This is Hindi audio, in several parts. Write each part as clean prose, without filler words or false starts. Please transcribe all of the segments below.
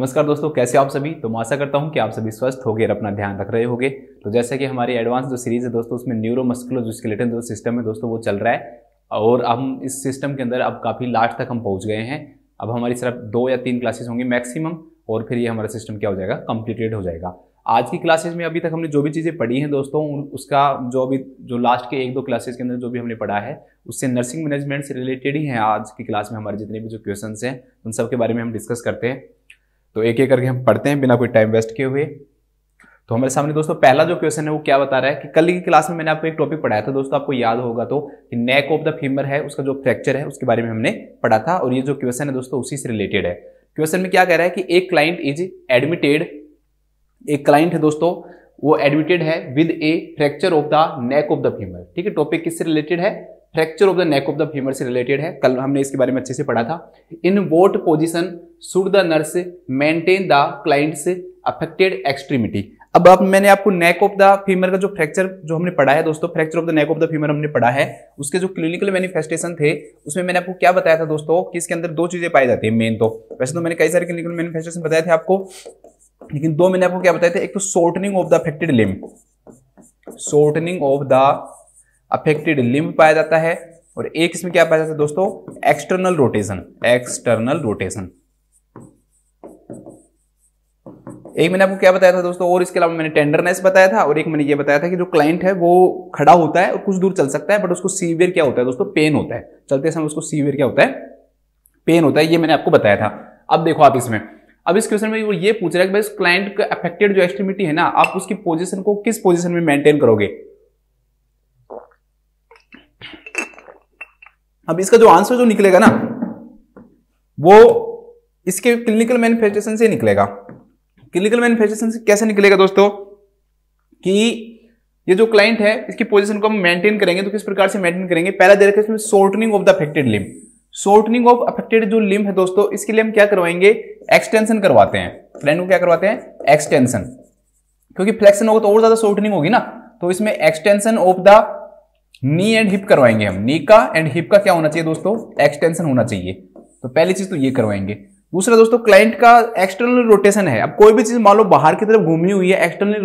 नमस्कार दोस्तों, कैसे हो आप सभी। तो मैं आशा करता हूं कि आप सभी स्वस्थ होंगे और अपना ध्यान रख रहे होंगे। तो जैसे कि हमारी एडवांस जो सीरीज है दोस्तों, उसमें न्यूरोमस्कुलोस्केलेटल जो सिस्टम है दोस्तों वो चल रहा है और हम इस सिस्टम के अंदर अब काफ़ी लास्ट तक हम पहुंच गए हैं। अब हमारी सिर्फ 2 या 3 क्लासेस होंगी मैक्सिमम और फिर ये हमारा सिस्टम क्या हो जाएगा, कंप्लीटेड हो जाएगा। आज की क्लासेस में अभी तक हमने जो भी चीज़ें पढ़ी हैं दोस्तों, उसका जो लास्ट के 1-2 क्लासेस के अंदर जो भी हमने पढ़ा है उससे नर्सिंग मैनेजमेंट से रिलेटेड ही है। आज की क्लास में हमारे जितने भी जो क्वेश्चंस हैं उन सब के बारे में हम डिस्कस करते हैं। तो एक एक करके हम पढ़ते हैं बिना कोई टाइम वेस्ट किए हुए। तो हमारे सामने दोस्तों पहला जो क्वेश्चन है वो क्या बता रहा है कि कल की क्लास में मैंने आपको एक टॉपिक पढ़ाया था दोस्तों, आपको याद होगा तो कि नेक ऑफ द फीमर है, उसका जो फ्रैक्चर है उसके बारे में हमने पढ़ा था। और ये जो क्वेश्चन है दोस्तों उसी से रिलेटेड है। क्वेश्चन में क्या कह रहा है कि एक क्लाइंट इज एडमिटेड, एक क्लाइंट है दोस्तों वो एडमिटेड है with A fracture of the neck of the femur. ठीक है, टॉपिक किससे रिलेटेड है, fracture of the neck of the femur से रिलेटेड है। कल हमने इसके बारे में अच्छे से पढ़ा था। In what position should the nurse maintain the clients affected extremity. अब मैंने आपको नेक ऑफ द फीमर का जो फ्रैक्चर जो हमने पढ़ा है दोस्तों, fracture of the neck of the femur हमने पढ़ा है, उसके जो क्लिनिकल मैनिफेस्टेशन थे उसमें मैंने आपको क्या बताया था दोस्तों कि इसके अंदर 2 चीजें पाई जाती है मेन। तो वैसे तो मैंने कई सारे क्लिनिकल मैनिफेस्टेशन बताए थे आपको, लेकिन 2 मैंने आपको क्या बताए थे। एक तो shortening of the affected limb, shortening of the affected limb पाया जाता है, और एक इसमें क्या पाया जाता है दोस्तों, एक्सटर्नल रोटेशन, एक्सटर्नल रोटेशन। एक मैंने आपको क्या बताया था दोस्तों, और इसके अलावा मैंने टेंडरनेस बताया था, और एक मैंने ये बताया था कि जो क्लाइंट है वो खड़ा होता है और कुछ दूर चल सकता है बट उसको सीवियर क्या होता है दोस्तों, पेन होता है। चलते समय उसको सीवियर क्या होता है, पेन होता है। ये मैंने आपको बताया था। अब देखो आप इसमें, अब इस क्वेश्चन में वो ये पूछ रहा है कि भाई क्लाइंट का अफेक्टेड जो एक्सट्रीमिटी है ना, आप उसकी पोजीशन को किस पोजीशन में मेंटेन करोगे। अब इसका जो आंसर जो निकलेगा ना वो इसके क्लिनिकल मैनिफेस्टेशन से निकलेगा। क्लिनिकल मैनिफेस्टेशन से कैसे निकलेगा दोस्तों कि ये जो क्लाइंट है इसकी पोजीशन को हम मेंटेन करेंगे तो किस प्रकार से मेंटेन करेंगे। पहला दे रखा है इसमें shortening of the affected limb. Shortening of affected जो लिम्ब है दोस्तों, इसके लिए हम क्या करवाएंगे, एक्सटेंशन करवाते हैं। क्लाइंट को क्या करवाते हैं, एक्सटेंशन, क्योंकि फ्लेक्शन होगा तो और ज्यादा शॉर्टनिंग होगी ना। तो इसमें extension of the knee and hip करवाएंगे हम। नी का एंड हिप का क्या होना चाहिए दोस्तों, एक्सटेंशन होना चाहिए। तो पहली चीज तो ये करवाएंगे। दूसरा दोस्तों, क्लाइंट का एक्सटर्नल रोटेशन है। अब कोई भी चीज मान लो बाहर की तरफ घूमनी हुई है, एक्सटर्नली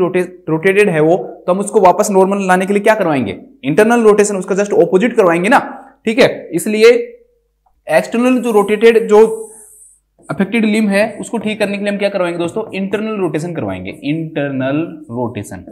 रोटेटेड है वो, तो हम उसको वापस नॉर्मल लाने के लिए क्या करवाएंगे, इंटरनल रोटेशन, उसका जस्ट ऑपोजिट करवाएंगे ना। ठीक है, इसलिए एक्सटर्नल जो रोटेटेड जो अफेक्टेड लिम्ब है उसको ठीक करने के लिए हम क्या करवाएंगे दोस्तों, इंटरनल रोटेशन करवाएंगे, इंटरनल रोटेशन।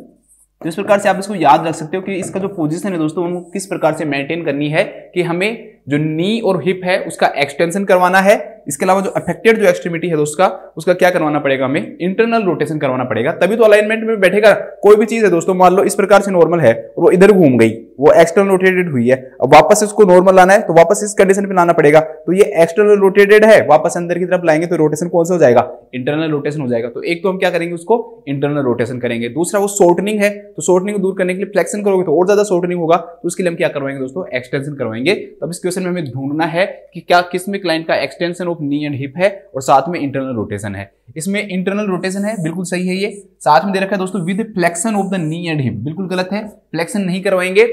तो इस प्रकार से आप इसको याद रख सकते हो कि इसका जो पोजीशन है दोस्तों उनको किस प्रकार से मेंटेन करनी है कि हमें जो नी और हिप है उसका एक्सटेंशन करवाना है। इसके अलावा जो अफेक्टेड जो एक्सट्रीमिटी है उसका क्या करवाना पड़ेगा, हमें इंटरनल रोटेशन करवाना पड़ेगा, तभी तो अलाइनमेंट में बैठेगा। कोई भी चीज है दोस्तों, मान लो इस प्रकार से नॉर्मल है और वो इधर घूम गई, वो एक्सटर्नल रोटेटेड हुई है, अब वापस इसको नॉर्मल लाना है तो वापस इस कंडीशन पे लाना पड़ेगा। तो ये एक्सटर्नल रोटेटेड है, वापस अंदर की तरफ लाएंगे तो रोटेशन कौन सा हो जाएगा, इंटरनल रोटेशन हो जाएगा। तो एक तो हम क्या करेंगे, उसको इंटरनल रोटेशन करेंगे। दूसरा वो शॉर्टनिंग है, तो शॉर्टनिंग को दूर करने के लिए फ्लेक्शन करोगे तो और ज्यादा शॉर्टनिंग होगा, तो उसके लिए हम क्या करवाएंगे दोस्तों, एक्सटेंशन करवाएंगे। तब इस क्वेश्चन में हमें ढूंढना है कि क्या किसमें क्लाइंट का extension of knee and hip है और साथ में इंटरनल रोटेशन है। इसमें इंटरनल रोटेशन है, बिल्कुल सही है। ये साथ में दे रखा है दोस्तों with flexion of the knee and hip, बिल्कुल गलत है। फ्लेक्शन नहीं करवाएंगे,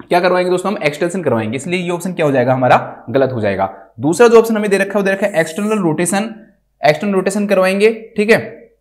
क्या करवाएंगे दोस्तों, हम एक्सटेंशन करवाएंगे, इसलिए ये ऑप्शन क्या हो जाएगा हमारा, गलत हो जाएगा। दूसरा जो ऑप्शन हमें दे रखा है वो दे रखा है एक्सटर्नल रोटेशन, एक्सटर्नल रोटेशन करवाएंगे। ठीक है,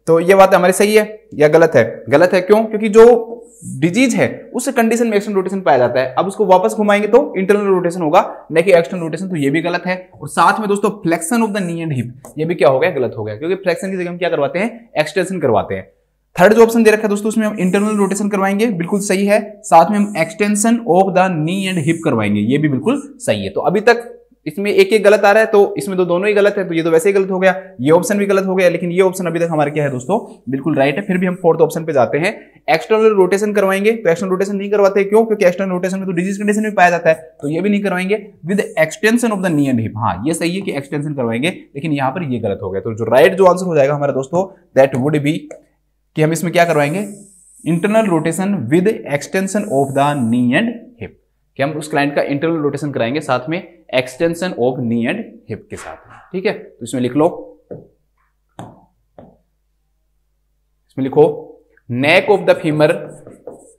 तो ये बात हमारी सही है या गलत है, गलत है। क्यों, क्योंकि जो डिजीज है उस कंडीशन में एक्सटर्नल रोटेशन पाया जाता है। अब उसको वापस घुमाएंगे तो इंटरनल रोटेशन होगा, न कि एक्सटर्नल रोटेशन, तो ये भी गलत है। और साथ में दोस्तों flexion of the knee and hip, ये भी क्या हो गया, गलत हो गया, क्योंकि फ्लेक्शन की जगह हम क्या करवाते हैं, एक्सटेंशन करवाते हैं। थर्ड जो ऑप्शन दे रखा है दोस्तों उसमें हम इंटरनल रोटेशन करवाएंगे, बिल्कुल सही है। साथ में हम extension of the knee and hip करवाएंगे, ये भी बिल्कुल सही है। तो अभी तक इसमें एक एक गलत आ रहा है, तो इसमें तो दोनों ही गलत है, तो ये तो वैसे ही गलत हो गया, ये ऑप्शन भी गलत हो गया, लेकिन ये ऑप्शन अभी तक हमारे क्या है दोस्तों, बिल्कुल राइट है। फिर भी हम फोर्थ ऑप्शन पे जाते हैं, एक्सटर्नल रोटेशन करवाएंगे। तो एक्सटर्नल रोटेशन नहीं करवाते, क्यों, क्योंकि एक्सटर्नल रोटेशन में तो डिजीज कंडीशन में पाया जाता है, तो ये भी नहीं करवाएंगे। With extension of the knee and hip, हाँ ये सही है कि एक्सटेंशन करवाएंगे, लेकिन यहाँ पर ये गलत हो गया। तो जो राइट जो आंसर हो जाएगा हमारा दोस्तों, दैट वुड बी कि हम इसमें क्या करवाएंगे, internal rotation with extension of the knee and hip, कि हम उस क्लाइंट का इंटरनल रोटेशन कराएंगे साथ में extension of knee and hip के साथ में। ठीक है, तो इसमें लिख लो, इसमें लिखो neck of the femur,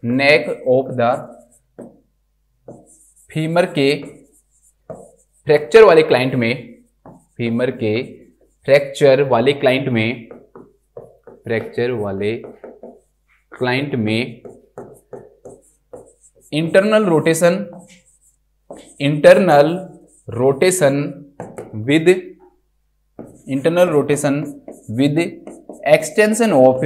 neck of the femur के फ्रैक्चर वाले क्लाइंट में, फीमर के फ्रैक्चर वाले क्लाइंट में internal rotation with extension of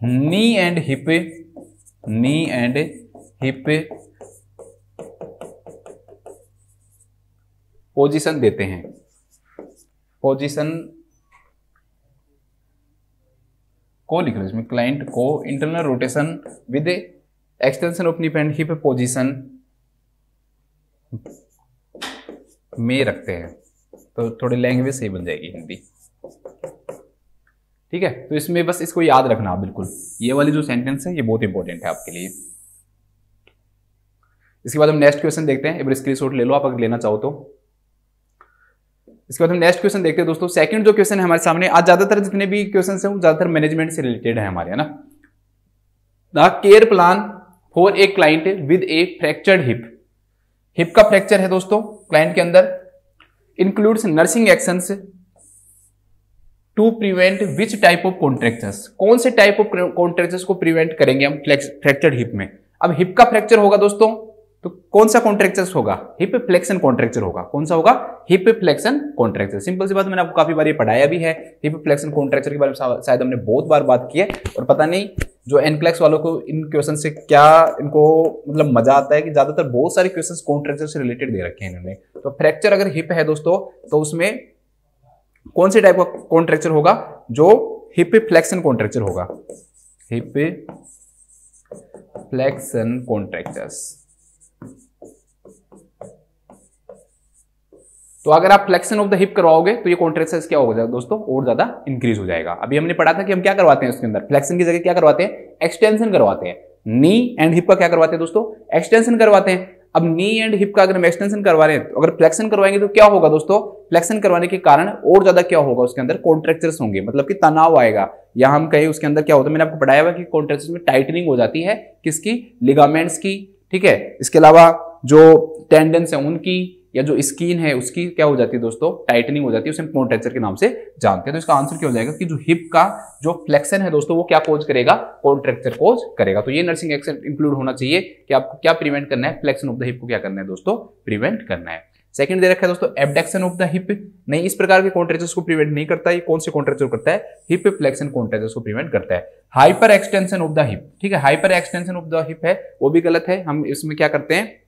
knee and hip position देते हैं। पोजीशन को लिख लो इसमें, क्लाइंट को internal rotation with extension of knee and hip position में रखते हैं, तो थोड़ी लैंग्वेज सही बन जाएगी हिंदी। ठीक है, तो इसमें बस इसको याद रखना आप बिल्कुल, ये वाली जो सेंटेंस है ये बहुत इंपॉर्टेंट है आपके लिए। इसके बाद हम नेक्स्ट क्वेश्चन देखते हैं, एक बार स्क्रीनशॉट ले लो आप अगर लेना चाहो तो। इसके बाद हम नेक्स्ट क्वेश्चन देखते हैं दोस्तों। सेकंड जो क्वेश्चन है हमारे सामने, आज ज्यादातर जितने भी क्वेश्चन है वो ज्यादातर मैनेजमेंट से रिलेटेड है हमारे, है ना। The care plan for a client with a fractured hip का फ्रैक्चर है दोस्तों क्लाइंट के अंदर, includes nursing actions to prevent which type of contractures. कौन से टाइप ऑफ कॉन्ट्रैक्चर्स को प्रिवेंट करेंगे हम फ्रैक्चर्ड हिप में। अब हिप का फ्रैक्चर होगा दोस्तों तो कौन सा कॉन्ट्रैक्चर्स होगा, हिप फ्लेक्शन कॉन्ट्रैक्चर होगा। कौन सा होगा, हिप फ्लेक्शन कॉन्ट्रैक्चर। सिंपल सी बात, मैंने आपको काफी बार ये पढ़ाया भी है, हिप फ्लेक्शन कॉन्ट्रैक्चर के बारे में शायद हमने बहुत बार बात की है, और पता नहीं जो एनक्लेक्स वालों को इन क्वेश्चन से क्या इनको मतलब मजा आता है कि ज्यादातर बहुत सारे क्वेश्चंस कॉन्ट्रैक्चर से रिलेटेड दे रखे हैं इन्होंने। तो फ्रैक्चर अगर हिप है दोस्तों तो उसमें कौन से टाइप का कॉन्ट्रैक्चर होगा, जो हिप फ्लेक्शन कॉन्ट्रैक्चर होगा, हिप फ्लेक्शन कॉन्ट्रैक्चर्स। तो अगर आप फ्लेक्शन ऑफ द हिप करवाओगे तो ये कॉन्ट्रैक्चर्स क्या होगा दोस्तों, और ज्यादा इंक्रीज हो जाएगा। अभी हमने पढ़ा था कि हम क्या करवाते हैं उसके अंदर, फ्लेक्शन की जगह क्या करवाते हैं, एक्सटेंशन करवाते हैं। नी एंड हिप का क्या करवाते हैं दोस्तों, एक्सटेंशन करवाते हैं। अब नी एंड हिप का अगर हम एक्सटेंशन करवा रहे हैं, तो अगर फ्लेक्शन करवाएंगे तो क्या होगा दोस्तों, फ्लेक्शन करवाने के कारण और ज्यादा क्या होगा उसके अंदर, कॉन्ट्रैक्चर्स होंगे, मतलब कि तनाव आएगा। या हम कहें उसके अंदर क्या होता है, मैंने आपको पढ़ाया हुआ कि कॉन्ट्रैक्चर्स में टाइटनिंग हो जाती है, किसकी, लिगामेंट्स की। ठीक है, इसके अलावा जो टेंडेंस है उनकी, या जो स्किन है उसकी क्या हो जाती है दोस्तों, टाइटनिंग हो जाती है, उसे हम कॉन्ट्रैक्चर के नाम से जानते हैं। तो इसका आंसर क्या हो जाएगा कि जो हिप का जो फ्लेक्शन है दोस्तों वो क्या कोज करेगा, कॉन्ट्रैक्चर कोज करेगा। तो ये नर्सिंग एक्शन इंक्लूड होना चाहिए कि आपको क्या प्रिवेंट करना है, फ्लेक्शन ऑफ द हिप को क्या करना है दोस्तों, प्रिवेंट करना है। सेकंड दे रखा है दोस्तों, एबडक्शन ऑफ द हिप। नहीं, इस प्रकार के कॉन्ट्रैक्चर्स को प्रिवेंट नहीं करता। ये कौन से कॉन्ट्रैक्चर करता है, हिप फ्लेक्शन कॉन्ट्रैक्चर्स को प्रिवेंट करता है। Hyper extension of the hip, ठीक है, hyper extension of the hip है वो भी गलत है। हम इसमें क्या करते हैं,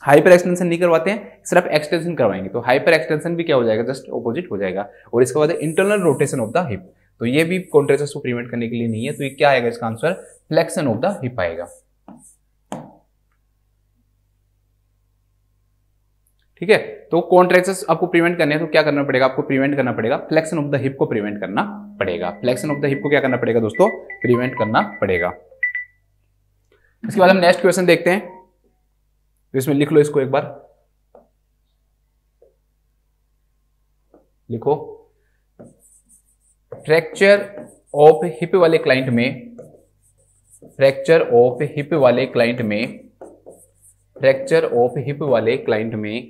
हाइपर एक्सटेंशन नहीं करवाते हैं, सिर्फ एक्सटेंशन करवाएंगे। तो हाइपर एक्सटेंशन भी क्या हो जाएगा, जस्ट ऑपोजिट हो जाएगा। और इसके बाद internal rotation of the hip, तो ये भी कॉन्ट्रैक्चर्स को प्रिवेंट करने के लिए नहीं है। तो ये क्या आएगा इसका answer, flexion of the hip आएगा। ठीक है, तो कॉन्ट्रैक्चर्स आपको प्रिवेंट करने हैं तो क्या करना पड़ेगा, आपको प्रिवेंट करना पड़ेगा, फ्लेक्शन ऑफ द हिप को प्रिवेंट करना पड़ेगा। फ्लेक्शन ऑफ द हिप को क्या करना पड़ेगा दोस्तों, प्रिवेंट करना पड़ेगा। इसके बाद हम नेक्स्ट क्वेश्चन देखते हैं, तो इसमें लिख लो इसको एक बार, लिखो, फ्रैक्चर ऑफ हिप वाले क्लाइंट में, फ्रैक्चर ऑफ हिप वाले क्लाइंट में, फ्रैक्चर ऑफ हिप वाले क्लाइंट में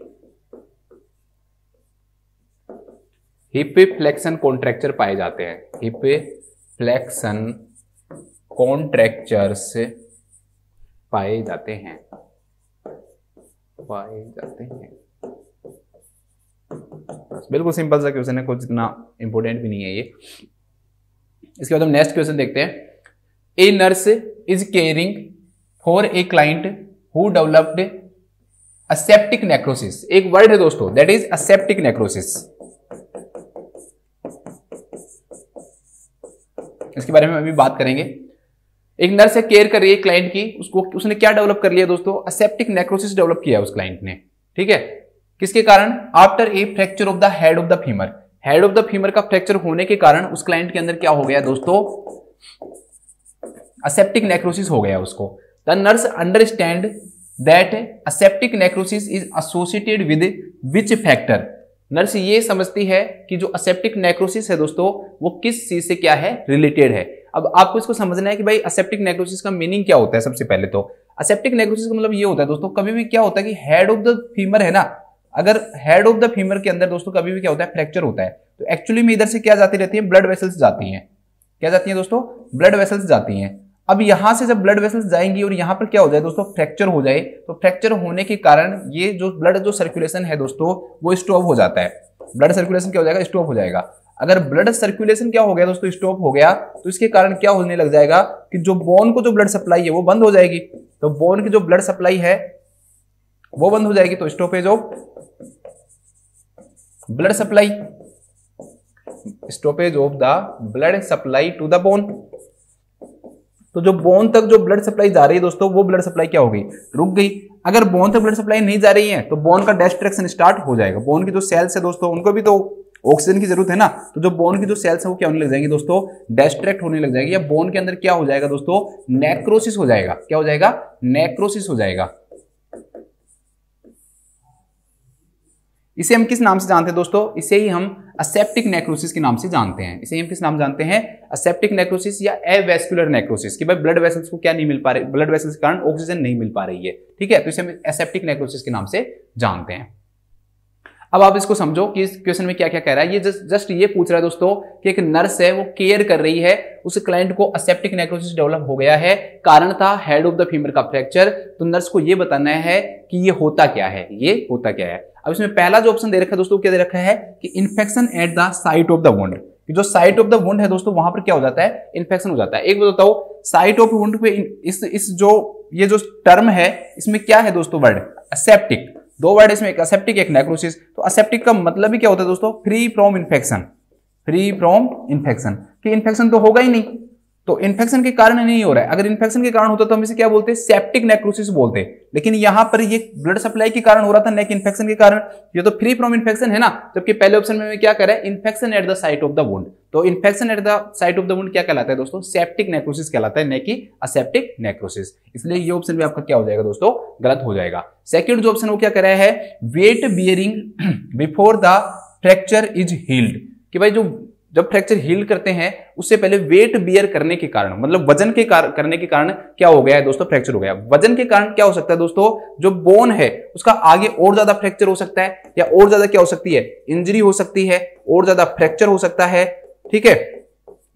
हिप फ्लेक्शन कॉन्ट्रैक्चर पाए जाते हैं। हिप फ्लेक्शन कॉन्ट्रैक्चर्स पाए जाते हैं, पाए जाते हैं। बिल्कुल सिंपल सा क्वेश्चन है, कुछ इतना इंपॉर्टेंट भी नहीं है ये। इसके बाद हम नेक्स्ट क्वेश्चन देखते हैं। ए nurse is caring for a client who developed aseptic necrosis. एक वर्ड है दोस्तों, दैट इज असेप्टिक नेक्रोसिस। इसके बारे में अभी बात करेंगे। एक नर्स है, केयर कर रही है क्लाइंट की, उसको उसने क्या डेवलप कर लिया दोस्तों, असेप्टिक नेक्रोसिस डेवलप किया उस क्लाइंट ने। ठीक है, किसके कारण, after a fracture of the head of the femur. Head of the femur का फ्रैक्चर होने के कारण उस क्लाइंट के अंदर क्या हो गया दोस्तों, असेप्टिक नेक्रोसिस हो गया उसको। The nurse understand that aseptic necrosis is associated with which factor. Nurse ये समझती है कि जो असेप्टिक नेक्रोसिस है दोस्तों वो किस चीज से क्या है, रिलेटेड है। अब आपको इसको समझना है कि भाई असेप्टिक नेक्रोसिस का मीनिंग क्या होता है। सबसे पहले तो असेप्टिक नेक्रोसिस का मतलब ये होता है दोस्तों, कभी भी क्या होता है कि हेड ऑफ द फीमर है ना, अगर हेड ऑफ द फीमर के अंदर दोस्तों कभी भी क्या होता है, फ्रैक्चर होता है, तो एक्चुअली में इधर से क्या जाती रहती है, ब्लड वेसल्स जाती हैं। क्या जाती हैं दोस्तों, ब्लड वेसल्स जाती हैं। अब यहां से जब ब्लड वेसल्स जाएंगी और यहां पर क्या हो जाए दोस्तों, फ्रैक्चर हो जाए, तो फ्रैक्चर होने के कारण ये जो ब्लड जो सर्कुलेशन है दोस्तों वो स्टॉप हो जाता है। ब्लड सर्कुलेशन क्या हो जाएगा, स्टॉप हो जाएगा। अगर ब्लड सर्कुलेशन क्या हो गया दोस्तों, स्टॉप हो गया, तो इसके कारण क्या होने लग जाएगा कि जो बोन को जो ब्लड सप्लाई है वो बंद हो जाएगी। तो बोन की जो ब्लड सप्लाई है वो बंद हो जाएगी, तो stoppage of blood supply, stoppage of the blood supply to the bone. तो जो बोन तक जो ब्लड सप्लाई जा रही है दोस्तों, वो ब्लड सप्लाई क्या हो गई, रुक गई। अगर बोन तक ब्लड सप्लाई नहीं जा रही है तो बोन का डिस्ट्रक्शन स्टार्ट हो जाएगा। बोन की जो सेल्स है दोस्तों उनको भी तो ऑक्सीजन की जरूरत है ना, तो जो बोन की जो सेल्स है वो क्या होने लग जाएंगी दोस्तों, डिस्ट्रैक्ट होने लग जाएगी, या बोन के अंदर क्या हो जाएगा दोस्तों, नेक्रोसिस हो जाएगा। क्या हो जाएगा, नेक्रोसिस हो जाएगा। इसे हम किस नाम से जानते हैं दोस्तों, इसे ही हम असेप्टिक नेक्रोसिस के नाम से जानते हैं। इसे हम किस नाम जानते हैं, असेप्टिक नेक्रोसिस या एवेस्कुलर नेक्रोसिस, कि भाई ब्लड वेसल्स को क्या नहीं मिल पा रही, ब्लड वेसल्स के कारण ऑक्सीजन नहीं मिल पा रही है। ठीक है, तो इसे हम एसेप्टिक नेक्रोसिस के नाम से जानते हैं। अब आप इसको समझो कि इस क्वेश्चन में क्या क्या कह रहा है। ये जस्ट ये पूछ रहा है दोस्तों कि एक नर्स है वो केयर कर रही है, उस क्लाइंट को असेप्टिक नेक्रोसिस डेवलप हो गया है, कारण था हेड ऑफ द फीमर का फ्रैक्चर। तो नर्स को ये बताना है कि ये होता क्या है, ये होता क्या है। अब इसमें पहला जो ऑप्शन दे रखा है दोस्तों, क्या दे रखा है कि infection at the site of the wound. जो साइट ऑफ द वुंड है दोस्तों वहां पर क्या हो जाता है, इन्फेक्शन हो जाता है। एक बताता हूं, साइट ऑफ वुंड पे इस जो ये जो टर्म है इसमें क्या है दोस्तों, वर्ड असेप्टिक। दो वर्ड इसमें, एक असेप्टिक एक नेक्रोसिस। तो असेप्टिक का मतलब ही क्या होता है दोस्तों, free from infection, free from infection, कि इन्फेक्शन तो होगा ही नहीं, तो इन्फेक्शन के कारण नहीं हो रहा है। अगर इन्फेक्शन के कारण होता तो हम इसे क्या बोलते हैं, सेप्टिक नेक्रोसिस बोलते हैं। लेकिन यहां पर ये ब्लड सप्लाई के कारण हो रहा था, नेक इन्फेक्शन के कारण। ये तो फ्री फ्रॉम इन्फेक्शन है ना, जबकि पहले ऑप्शन में क्या कह रहा है, infection at the site of the wound. तो infection at the site of the wound क्या कहलाता है दोस्तों, सेप्टिक नेक्रोसिस कहलाता है, न कि असेप्टिक नेक्रोसिस। इसलिए ये ऑप्शन भी आपका क्या हो जाएगा दोस्तों, गलत हो जाएगा। सेकंड जो ऑप्शन वो क्या कह रहा है, weight bearing before the fracture is healed, कि भाई जो जब फ्रैक्चर हील करते हैं उससे पहले वेट बियर करने के कारण, मतलब वजन के करने के कारण क्या हो गया है दोस्तों, फ्रैक्चर हो गया। वजन के कारण क्या हो सकता है दोस्तों, जो बोन है उसका आगे और ज्यादा फ्रैक्चर हो सकता है, या और ज्यादा क्या हो सकती है, इंजरी हो सकती है, और ज्यादा फ्रैक्चर हो सकता है। ठीक है,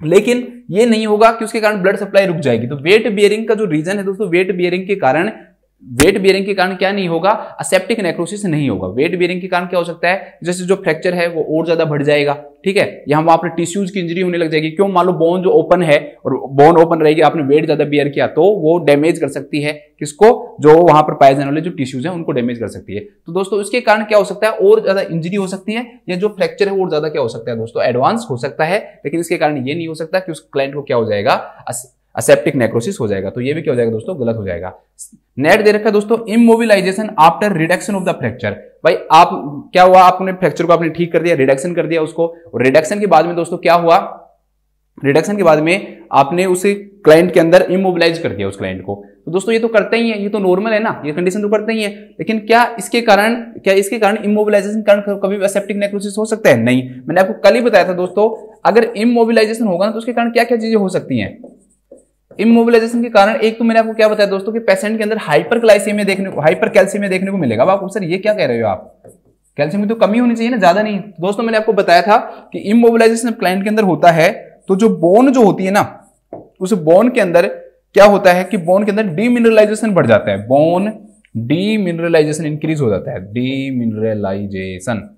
लेकिन ये नहीं होगा कि उसके कारण ब्लड सप्लाई रुक जाएगी। तो वेट बियरिंग का जो रीजन है दोस्तों, वेट बियरिंग के कारण, वेट बियरिंग के कारण क्या नहीं होगा, असेप्टिक नेक्रोसिस नहीं होगा। वेट बियरिंग के कारण क्या हो सकता है, जैसे जो फ्रैक्चर है वो और ज्यादा बढ़ जाएगा। ठीक है, यहां वहां पर टिश्यूज की इंजरी होने लग जाएगी। क्यों, मान लो बोन जो ओपन है और बोन ओपन रहेगी, आपने वेट ज्यादा बियर किया तो वो डैमेज कर सकती है किसको, जो वहां पर पाए जाने वाले जो टिश्यूज है उनको डैमेज कर सकती है। तो दोस्तों इसके कारण क्या हो सकता है, और ज्यादा इंजरी हो सकती है, या जो फ्रैक्चर है और ज्यादा क्या हो सकता है दोस्तों, एडवांस हो सकता है। लेकिन इसके कारण ये नहीं हो सकता कि उस क्लाइंट को क्या हो जाएगा, असेप्टिक नेक्रोसिस हो जाएगा। तो ये भी क्या हो जाएगा दोस्तों, गलत हो जाएगा। नेट दे रखा है दोस्तों, immobilization after reduction of the fracture. भाई आप क्या हुआ, आपने फ्रैक्चर को आपने ठीक कर दिया, रिडक्शन कर दिया उसको, और रिडक्शन के बाद में दोस्तों क्या हुआ, रिडक्शन के बाद में आपने उसे क्लाइंट के अंदर इमोबिलाइज कर दिया उस क्लाइंट को। तो दोस्तों ये तो करते ही है, ये तो नॉर्मल है ना, ये कंडीशन तो करते ही है। लेकिन क्या इसके कारण इमोबिलाइजेशन कारण कभी असेप्टिक नेक्रोसिस हो सकता है, नहीं। मैंने आपको कल ही बताया था दोस्तों, अगर इमोबिलाइजेशन होगा ना तो उसके कारण क्या क्या चीजें हो सकती हैं। इमोबिलाइजेशन के कारण एक तो मैंने आपको क्या बताया दोस्तों कि पेशेंट के अंदर हाइपरक्लाइसेमिया देखने को, हाइपरकैल्सीमिया देखने को मिलेगा। आप सर ये क्या कह रहे हो, आप कैल्शियम की तो कमी होनी चाहिए ना, ज्यादा नहीं। दोस्तों मैंने आपको बताया था कि इमोबिलाइजेशन क्लाइंट के अंदर होता है तो जो बोन जो होती है ना, उस बोन के अंदर क्या होता है कि बोन के अंदर डीमिनरलाइजेशन बढ़ जाता है, बोन डीमिनरलाइजेशन इंक्रीज हो जाता है, डीमिनरलाइजेशन।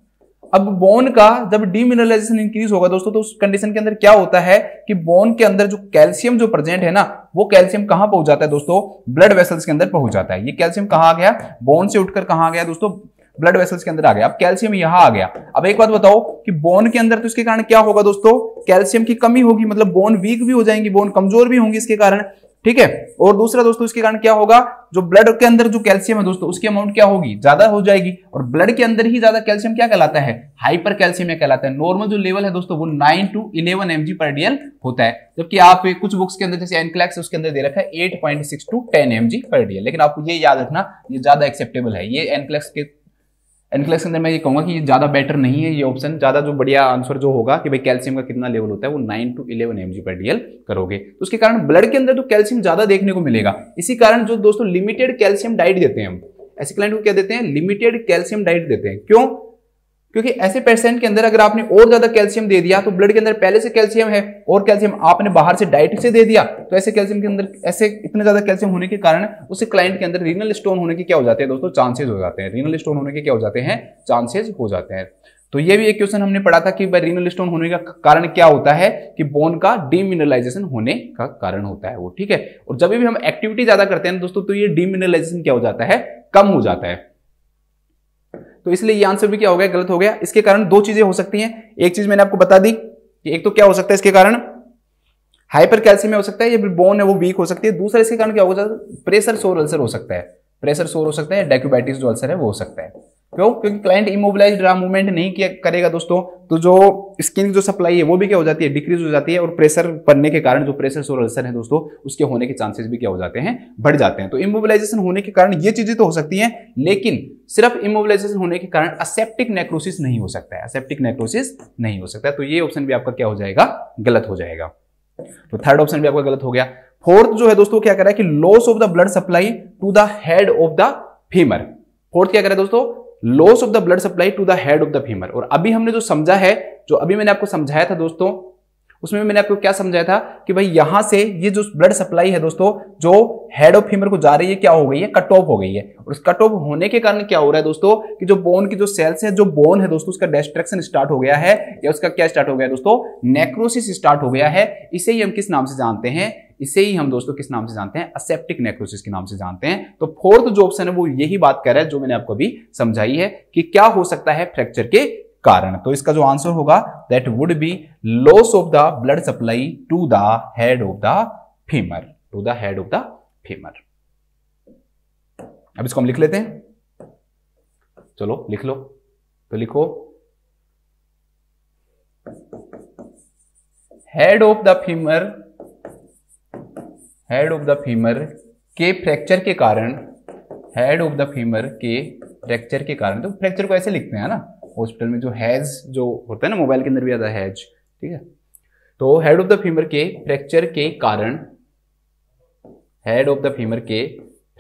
अब बोन का जब डीमिनरलाइजेशन इंक्रीज होगा दोस्तों, तो उस कंडीशन के अंदर क्या होता है कि बोन के अंदर जो कैल्शियम जो प्रेजेंट है ना, वो कैल्शियम कहां पहुंच जाता है दोस्तों, ब्लड वेसल्स के अंदर पहुंच जाता है। ये कैल्शियम कहां आ गया, बोन से उठकर कहां आ गया दोस्तों, ब्लड वेसल्स के अंदर आ गया। अब कैल्शियम यहां आ गया। अब एक बात बताओ कि बोन के अंदर तो इसके कारण क्या होगा दोस्तों, कैल्शियम की कमी होगी, मतलब बोन वीक भी हो जाएंगी, बोन कमजोर भी होंगी इसके कारण। ठीक है, और दूसरा दोस्तों इसके कारण क्या होगा, जो ब्लड के अंदर जो कैल्शियम है दोस्तों उसकी अमाउंट क्या होगी, ज्यादा हो जाएगी। और ब्लड के अंदर ही ज्यादा कैल्शियम क्या कहलाता है, हाइपर कैल्शियम कहलाता है। नॉर्मल जो लेवल है दोस्तों वो 9 to 11 mg पर DL होता है, जबकि आप कुछ बुक्स के अंदर जैसे एनक्लैक्स उसके अंदर दे रखा है 8.6 to 10 mg पर DL। लेकिन आपको ये याद रखना, ये ज्यादा एक्सेप्टेबल है, ये एनक्लैक्स के एनक्लेक्स के अंदर मैं ये कहूंगा कि ये ज्यादा बेटर नहीं है ये ऑप्शन, ज्यादा जो बढ़िया आंसर जो होगा कि भाई कैल्शियम का कितना लेवल होता है वो 9 to 11 mg/dl करोगे, तो उसके कारण ब्लड के अंदर जो कैल्शियम ज्यादा देखने को मिलेगा। इसी कारण जो दोस्तों लिमिटेड कैल्शियम डाइट देते हैं हम, ऐसे क्लाइंट को क्या देते हैं, लिमिटेड कैल्शियम डाइट देते हैं। क्यों? क्योंकि ऐसे पेशेंट के अंदर अगर आपने और ज्यादा कैल्शियम दे दिया तो ब्लड के अंदर पहले से कैल्शियम है और कैल्शियम आपने बाहर से डाइट से दे दिया, तो ऐसे कैल्शियम के अंदर ऐसे इतने ज्यादा कैल्शियम होने के कारण उस क्लाइंट के अंदर रीनल स्टोन होने के क्या हो जाते हैं दोस्तों, चांसेस हो जाते हैं। रीनल स्टोन होने के क्या हो जाते हैं, चांसेस हो जाते हैं। तो ये भी एक क्वेश्चन हमने पढ़ा था कि भाई रीनल स्टोन होने का कारण क्या होता है, कि बोन का डीमिनरलाइजेशन होने का कारण होता है वो, ठीक है। और जब भी हम एक्टिविटी ज्यादा करते हैं दोस्तों तो ये डीमिनरलाइजेशन क्या हो जाता है, कम हो जाता है। तो इसलिए ये आंसर भी क्या हो गया, गलत हो गया। इसके कारण दो चीजें हो सकती हैं, एक चीज मैंने आपको बता दी कि एक तो क्या हो सकता है इसके कारण हाइपर कैल्शियम हो सकता है, ये बोन है वो वीक हो सकती है। दूसरा इसके कारण क्या होगा, प्रेशर सोर अल्सर हो सकता है, प्रेशर सोर हो सकता है, डेक्यूबाइटिस जो अल्सर है वो हो सकता है। क्यों? क्योंकि क्लाइंट इमोबिलाइज्ड रहा, मूवमेंट नहीं किया करेगा दोस्तों, तो जो स्किन की जो सप्लाई है वो भी क्या हो जाती है, डिक्रीज हो जाती है, और प्रेशर पड़ने के कारण जो प्रेशर सोर अल्सर है दोस्तों उसके होने के चांसेस भी क्या हो जाते हैं, बढ़ जाते हैं। तो इमोबिलाइजेशन होने के कारण ये चीजें तो हो सकती हैं, लेकिन सिर्फ इमोबिलाइजेशन होने के कारण असेप्टिक नेक्रोसिस नहीं हो सकता है, असेप्टिक नेक्रोसिस नहीं हो सकता है। तो ये ऑप्शन भी आपका क्या हो जाएगा, गलत हो जाएगा। तो थर्ड ऑप्शन भी आपका गलत हो गया। फोर्थ जो है दोस्तों क्या कर रहा है कि loss of the blood supply to the head of the femur. Fourth क्या कर रहा है दोस्तों, loss of the blood supply to the head of the femur. और अभी हमने जो समझा है, जो अभी मैंने आपको समझाया था दोस्तों, उसमें मैंने आपको क्या समझाया था कि भाई यहां से ये जो ब्लड सप्लाई है दोस्तों जो हेड ऑफ फीमर को जा रही है क्या हो गई है, कट ऑफ हो गई है। और उस कट ऑफ होने के कारण क्या हो रहा है दोस्तों कि जो बोन की जो सेल्स है, जो बोन है दोस्तों उसका डिस्ट्रक्शन स्टार्ट हो गया है, या उसका क्या स्टार्ट हो गया दोस्तों, नेक्रोसिस स्टार्ट हो गया है। इसे ही हम किस नाम से जानते हैं, इसे ही हम दोस्तों किस नाम से जानते हैं, असेप्टिक नेक्रोसिस के नाम से जानते हैं। तो फोर्थ जो ऑप्शन है वो यही बात कर रहा है जो मैंने आपको अभी समझाई है कि क्या हो सकता है फ्रैक्चर के कारण। तो इसका जो आंसर होगा that would be loss of the blood supply to the head of the femur, to the head of the femur. अब इसको हम लिख लेते हैं, चलो लिख लो। तो लिखो head of the femur, head of the femur के फ्रैक्चर के कारण, हेड ऑफ द फीमर के फ्रैक्चर के कारण। तो फ्रैक्चर को ऐसे लिखते हैं ना हॉस्पिटल में, जो हैज जो होता है ना, मोबाइल के अंदर भी आता है हैज, ठीक है। तो हेड ऑफ द फीमर के फ्रैक्चर के कारण, हेड ऑफ द फीमर के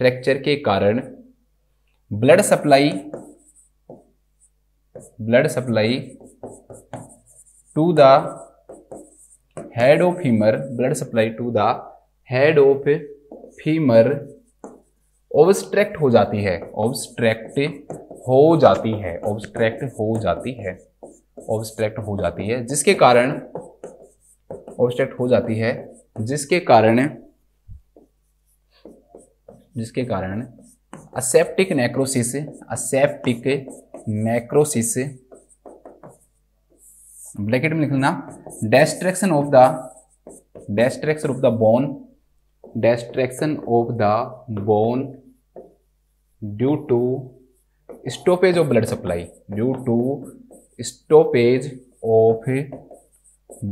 फ्रैक्चर के कारण blood supply, blood supply to the head of femur, blood supply to the head of femur obstruct हो जाती है, ऑब्स्ट्रैक्ट हो जाती है, ऑब्स्ट्रैक्ट हो जाती है, ऑब्स्ट्रैक्ट हो जाती है, जिसके कारण, ऑब्स्ट्रैक्ट हो जाती है जिसके कारण, जिसके कारण aseptic necrosis, aseptic necrosis, bracket में लिखना, distraction of the, distraction of the bone, distraction of the bone due to stoppage of blood supply, due to stoppage of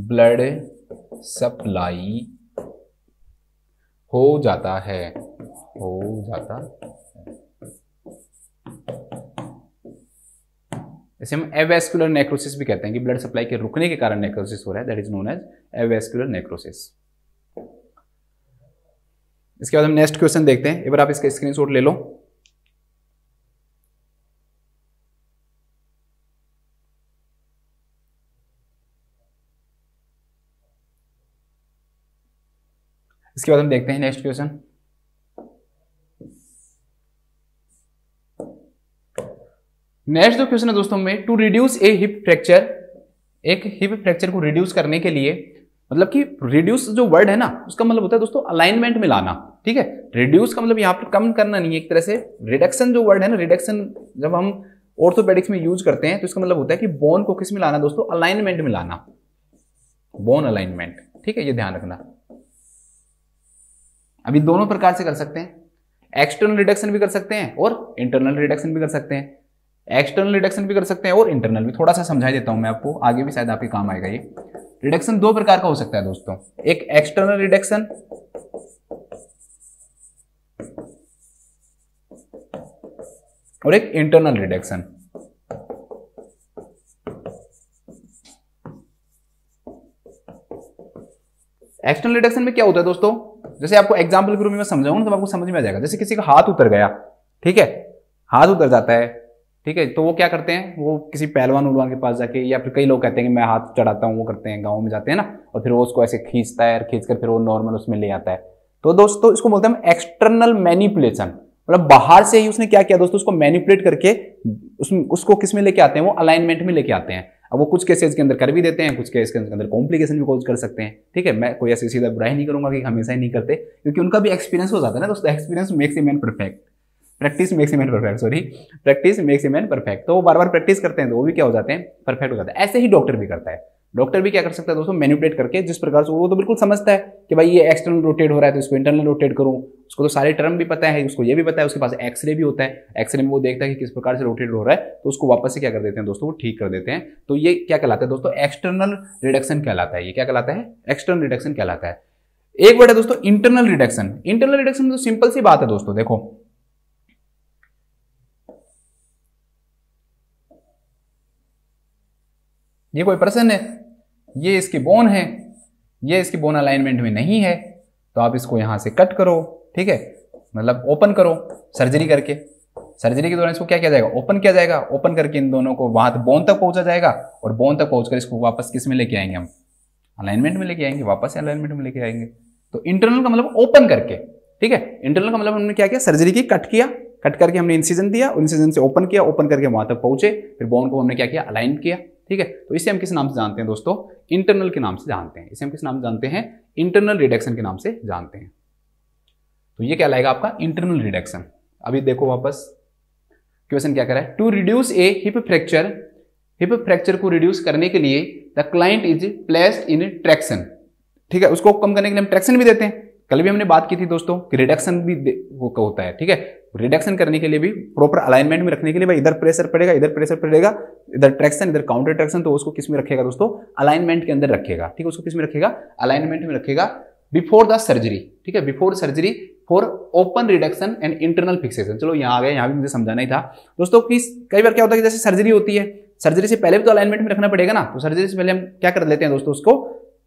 blood supply हो जाता है, हो जाता है। इसे हम एवेस्कुलर नेक्रोसिस भी कहते हैं कि ब्लड सप्लाई के रुकने के कारण नेक्रोसिस हो रहा है, that is known as avascular necrosis. इसके बाद हम नेक्स्ट क्वेश्चन देखते हैं, एक बार आप इसका स्क्रीनशॉट ले लो। इसके बाद हम देखते हैं नेक्स्ट क्वेश्चन। नेक्स्ट जो क्वेश्चन है दोस्तों में, to reduce a hip fracture, एक हिप फ्रैक्चर को रिड्यूस करने के लिए, मतलब कि रिड्यूस जो वर्ड है ना उसका मतलब होता है दोस्तों अलाइनमेंट में लाना, ठीक है। रिड्यूस का मतलब यहां पर कम करना नहीं है, एक तरह से रिडक्शन जो वर्ड है ना, रिडक्शन जब हम ऑर्थोपेडिक्स में यूज करते हैं तो इसका मतलब होता है कि बोन को किस में लाना दोस्तों, अलाइनमेंट में लाना, बोन अलाइनमेंट, ठीक है, ये ध्यान रखना। अभी दोनों प्रकार से कर सकते हैं, एक्सटर्नल रिडक्शन भी कर सकते हैं और इंटरनल रिडक्शन भी कर सकते हैं, एक्सटर्नल रिडक्शन भी कर सकते हैं और इंटरनल भी। थोड़ा सा समझा देता हूं मैं आपको, आगे भी शायद आपके काम आएगा। ये रिडक्शन दो प्रकार का हो सकता है दोस्तों, एक एक्सटर्नल रिडक्शन और एक इंटरनल रिडक्शन, एक्सटर्नल रिडक्शन में क्या होता है दोस्तों, जैसे आपको एग्जांपल के रूप में समझाऊंगा तो आपको समझ में आ जाएगा। जैसे किसी का हाथ उतर गया, ठीक है, हाथ उतर जाता है, ठीक है, तो वो क्या करते हैं, वो किसी पहलवान उलवान के पास जाके, या फिर कई लोग कहते हैं कि मैं हाथ चढ़ाता हूँ, वो करते हैं, गाँव में जाते हैं ना, और फिर वो उसको ऐसे खींचता है, खींच कर फिर वो नॉर्मल उसमें ले आता है। तो दोस्तों इसको बोलते हैं एक्सटर्नल मैनिपुलेशन, मतलब बाहर से ही उसने क्या किया दोस्तों, उसको मैनिपुलेट करके उसको किस में लेके आते हैं, वो अलाइनमेंट में लेके आते हैं। अब वो कुछ केसेस के अंदर कर भी देते हैं, कुछ केस के अंदर कॉम्प्लिकेशन भी कॉज कर सकते हैं, ठीक है। मैं कोई ऐसी सीधा बुराई नहीं करूंगा कि हमेशा ही नहीं करते, क्योंकि उनका भी एक्सपीरियंस हो जाता है ना दोस्तों। Experience makes a man perfect, practice makes a man perfect, sorry, practice makes a man perfect. तो वो बार बार प्रैक्टिस करते हैं तो वो भी क्या हो जाते हैं, परफेक्ट हो जाते हैं। ऐसे ही डॉक्टर भी करता है, डॉक्टर भी क्या कर सकता है दोस्तों, मैनिपुलेट करके, जिस प्रकार से वो तो बिल्कुल समझता है कि भाई ये एक्सटर्नल रोटेट हो रहा है तो इसको इंटरनल रोटेट करूं, उसको तो सारे टर्म भी पता है, उसको ये भी पता है, उसके पास एक्सरे भी होता है, एक्सरे में वो देखता है कि किस प्रकार से रोटेट हो रहा है, तो उसको वापस से क्या कर देते हैं दोस्तों, वो ठीक कर देते हैं। तो ये क्या कहलाता है दोस्तों, एक्सटर्नल रिडक्शन कहलाता है। ये क्या कहलाता है, एक्सटर्नल रिडक्शन कहलाता है। एक वर्ड है दोस्तों इंटरनल रिडक्शन। इंटरनल रिडक्शन तो सिंपल सी बात है दोस्तों, देखो ये कोई पर्सन है, ये इसकी बोन है, ये इसकी बोन अलाइनमेंट में नहीं है, तो आप इसको यहां से कट करो, ठीक है, मतलब ओपन करो सर्जरी करके। सर्जरी के दौरान इसको क्या किया जाएगा, ओपन किया जाएगा, ओपन करके इन दोनों को वहां बोन तक पहुंचा जाएगा, और बोन तक पहुंचकर इसको वापस किस में लेके आएंगे, हम अलाइनमेंट में लेके आएंगे, वापस से अलाइनमेंट में लेके आएंगे। तो इंटरनल का मतलब ओपन करके, ठीक है, इंटरनल का मतलब हमने क्या किया, सर्जरी की, कट किया, कट करके हमने इंसिजन दिया, और इंसिजन से ओपन किया, ओपन करके वहां तक पहुंचे, फिर बोन को हमने क्या किया, अलाइन किया, ठीक है। तो इसे हम किस नाम से जानते हैं दोस्तों, इंटरनल के नाम से जानते हैं। इसे हम किस नाम से जानते हैं, इंटरनल रिडक्शन के नाम से जानते हैं। तो ये क्या लाएगा आपका, इंटरनल रिडक्शन। अभी देखो वापस क्वेश्चन क्या कर रहा है, to reduce a hip fracture, hip fracture को रिड्यूस करने के लिए the client is placed in traction, ठीक है, उसको कम करने के लिए हम ट्रैक्शन भी देते हैं। कल भी हमने बात की थी दोस्तों कि रिडक्शन भी वो होता है, ठीक है, रिडक्शन करने के लिए भी प्रॉपर अलाइनमेंट में रखने के लिए भाई इधर प्रेशर पड़ेगा, इधर प्रेशर पड़ेगा, इधर ट्रैक्शन, इधर काउंटर ट्रैक्शन, तो उसको किस में रखेगा दोस्तों, अलाइनमेंट के अंदर रखेगा, ठीक है, उसको किस में रखेगा, अलाइनमेंट में रखेगा, बिफोर द सर्जरी, ठीक है, before surgery for open reduction and internal fixation. चलो यहाँ आ गए, यहाँ भी मुझे समझाना ही था दोस्तों कि कई बार क्या होता है कि जैसे सर्जरी होती है, सर्जरी से पहले भी तो अलाइनमेंट में रखना पड़ेगा ना, तो सर्जरी से पहले हम क्या कर लेते हैं दोस्तों,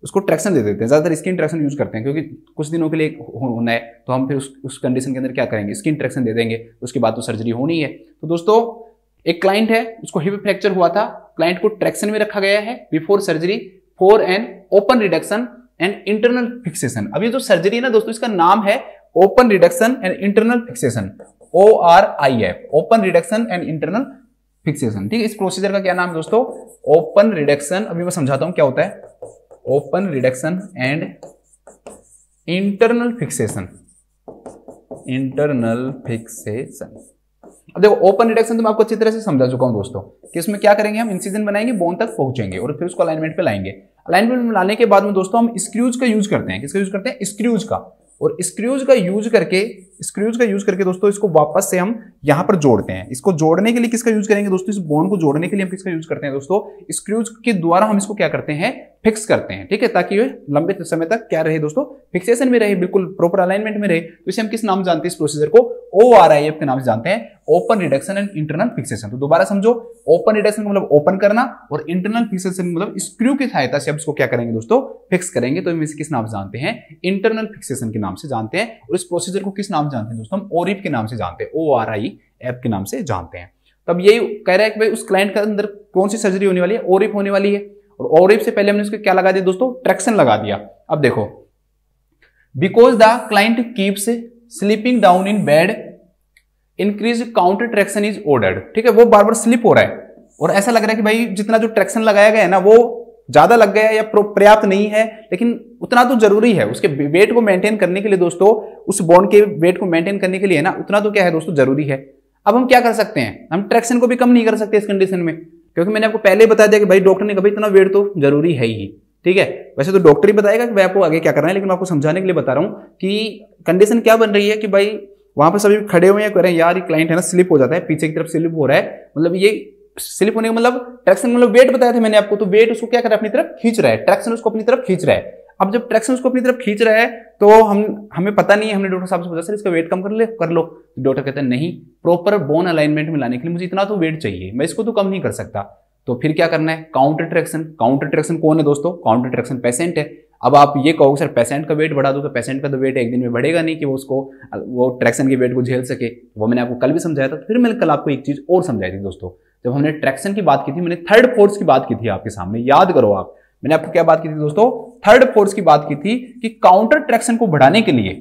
उसको ट्रैक्शन दे देते हैं। ज्यादातर स्किन ट्रैक्शन यूज करते हैं, क्योंकि कुछ दिनों के लिए होना है, तो हम फिर उस कंडीशन के अंदर क्या करेंगे, स्किन ट्रैक्शन दे देंगे, उसके बाद तो सर्जरी होनी है। तो दोस्तों एक क्लाइंट है, उसको हिप फ्रैक्चर हुआ था, क्लाइंट को ट्रैक्शन में रखा गया है before surgery for an open reduction and internal fixation. अब ये जो सर्जरी है ना दोस्तों, इसका नाम है open reduction and internal fixation, ORIF, open reduction and internal fixation, ठीक है। इस प्रोसीजर का क्या नाम है दोस्तों, ओपन रिडक्शन। अभी मैं समझाता हूं क्या होता है, open reduction and internal fixation, internal fixation. अब देखो ओपन रिडक्शन तो मैं आपको अच्छी तरह से समझा चुका हूं दोस्तों कि इसमें क्या करेंगे, हम इंसिजन बनाएंगे, बोन तक पहुंचेंगे, और फिर उसको अलाइनमेंट पे लाएंगे। अलाइनमेंट में लाने के बाद में दोस्तों हम स्क्रूज का यूज करते हैं। किसका यूज करते हैं, स्क्रूज का। और स्क्रूज का यूज करके दोस्तों इसको वापस से हम यहां पर जोड़ते हैं। इसको जोड़ने के लिए किसका यूज करेंगे दोस्तों, इस बोन को जोड़ने के लिए हम किसका यूज करते हैं दोस्तों, स्क्रूज के द्वारा हम इसको क्या करते हैं, फिक्स करते हैं, ठीक है, ताकि ये लंबे समय तक क्या रहे दोस्तों, फिक्सेशन में रहे, बिल्कुल प्रॉपर अलाइनमेंट में रहे। तो इसे हम किस नाम जानते हैं, इस प्रोसीजर को ORIF के नाम से जानते हैं, open reduction and internal fixation. तो दोबारा समझो, ओपन रिडक्शन मतलब ओपन करना, और इंटरनल फिक्सेशन मतलब स्क्रू की सहायता से हम इसको क्या करेंगे दोस्तों, फिक्स करेंगे। तो हम इसे किस नाम से जानते हैं, इंटरनल फिक्सेशन के नाम से जानते हैं। और इस प्रोसीजर को किस नाम से जानते हैं दोस्तों, हम ORIF के नाम से जानते हैं, ORIF के नाम से जानते हैं। तब यही कह रहा है कि भाई उस क्लाइंट के अंदर कौन सी सर्जरी होने वाली है, ORIF होने वाली है। और ORIF से पहले हमने उसको क्या लगा दिया दोस्तों, ट्रैक्शन लगा दिया। अब देखो, because the client keeps sleeping down in bed, increase counter traction is ordered, ठीक है, वो बार बार स्लिप हो रहा है, और ऐसा लग रहा है कि भाई जितना जो ट्रैक्शन लगाया गया है ना वो ज्यादा लग गया है या पर्याप्त नहीं है, लेकिन उतना तो जरूरी है उसके वेट को मेंटेन करने के लिए दोस्तों, उस बोन के वेट को मेंटेन करने के लिए ना उतना तो क्या है दोस्तों, जरूरी है। अब हम क्या कर सकते हैं, हम ट्रैक्शन को भी कम नहीं कर सकते इस कंडीशन में, क्योंकि मैंने आपको पहले बता दिया कि भाई डॉक्टर ने कहा इतना वेट तो जरूरी है ही, ठीक है। वैसे तो डॉक्टर ही बताएगा कि भाई आपको आगे क्या करना है, लेकिन मैं आपको समझाने के लिए बता रहा हूं कि कंडीशन क्या बन रही है कि भाई वहां पर सभी खड़े हुए हैं, कह रहे हैं यार ये क्लाइंट है ना स्लिप हो जाता है, पीछे की तरफ स्लिप हो रहा है, मतलब ये स्लिप होने का मतलब ट्रैक्शन मतलब वेट बताया था मैंने आपको, तो वेट उसको क्या कर रहा है, अपनी तरफ खींच रहा है, ट्रैक्शन उसको अपनी तरफ खींच रहा है। अब जब ट्रैक्शन उसको अपनी तरफ खींच रहा है तो हमें पता नहीं है, हमने डॉक्टर साहब से पूछा सर इसका वेट कम कर लो। डॉक्टर कहते हैं नहीं, प्रॉपर बोन अलाइनमेंट में लाने के लिए मुझे इतना तो वेट चाहिए, मैं इसको तो कम नहीं कर सकता। तो फिर क्या करना है, काउंटर ट्रैक्शन। काउंटर ट्रैक्शन कौन है दोस्तों, काउंटर ट्रैक्शन पेशेंट है। अब आप ये कहोगे सर पेशेंट का वेट बढ़ा दो, तो पेशेंट का तो वेट एक दिन में बढ़ेगा नहीं कि वो ट्रैक्शन के वेट को झेल सके। वो मैंने आपको कल भी समझाया था। फिर मैंने कल आपको एक चीज और समझाई थी दोस्तों, जब हमने ट्रैक्शन की बात की थी, मैंने थर्ड फोर्स की बात की थी आपके सामने, याद करो आप। मैंने आपको क्या बात की थी दोस्तों? थर्ड फोर्स की बात की थी कि काउंटर ट्रैक्शन को बढ़ाने के लिए,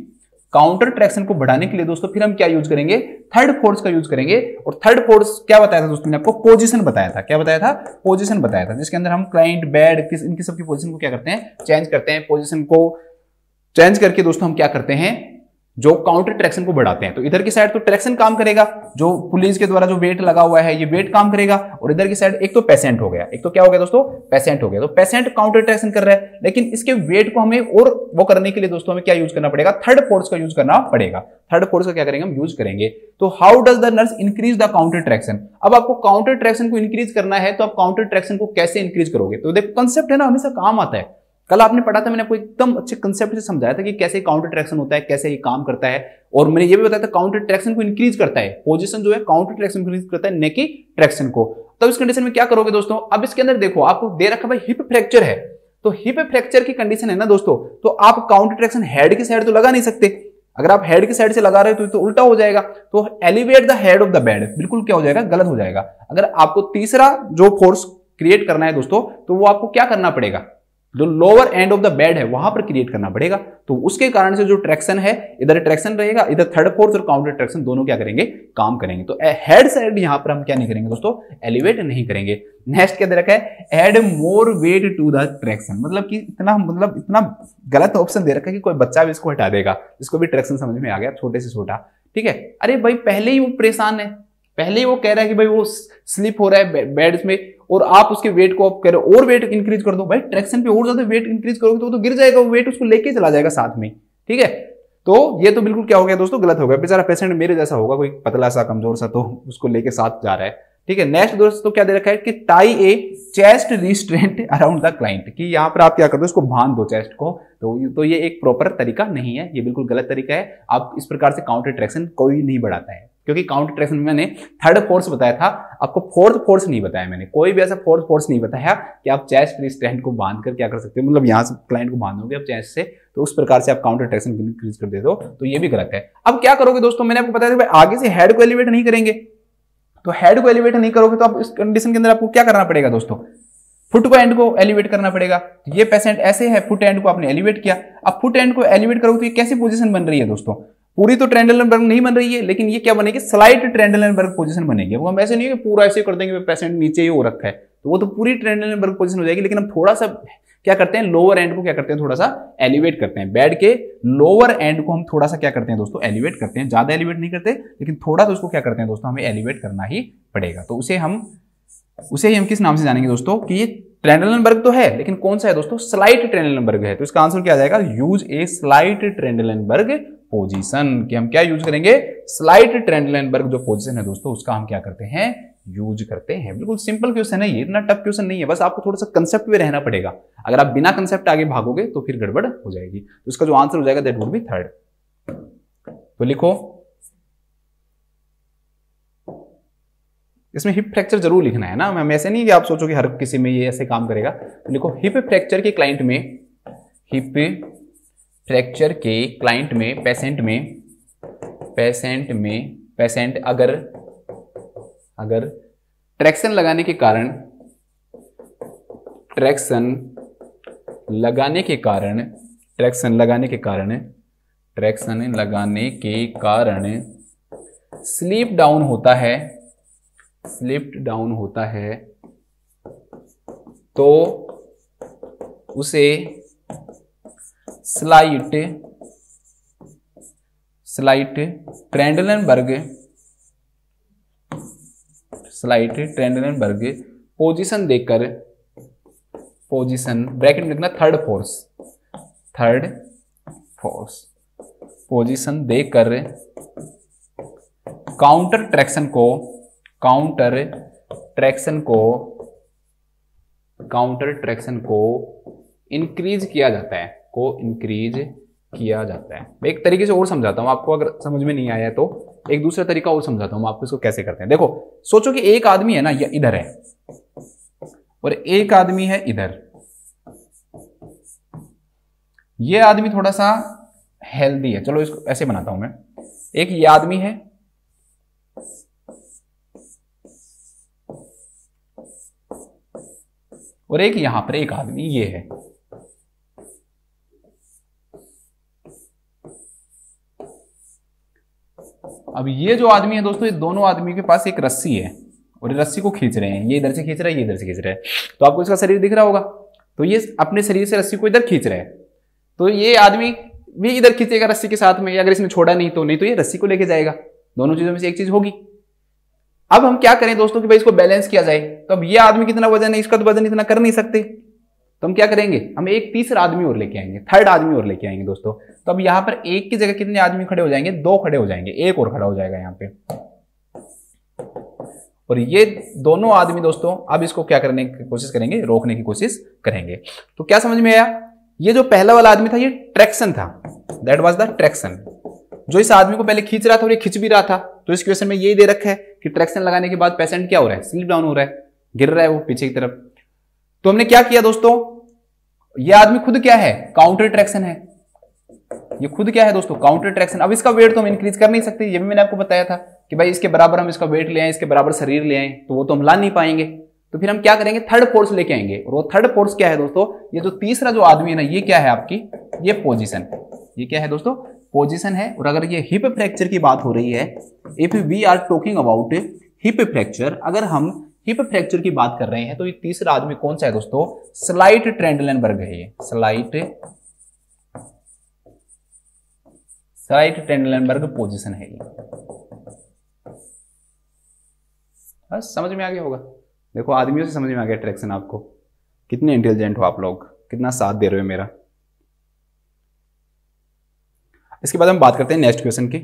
दोस्तों फिर हम क्या यूज करेंगे? थर्ड फोर्स का यूज करेंगे। और थर्ड फोर्स क्या बताया था दोस्तों? मैंने आपको पोजीशन बताया था। क्या बताया था? पोजीशन बताया था, जिसके अंदर हम क्लाइंट, बेड, इनकी सबकी पोजीशन को क्या करते हैं? चेंज करते हैं। पोजीशन को चेंज करके दोस्तों हम क्या करते हैं? जो काउंटर ट्रैक्शन को बढ़ाते हैं। तो इधर की साइड तो ट्रैक्शन काम करेगा, जो पुलिस के द्वारा जो वेट लगा हुआ है ये वेट काम करेगा, और इधर की साइड एक तो पेशेंट हो गया, एक तो क्या हो गया दोस्तों? पेशेंट हो गया। तो पेशेंट काउंटर ट्रैक्शन कर रहा है, लेकिन इसके वेट को हमें और वो करने के लिए दोस्तों हमें क्या यूज करना पड़ेगा? थर्ड फोर्स का यूज करना पड़ेगा। थर्ड फोर्स का क्या करेंगे? हम यूज करेंगे। तो how does the nurse increase the counter traction? अब आपको काउंटर ट्रैक्शन को इंक्रीज करना है, तो आप काउंटर ट्रैक्शन को कैसे इंक्रीज करोगे? तो देखो कंसेप्ट है ना, हमेशा काम आता है। कल आपने पढ़ा था, मैंने आपको एकदम अच्छे कंसेप्ट से समझाया था कि कैसे काउंटर ट्रैक्शन होता है, कैसे ये काम करता है। और मैंने ये भी बताया था काउंटर ट्रैक्शन को इंक्रीज करता है, पोजीशन जो है काउंटर ट्रैक्शन को इंक्रीज करता है, न कि ट्रैक्शन को। तो इस कंडीशन में क्या करोगे दोस्तों? अब इसके अंदर देखो, आपको दे रखा भाई हिप फ्रैक्चर है, तो हिप फ्रैक्चर की कंडीशन है ना दोस्तों, तो आप काउंटर ट्रैक्शन हेड की साइड तो लगा नहीं सकते। अगर आप हेड की साइड से लगा रहे हो तो उल्टा हो जाएगा। तो elevate the head of the bed, बिल्कुल क्या हो जाएगा? गलत हो जाएगा। अगर आपको तीसरा जो फोर्स क्रिएट करना है दोस्तों, तो वो आपको क्या करना पड़ेगा? जो lower end of the bed है वहां पर क्रिएट करना पड़ेगा। तो उसके कारण से जो ट्रैक्शन है, इधर ट्रैक्शन रहेगा, इधर थर्ड फोर्स और काउंटर ट्रैक्शन दोनों क्या करेंगे? काम करेंगे। तो हेड साइड यहां पर हम क्या नहीं करेंगे दोस्तों? एलिवेट नहीं करेंगे। नेक्स्ट क्या दे रखा है? Add more weight to the traction, मतलब कि इतना गलत ऑप्शन दे रखा है कि कोई बच्चा भी इसको हटा देगा। इसको भी ट्रैक्शन समझ में आ गया, छोटे से छोटा, ठीक है। अरे भाई पहले ही वो परेशान है, पहले ही वो कह रहा है कि भाई वो स्लिप हो रहा है बेड में, और आप उसके वेट को आप कह रहे हो और वेट इंक्रीज कर दो। भाई ट्रैक्शन पे और ज्यादा वेट इंक्रीज करोगे तो वो तो गिर जाएगा, वो वेट उसको लेके चला जाएगा साथ में, ठीक है। तो ये तो बिल्कुल क्या हो गया दोस्तों? गलत हो गया। बेचारा पेशेंट मेरे जैसा होगा, कोई पतला सा कमजोर सा, तो उसको लेके साथ जा रहा है, ठीक है। नेक्स्ट दोस्तों क्या दे रखा है कि tie A chest restraint around the client, कि यहां पर आप क्या कर दो? इसको बांध दो चेस्ट को। तो ये एक प्रॉपर तरीका नहीं है, ये बिल्कुल गलत तरीका है। आप इस प्रकार से काउंटर ट्रैक्शन कोई नहीं बढ़ाता है, क्योंकि काउंटर ट्रैक्शन में मैंने थर्ड फोर्स बताया था, आपको फोर्थ फोर्स नहीं बताया मैंने। कोई भी ऐसा फोर्थ फोर्स नहीं बताया कि आप चेस्ट रिस्ट्रेंट को बांध कर क्या कर सकते हो, मतलब यहां से क्लाइंट को बांधोगे आप चेस्ट से, तो उस प्रकार से आप काउंटर ट्रैक्शन इंक्रीज कर देते हो, तो ये भी गलत है। अब क्या करोगे दोस्तों? मैंने आपको बताया था आगे से हेड को एलिवेट नहीं करेंगे, तो हेड को एलिवेट नहीं करोगे तो आप इस कंडीशन के अंदर आपको क्या करना पड़ेगा दोस्तों? फुट को एंड को एलिवेट करना पड़ेगा। ये पेशेंट ऐसे है, फुट एंड को आपने एलिवेट किया। अब फुट एंड को एलिवेट करोगे तो ये कैसी पोजीशन बन रही है दोस्तों? पूरी तो ट्रेंडलनबर्ग नहीं बन रही है, लेकिन ये क्या बनेगी? स्लाइट ट्रेंडलनबर्ग पोजीशन बनेगी। वो हम ऐसे नहीं है कि पूरा ऐसे कर देंगे पेशेंट नीचे ही हो रखा है, तो वो तो पूरी ट्रेंडलनबर्ग पोजीशन हो जाएगी। लेकिन हम थोड़ा सा क्या करते हैं? लोअर एंड को क्या करते हैं? थोड़ा सा एलिवेट करते हैं। बेड के लोअर एंड को हम थोड़ा सा क्या करते हैं दोस्तों? एलिवेट करते हैं। ज्यादा एलिवेट नहीं करते, लेकिन थोड़ा तो उसको क्या करते हैं दोस्तों? हमें एलिवेट करना ही पड़ेगा। तो उसे ही हम किस नाम से जानेंगे दोस्तों? कि ये ट्रेंडलनबर्ग तो है, लेकिन कौन सा है दोस्तों? स्लाइट ट्रेंडलनबर्ग है। तो इसका आंसर क्या आ जाएगा? Use a slight Trendelenburg position. कि हम क्या यूज करेंगे? स्लाइट ट्रेंडलनबर्ग जो पोजीशन है दोस्तों, उसका हम क्या करते हैं? यूज करते हैं। बिल्कुल सिंपल क्वेश्चन है ये, इतना टफ क्वेश्चन नहीं है, बस आपको थोड़ा सा कंसेप्ट में रहना पड़ेगा। अगर आप बिना कंसेप्ट आगे भागोगे तो फिर गड़बड़ हो जाएगी। तो इसका जो आंसर हो जाएगा दैट वुड बी थर्ड। तो लिखो, इसमें हिप फ्रैक्चर जरूर लिखना है ना, हम ऐसे नहीं कि आप सोचो कि हर किसी में ये ऐसे काम करेगा। तो लिखो हिप फ्रैक्चर के क्लाइंट में, हिप फ्रैक्चर के क्लाइंट में, पेशेंट अगर ट्रैक्शन लगाने के कारण स्लिप डाउन होता है, तो उसे स्लाइट ट्रेंडलनबर्ग पोजीशन देकर, ब्रैकेट में लिखना थर्ड फोर्स पोजीशन देकर काउंटर ट्रैक्शन को इंक्रीज किया जाता है। मैं एक तरीके से और समझाता हूं आपको, अगर समझ में नहीं आया तो एक दूसरा तरीका और समझाता हूं आपको इसको कैसे करते हैं। देखो सोचो कि एक आदमी है ना, ये इधर है और एक आदमी है इधर। ये आदमी थोड़ा सा हेल्दी है, चलो इसको ऐसे बनाता हूं मैं। एक ये आदमी है, और एक यहां पर एक आदमी ये है। अब ये जो आदमी है दोस्तों, ये दोनों आदमी के पास एक रस्सी है और ये रस्सी को खींच रहे हैं, ये इधर से खींच रहा है, ये इधर से खींच रहा है। तो आपको इसका शरीर दिख रहा होगा, तो ये अपने शरीर से रस्सी को इधर खींच रहा है। तो ये आदमी भी इधर खींचेगा रस्सी के साथ में, अगर इसने छोड़ा नहीं तो ये रस्सी को लेके जाएगा। दोनों चीजों में से एक चीज होगी। अब हम क्या करें दोस्तों कि भाई इसको बैलेंस किया जाए। तो अब ये आदमी कितना वजन है, इसका तो वजन इतना कर नहीं सकते, तो हम क्या करेंगे, हम एक तीसरा आदमी और लेके आएंगे, थर्ड आदमी और लेके आएंगे दोस्तों। तो अब यहां पर एक की जगह कितने आदमी खड़े हो जाएंगे, 2 खड़े हो जाएंगे, एक और खड़ा हो जाएगा यहां पे। और ये दोनों आदमी दोस्तों अब इसको क्या करने की कोशिश करेंगे, रोकने की कोशिश करेंगे। तो क्या समझ में आया, ये जो पहला वाला आदमी था ये ट्रैक्शन था, दैट वाज द ट्रैक्शन। जो इस आदमी को पहले खींच रहा था और ये खींच भी रहा था, तो इस क्वेश्चन में यही दे रखा है कि ट्रैक्शन लगाने के बाद पेशेंट क्या हो रहा है, स्लिप डाउन हो रहा है, गिर रहा है वो पीछे की तरफ। तो हमने क्या किया दोस्तों, ये आदमी खुद क्या है, काउंटर ट्रैक्शन है। ये खुद क्या है दोस्तों, काउंटर ट्रैक्शन। अब इसका वेट तो हम इंक्रीज कर नहीं सकते, ये भी मैंने आपको बताया था कि भाई इसके बराबर हम इसका वेट ले आए, इसके बराबर शरीर ले आए, तो वो तो हम ला नहीं पाएंगे। तो फिर हम क्या करेंगे, थर्ड फोर्स लेके आएंगे। और वो थर्ड फोर्स क्या है दोस्तों, ये जो तीसरा जो आदमी है ना, ये क्या है आपकी, ये पोजीशन। ये क्या है दोस्तों, पोजीशन है। और अगर ये हिप फ्रैक्चर की बात हो रही है, if we are talking about hip fracture, अगर हम हिप फ्रैक्चर की बात कर रहे हैं, तो ये तीसरा आदमी कौन सा है दोस्तों, स्लाइट ट्रेंडलेनबर्ग है। ये स्लाइट ट्रेंडलेनबर्ग पोजीशन है। ये बस समझ में आ गया होगा। देखो आदमियों से समझ में आ गया ट्रैक्शन आपको। कितने इंटेलिजेंट हो आप लोग, कितना साथ दे रहे हो मेरा। इसके बाद हम बात करते हैं नेक्स्ट क्वेश्चन की।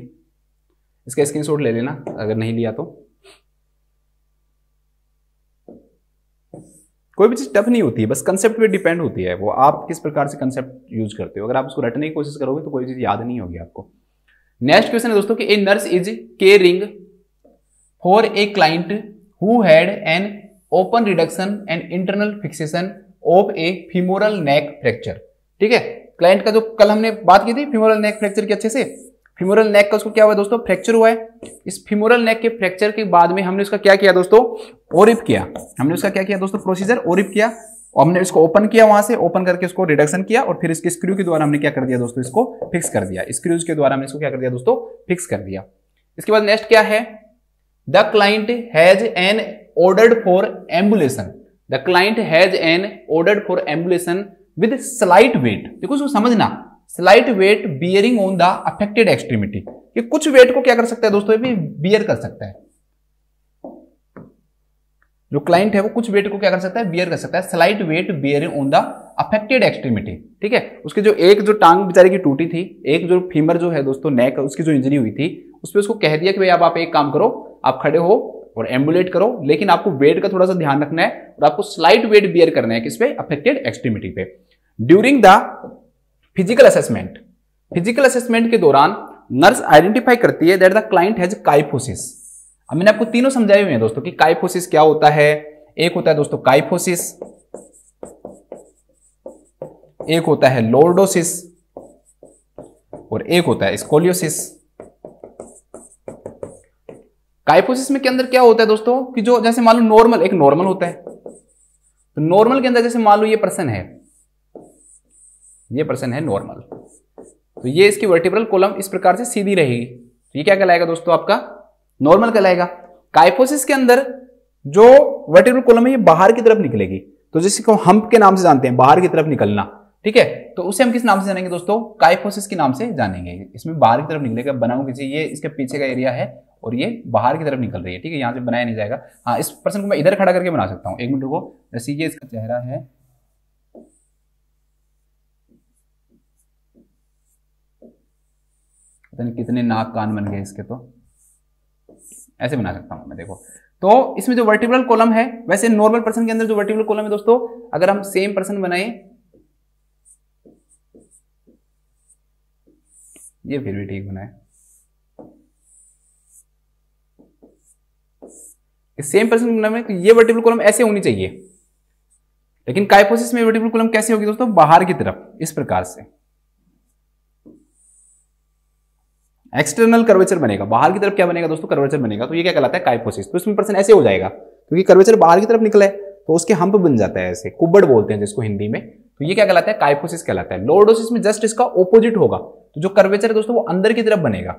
इसका स्क्रीनशॉट ले लेना अगर नहीं लिया तो। कोई भी चीज टफ नहीं होती है, बस कंसेप्ट पे डिपेंड होती है, वो आप किस प्रकार से कंसेप्ट यूज करते हो। अगर आप उसको रटने की कोशिश करोगे तो कोई चीज याद नहीं होगी आपको। नेक्स्ट क्वेश्चन है दोस्तों कि ए nurse is caring for a client who had an open reduction and internal fixation of A femoral neck fracture. ठीक है, क्लाइंट का जो कल हमने बात की थी फीमोरल नेक फ्रैक्चर की, अच्छे से फीमोरल नेक का उसको क्या हुआ दोस्तों, फ्रैक्चर हुआ है। इस फीमोरल नेक के फ्रैक्चर के बाद में हमने उसका क्या किया दोस्तों, ओरिप किया। हमने उसका क्या किया दोस्तों, प्रोसीजर ओरिप किया। और हमने इसको ओपन किया, वहां से ओपन करके उसको रिडक्शन किया, और फिर इसके स्क्रू के द्वारा हमने क्या कर दिया दोस्तों, इसको फिक्स कर दिया। स्क्रूज के द्वारा हमने इसको क्या कर दिया दोस्तों, फिक्स कर दिया। इसके बाद नेक्स्ट क्या है, the client has an ordered for ambulation. The client has an ordered for ambulation with slight weight. देखो उसको समझना, slight weight bearing on the affected extremity. ये कुछ वेट को क्या कर सकता है दोस्तों, ये भी बियर कर सकता है। जो क्लाइंट है वो कुछ वेट को क्या कर सकता है, बियर कर सकता है। Slight weight bearing on the affected extremity. ठीक है, उसके जो एक जो टांग बेचारे की टूटी थी, एक जो फीमर जो है दोस्तों नेक, उसकी जो इंजरी हुई थी, उस पर उसको कह दिया कि भाई अब आप एक काम करो, आप खड़े हो और एम्बुलेट करो, लेकिन आपको वेट का थोड़ा सा ध्यान रखना है और आपको स्लाइट वेट बियर करना है किस पे, अफेक्टेड एक्सट्रीमिटी पे। During the physical assessment, physical assessment के दौरान नर्स आइडेंटिफाई करती है that the client has kyphosis. अब मैंने आपको तीनों समझाए हुए हैं दोस्तों कि काइफोसिस क्या होता है। एक होता है दोस्तों काइफोसिस, एक होता है लॉर्डोसिस, और एक होता है स्कोलियोसिस। काइफोसिस में के अंदर क्या होता है दोस्तों कि जो जैसे मान लो नॉर्मल, एक नॉर्मल होता है, तो नॉर्मल के अंदर जैसे मान लो ये पर्सन है, ये पर्सन है नॉर्मल, तो ये इसकी वर्टिब्रल कॉलम इस प्रकार से सीधी रहेगी, तो ये क्या कहलाएगा दोस्तों, आपका नॉर्मल कहलाएगा। काइफोसिस के अंदर जो वर्टिब्रल कॉलम है ये बाहर की तरफ निकलेगी, तो जिसको हम्प के नाम से जानते हैं, बाहर की तरफ निकलना। ठीक है, तो उसे हम किस नाम से जानेंगे दोस्तों, काइफोसिस के नाम से जानेंगे। इसमें बाहर की तरफ निकलेगा, बनाऊ कीजिए, ये इसके पीछे का एरिया है और ये बाहर की तरफ निकल रही है। ठीक है, यहां से बनाया नहीं जाएगा। हाँ, इस पर्सन को मैं इधर खड़ा करके बना सकता हूं, एक मिनट रुको। जैसे ये इसका चेहरा है, पता नहीं कितने नाक कान बन गए इसके, तो ऐसे बना सकता हूं मैं, देखो। तो इसमें जो वर्टिब्रल कॉलम है, वैसे नॉर्मल पर्सन के अंदर जो वर्टिब्रल कॉलम है दोस्तों, अगर हम सेम पर्सन बनाए, ये फिर भी ठीक बनाए, सेम पर्सन बनाए तो ये वर्टिब्रल कॉलम ऐसे होनी चाहिए, लेकिन काइफोसिस में वर्टिब्रल कॉलम कैसे होगी दोस्तों, बाहर की तरफ, इस प्रकार से। एक्सटर्नल कर्वेचर बनेगा, बाहर की तरफ क्या बनेगा दोस्तों, कर्वेचर बनेगा, तो ये क्या कहलाता है, काइफोसिस। तो इसमें पर्सन ऐसे हो जाएगा क्योंकि कर्वेचर बाहर की तरफ निकला है तो उसके हम्प बन जाता है, ऐसे कुब्बड़ बोलते हैं जिसको हिंदी में, तो ये क्या कहलाता है, काइफोसिस कहलाता है। लॉर्डोसिस में जस्ट इसका ऑपोजिट होगा, तो जो कर्वेचर है दोस्तों वो अंदर की तरफ बनेगा,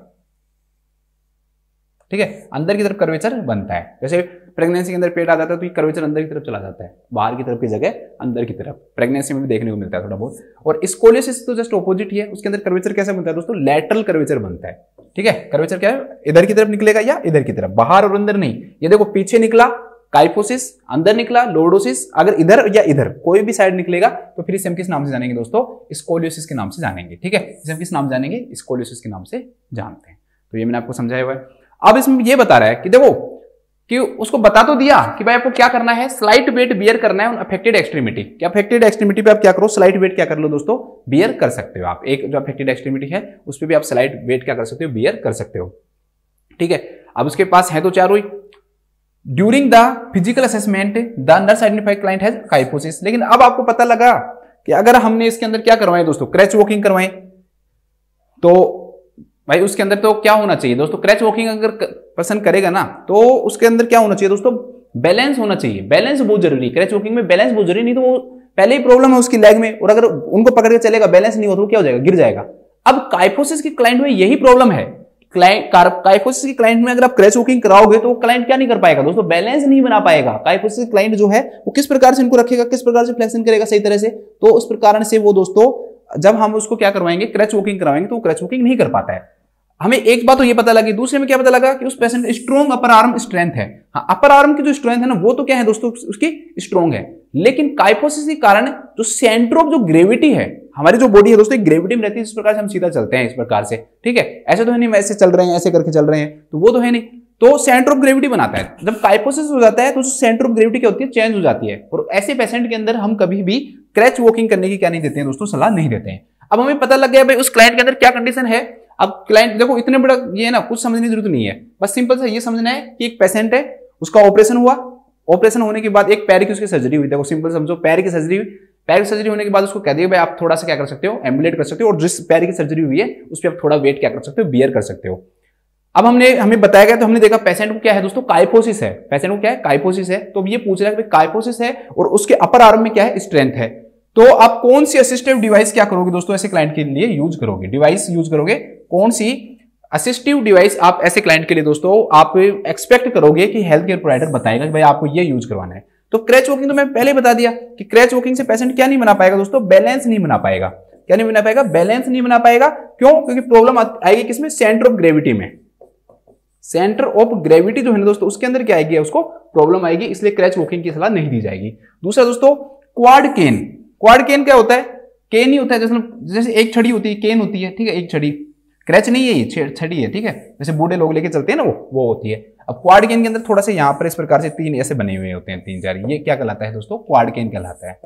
ठीक है, अंदर की तरफ कर्वेचर बनता है। जैसे प्रेगनेंसी के अंदर पेट आ जाता है तो ये कर्वेचर अंदर की तरफ चला जाता है, बाहर की तरफ की जगह अंदर की तरफ, प्रेगनेंसी में भी देखने को मिलता है थोड़ा बहुत। और स्कोलियोसिस तो जस्ट ऑपोजिट ही है, उसके अंदर कर्वेचर कैसे बनता है दोस्तों, लैटरल कर्वेचर बनता है, ठीक है। कर्वेचर क्या है, इधर की तरफ निकलेगा या इधर की तरफ, बाहर और अंदर नहीं। ये देखो पीछे निकला काइफोसिस, अंदर निकला लॉर्डोसिस, अगर इधर या इधर कोई भी साइड निकलेगा तो फिर इसे हम किस नाम से जानेंगे दोस्तों, स्कोलियोसिस के नाम से जानेंगे, ठीक है। इसे हम किस नाम जानेंगे, स्कोलियोसिस के नाम से जानते हैं। तो ये मैंने आपको समझाया हुआ है। अब इसमें ये बता रहा है कि देखो कि उसको बता तो दिया कि भाई आपको क्या करना है, स्लाइट वेट बियर करना है अफेक्टेड एक्सट्रीमिटी। कि अफेक्टेड एक्सट्रीमिटी पे आप क्या करो, स्लाइट वेट क्या कर लो दोस्तों, बियर कर सकते हो आप। एक जो अफेक्टेड एक्सट्रीमिटी है उस पर भी आप स्लाइट वेट क्या कर सकते हो, बियर कर सकते हो, ठीक है। अब उसके पास है तो चारों ही। During the physical assessment the nurse identified client has kyphosis. लेकिन अब आपको पता लगा कि अगर हमने इसके अंदर क्या करवाए दोस्तों, क्रैच वॉकिंग करवाएं, तो भाई उसके अंदर तो क्या होना चाहिए दोस्तों, क्रैच वॉकिंग अगर पर्सन करेगा ना तो उसके अंदर क्या होना चाहिए दोस्तों, बैलेंस होना चाहिए। बैलेंस बहुत जरूरी है, क्रैच वॉकिंग में बैलेंस बहुत जरूरी, नहीं तो वो पहले ही प्रॉब्लम है उसकी लेग में, और अगर उनको पकड़ के चलेगा बैलेंस नहीं हो तो क्या हो जाएगा, गिर जाएगा। अब काइफोसिस की क्लाइंट में यही प्रॉब्लम है। काइफोसिस की क्लाइंट में अगर आप क्रैच वॉकिंग कराओगे तो क्लाइंट क्या नहीं कर पाएगा दोस्तों, बैलेंस नहीं बना पाएगा। काइफोसिस क्लाइंट जो है वो किस प्रकार से इनको रखेगा, किस प्रकार से फ्लेक्शन करेगा सही तरह से, तो उस कारण से वो दोस्तों जब हम उसको क्या करवाएंगे, क्रैच वॉकिंग करवाएंगे तो क्रैच वॉकिंग नहीं कर पाता है। हमें एक बात तो ये पता लगी, दूसरे में क्या पता लगा कि उस पेशेंट में स्ट्रॉन्ग अपर आर्म स्ट्रेंथ है। हाँ, अपर आर्म की जो स्ट्रेंथ है ना वो तो क्या है दोस्तों, उसकी स्ट्रॉन्ग है। लेकिन काइफोसिस के कारण जो सेंटर ऑफ जो ग्रेविटी है, हमारी जो बॉडी है दोस्तों ग्रेविटी में रहती है, इस प्रकार से हम सीधा चलते हैं इस प्रकार से, ठीक है। ऐसे तो है नहीं ऐसे चल रहे हैं, ऐसे करके चल रहे हैं, तो वो तो है नहीं, तो सेंटर ऑफ ग्रेविटी बनाता है। जब काइफोसिस हो जाता है तो सेंटर ऑफ ग्रेविटी क्या होती है, चेंज हो जाती है। और ऐसे पेशेंट के अंदर हम कभी भी क्रैच वॉकिंग करने की क्या नहीं देते हैं दोस्तों, सलाह नहीं देते हैं। अब हमें पता लग गया भाई उस क्लाइंट के अंदर क्या कंडीशन है। अब क्लाइंट देखो इतने बड़ा ये है ना, कुछ समझने की जरूरत नहीं है, बस सिंपल सा ये समझना है कि एक पेशेंट है, उसका ऑपरेशन हुआ, ऑपरेशन होने के बाद एक पैर की उसकी सर्जरी हुई, देखो सिंपल समझो, पैर की सर्जरी हुई, पैर की सर्जरी होने के बाद उसको कह दिया भाई आप थोड़ा सा क्या कर सकते हो, एम्बुलेट कर सकते हो, और जिस पैर की सर्जरी हुई है उस पर आप थोड़ा वेट क्या कर सकते हो, बियर कर सकते हो। अब हमें बताया गया तो हमने देखा पेशेंट को क्या है दोस्तों, काइफोसिस है। पेशेंट को क्या है, काइफोसिस है। तो ये पूछ रहा है कि काइफोसिस है और उसके अपर आर्म में क्या है, स्ट्रेंथ है। तो आप कौन सी असिस्टिव डिवाइस क्या करोगे दोस्तों, ऐसे क्लाइंट के लिए यूज करोगे, डिवाइस यूज करोगे, कौन सी असिस्टिव डिवाइस आप ऐसे क्लाइंट के लिए दोस्तों आप एक्सपेक्ट करोगे कि हेल्थ केयर प्रोवाइडर बताएगा कि भाई आपको ये यूज करवाना है। तो क्रैच वॉकिंग तो मैं पहले बता दिया कि क्रैच वॉकिंग से पेशेंट क्या नहीं बना पाएगा दोस्तों, बैलेंस नहीं बना पाएगा। क्या नहीं बना पाएगा, बैलेंस नहीं बना पाएगा। क्यों, क्योंकि प्रॉब्लम आएगी किसमें, सेंटर ऑफ ग्रेविटी में। सेंटर ऑफ ग्रेविटी जो है ना दोस्तों उसके अंदर क्या आएगी, उसको प्रॉब्लम आएगी, इसलिए क्रैच वॉकिंग की सलाह नहीं दी जाएगी। दूसरा दोस्तों क्वाड केन। क्वाड केन क्या होता है, केन ही होता है, जैसे एक छड़ी होती है, केन होती है, ठीक है, एक छड़ी, क्रैच नहीं है ये, छड़ी है, ठीक है, जैसे बूढ़े लोग लेके चलते हैं ना वो होती है। अब क्वाड केन के अंदर थोड़ा सा यहाँ पर इस प्रकार से तीन ऐसे बने हुए होते हैं, तीन चार, ये क्या कहलाता है दोस्तों, क्वाड केन कहलाता है,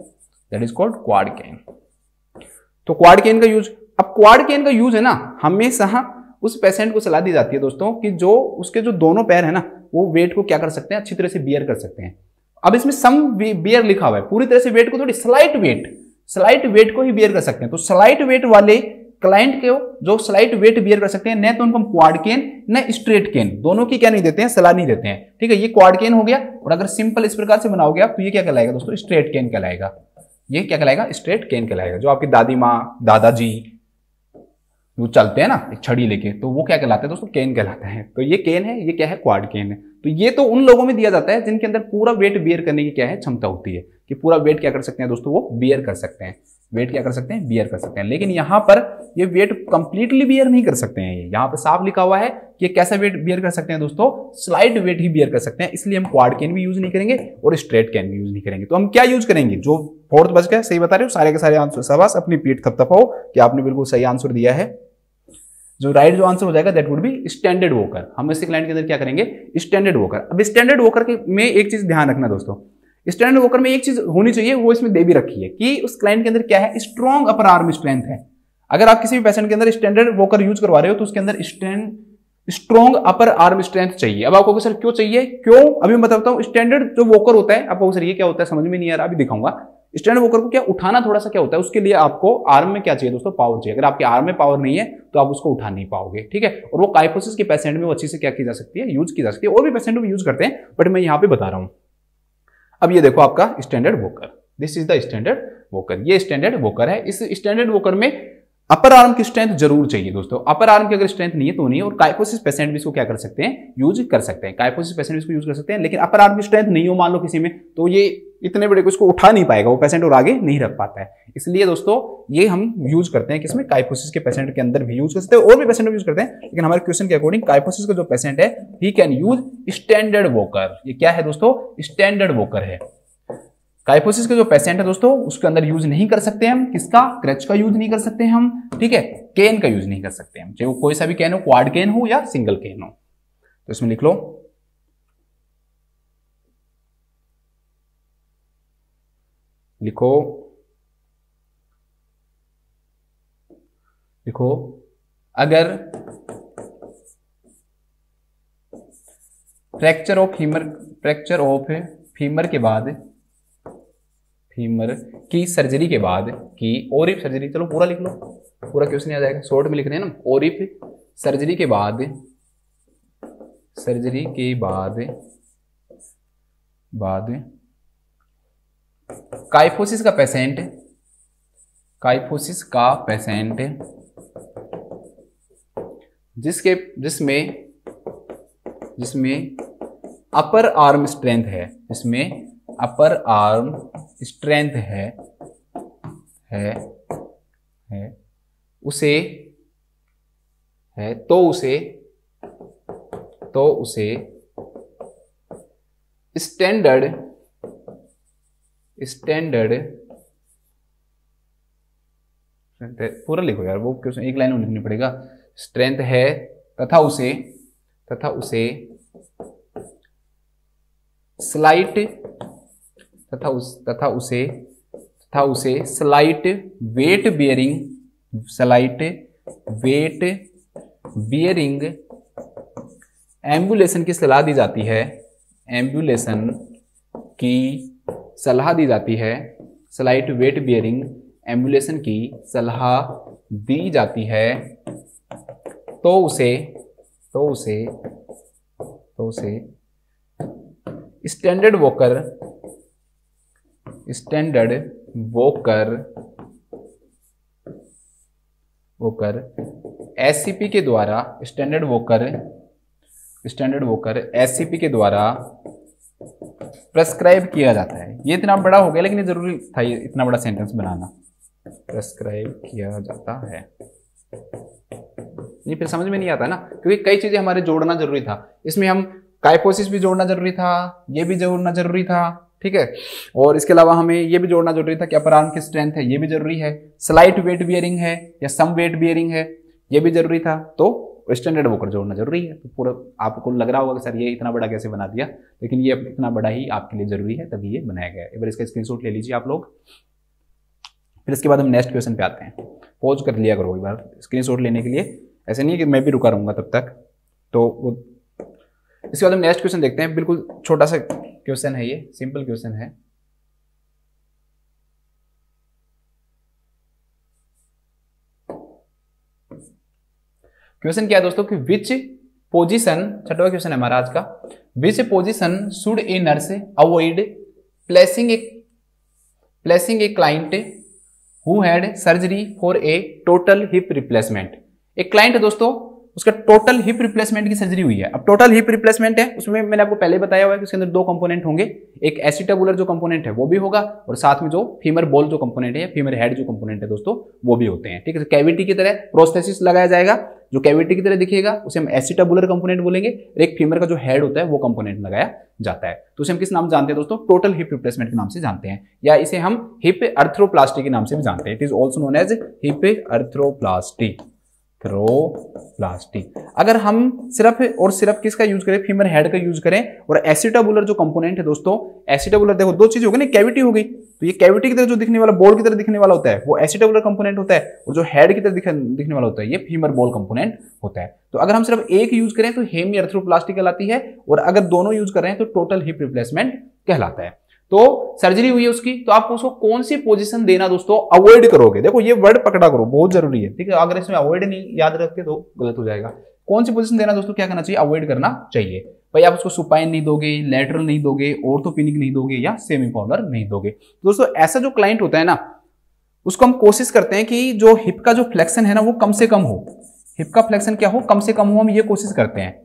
दैट इज कॉल्ड क्वाड केन। तो क्वाड केन का यूज, अब क्वाड केन का यूज है ना हमेशा उस पेशेंट को सलाह दी जाती है दोस्तों कि जो उसके जो दोनों पैर है ना वो वेट को क्या कर सकते हैं, अच्छी तरह से बियर कर सकते हैं। अब इसमें सम बियर लिखा हुआ है, पूरी तरह से वेट को थोड़ी स्लाइट वेट को ही बियर कर सकते हैं। तो स्लाइट वेट वाले क्लाइंट के जो स्लाइट वेट बियर कर सकते हैं, न तो उनको हम क्वाड केन न स्ट्रेट केन, दोनों की क्या नहीं देते हैं, सलाह नहीं देते हैं, ठीक है। ये क्वाड केन हो गया, और अगर सिंपल इस प्रकार से बनाओगे आप तो ये क्या कहलाएगा दोस्तों, स्ट्रेट केन कहलाएगा। ये क्या कहलाएगा, स्ट्रेट केन कहलाएगा। जो आपकी दादी माँ दादाजी वो चलते हैं ना एक छड़ी लेके, तो वो क्या कहलाते हैं दोस्तों, केन कहलाते हैं। तो ये केन है, ये क्या है, क्वाड केन है। तो ये तो उन लोगों में दिया जाता है जिनके अंदर पूरा वेट बियर करने की क्या है, क्षमता होती है, कि पूरा वेट क्या कर सकते हैं दोस्तों, वो बियर कर सकते हैं, वेट क्या कर सकते हैं, बियर कर सकते हैं। लेकिन यहाँ पर ये वेट कंप्लीटली बियर नहीं कर सकते हैं। यहाँ पर साफ लिखा हुआ है कि कैसा वेट बियर कर सकते हैं दोस्तों, स्लाइट वेट ही बियर कर सकते हैं। इसलिए हम क्वाड केन भी यूज नहीं करेंगे और स्ट्रेट केन भी यूज नहीं करेंगे। तो हम क्या यूज करेंगे, जो फोर्थ बच गया, सही बता रहे हो, सारे के सारे आंसर, शाबाश, अपनी पीठ थपथपाओ कि आपने बिल्कुल सही आंसर दिया है। जो राइट जो आंसर हो जाएगा that would B standard walker. हम इसी क्लाइंट के अंदर क्या करेंगे, स्टैंडर्ड वॉकर। अब स्टैंडर्ड वॉकर के में एक चीज ध्यान रखना दोस्तों, स्टैंडर्ड वॉकर में एक चीज होनी चाहिए, वो इसमें दे भी रखी है कि उस क्लाइंट के अंदर क्या है, स्ट्रॉन्ग अपर आर्म स्ट्रेंथ है। अगर आप किसी भी पेशेंट के अंदर स्टैंडर्ड वॉकर यूज करवा रहे हो तो उसके अंदर स्ट्रॉन्ग अपर आर्म स्ट्रेंथ चाहिए। अब आपको सर क्यों चाहिए, क्यों, अभी मैं बताता हूँ। स्टैंडर्ड जो वॉकर होता है, आपको सर ये क्या होता है समझ में नहीं आ रहा, अभी दिखाऊंगा। स्टैंडर्ड वॉकर को क्या उठाना थोड़ा सा क्या होता है, उसके लिए आपको आर्म में क्या चाहिए दोस्तों, पावर चाहिए। अगर आपके आर्म में पावर नहीं है तो आप उसको उठा नहीं पाओगे, ठीक है। और वो काइफोसिस के पेशेंट में वो अच्छी से क्या की जा सकती है, यूज की जा सकती है। और भी पेशेंट में यूज करते हैं, बट मैं यहाँ पे बता रहा हूँ। अब ये देखो आपका standard walker, this is the standard walker, ये स्टैंडर्ड वॉकर है। इस स्टैंडर्ड वॉकर में अपर आर्म की स्ट्रेंथ जरूर चाहिए दोस्तों। अपर आर्म की अगर स्ट्रेंथ नहीं है तो नहीं है। और काइफोसिस पेशेंट भी इसको क्या कर सकते हैं, यूज कर सकते हैं। काइफोसिस पेशेंट भी इसको यूज कर सकते हैं, लेकिन अपर आर्म की स्ट्रेंथ नहीं हो मान लो किसी में, तो ये इतने बड़े को इसको उठा नहीं पाएगा वो पेशेंट और आगे नहीं रख पाता है। इसलिए दोस्तों ये हम यूज करते हैं किसमें, काइफोसिस के पेशेंट के अंदर भी यूज कर सकते हैं, और भी पेशेंट में यूज करते हैं। लेकिन हमारे क्वेश्चन के अकॉर्डिंग काइफोसिस का जो पेशेंट है he can use standard walker. ये क्या है दोस्तों, स्टैंडर्ड वॉकर है। काइफोसिस के जो पेशेंट है दोस्तों उसके अंदर यूज नहीं कर सकते हम किसका, क्रच का यूज नहीं कर सकते हम, ठीक है। केन का यूज नहीं कर सकते हम, चाहे वो कोई सा भी केन हो, क्वाड केन हो या सिंगल केन हो। तो इसमें लिख लो, लिखो लिखो अगर फ्रैक्चर ऑफ फीमर के बाद, फीमर की सर्जरी के बाद की ओरिफ सर्जरी, चलो पूरा लिख लो, पूरा क्वेश्चन आ जाएगा, शॉर्ट में लिख रहे हैं ना। ओरिफ सर्जरी के बाद काइफोसिस का पेशेंट जिसमें अपर आर्म स्ट्रेंथ है, अपर आर्म स्ट्रेंथ है उसे स्टैंडर्ड पूरा लिखो यार, वो क्वेश्चन एक लाइन में लिखनी पड़ेगा। स्ट्रेंथ है तथा उसे स्लाइट वेट बियरिंग एम्बुलेशन की सलाह दी जाती है, स्लाइट वेट बियरिंग एम्बुलेशन की सलाह दी जाती है, तो उसे स्टैंडर्ड वॉकर एससीपी के द्वारा प्रेस्क्राइब किया जाता है। ये इतना बड़ा हो गया, लेकिन ये जरूरी था ये इतना बड़ा सेंटेंस बनाना, प्रेस्क्राइब किया जाता है। नहीं फिर समझ में नहीं आता ना, क्योंकि कई चीजें हमारे जोड़ना जरूरी था। इसमें हम काइफोसिस भी जोड़ना जरूरी था, ये भी जोड़ना जरूरी था, ठीक है। और इसके अलावा हमें ये भी जोड़ना जरूरी था कि अपर आर्म की स्ट्रेंथ है, ये भी जरूरी है। स्लाइट वेट बियरिंग है या सम वेट बियरिंग है, ये भी जरूरी था। तो स्टैंडर्ड वॉकर जोड़ना जरूरी है। तो पूरा आपको लग रहा होगा कि सर ये इतना बड़ा कैसे बना दिया, लेकिन ये इतना बड़ा ही आपके लिए जरूरी है, तभी ये बनाया गया है। एक बार इसका स्क्रीनशॉट ले लीजिए आप लोग। फिर इसके बाद हम नेक्स्ट क्वेश्चन पे आते हैं। पॉज कर लिया करो एक बार स्क्रीनशॉट लेने के लिए, ऐसे नहीं कि मैं भी रुका रहूंगा तब तक। तो इसके बाद हम नेक्स्ट क्वेश्चन देखते हैं। बिल्कुल छोटा सा क्वेश्चन है, ये सिंपल क्वेश्चन है। क्वेश्चन क्या है दोस्तों कि विच पोजीशन, छठवां क्वेश्चन है हमारा आज का, which position should a nurse avoid placing A client who had surgery for a total hip replacement. एक क्लाइंट है दोस्तों, उसका टोटल हिप रिप्लेसमेंट की सर्जरी हुई है। अब टोटल हिप रिप्लेसमेंट है, उसमें मैंने आपको पहले बताया हुआ है कि उसके अंदर दो कंपोनेंट होंगे, एक एसिटाबुलर जो कंपोनेंट है वो भी होगा, और साथ में जो फीमर बोल जो कंपोनेंट है, फीमर हेड जो कंपोनेंट है दोस्तों, वो भी होते हैं, ठीक है। कैविटी की तरह प्रोस्थेसिस लगाया जाएगा, जो कैविटी की तरह दिखेगा उसे हम एसिटाबुलर कंपोनेंट बोलेंगे। एक फीमर का जो हेड होता है वो कंपोनेंट लगाया जाता है, तो उसे हम किस नाम जानते हैं दोस्तों, टोटल हिप रिप्लेसमेंट के नाम से जानते हैं, या इसे हम हिप अर्थ्रोप्लास्टी के नाम से भी जानते हैं। It is also known as hip arthroplasty. अगर हम सिर्फ और सिर्फ किसका यूज करें, फीमर हेड का यूज करें, और एसिटाबुलर जो कंपोनेंट है दोस्तों, एसिटाबुलर देखो दो चीज हो गई ना, कैविटी हो गई, तो ये कैविटी की तरह जो दिखने वाला, बॉल की तरह दिखने वाला होता है वो एसिटाबुलर कंपोनेंट होता है, और जो हेड की तरह दिखने वाला होता है ये फीमर बॉल कंपोनेंट होता है। तो अगर हम सिर्फ एक यूज करें तो हेमी अर्थ्रोप्लास्टी कहलाती है, और अगर दोनों यूज कर रहे हैं तो टोटल हिप रिप्लेसमेंट कहलाता है। तो सर्जरी हुई है उसकी, तो आप उसको कौन सी पोजीशन देना दोस्तों अवॉइड करोगे। देखो ये वर्ड पकड़ा करो, बहुत जरूरी है, ठीक है। अगर इसमें अवॉइड नहीं याद रखते तो गलत हो जाएगा। कौन सी पोजीशन देना दोस्तों, क्या करना चाहिए, अवॉइड करना चाहिए। भाई आप उसको सुपाइन नहीं दोगे, लेटरल नहीं दोगे, ऑर्थोपेनिक नहीं दोगे या सेमी पॉलर नहीं दोगे। तो दोस्तों ऐसा जो क्लाइंट होता है ना, उसको हम कोशिश करते हैं कि जो हिप का जो फ्लेक्शन है ना वो कम से कम हो, हिप का फ्लेक्शन क्या हो, कम से कम हो, हम ये कोशिश करते हैं,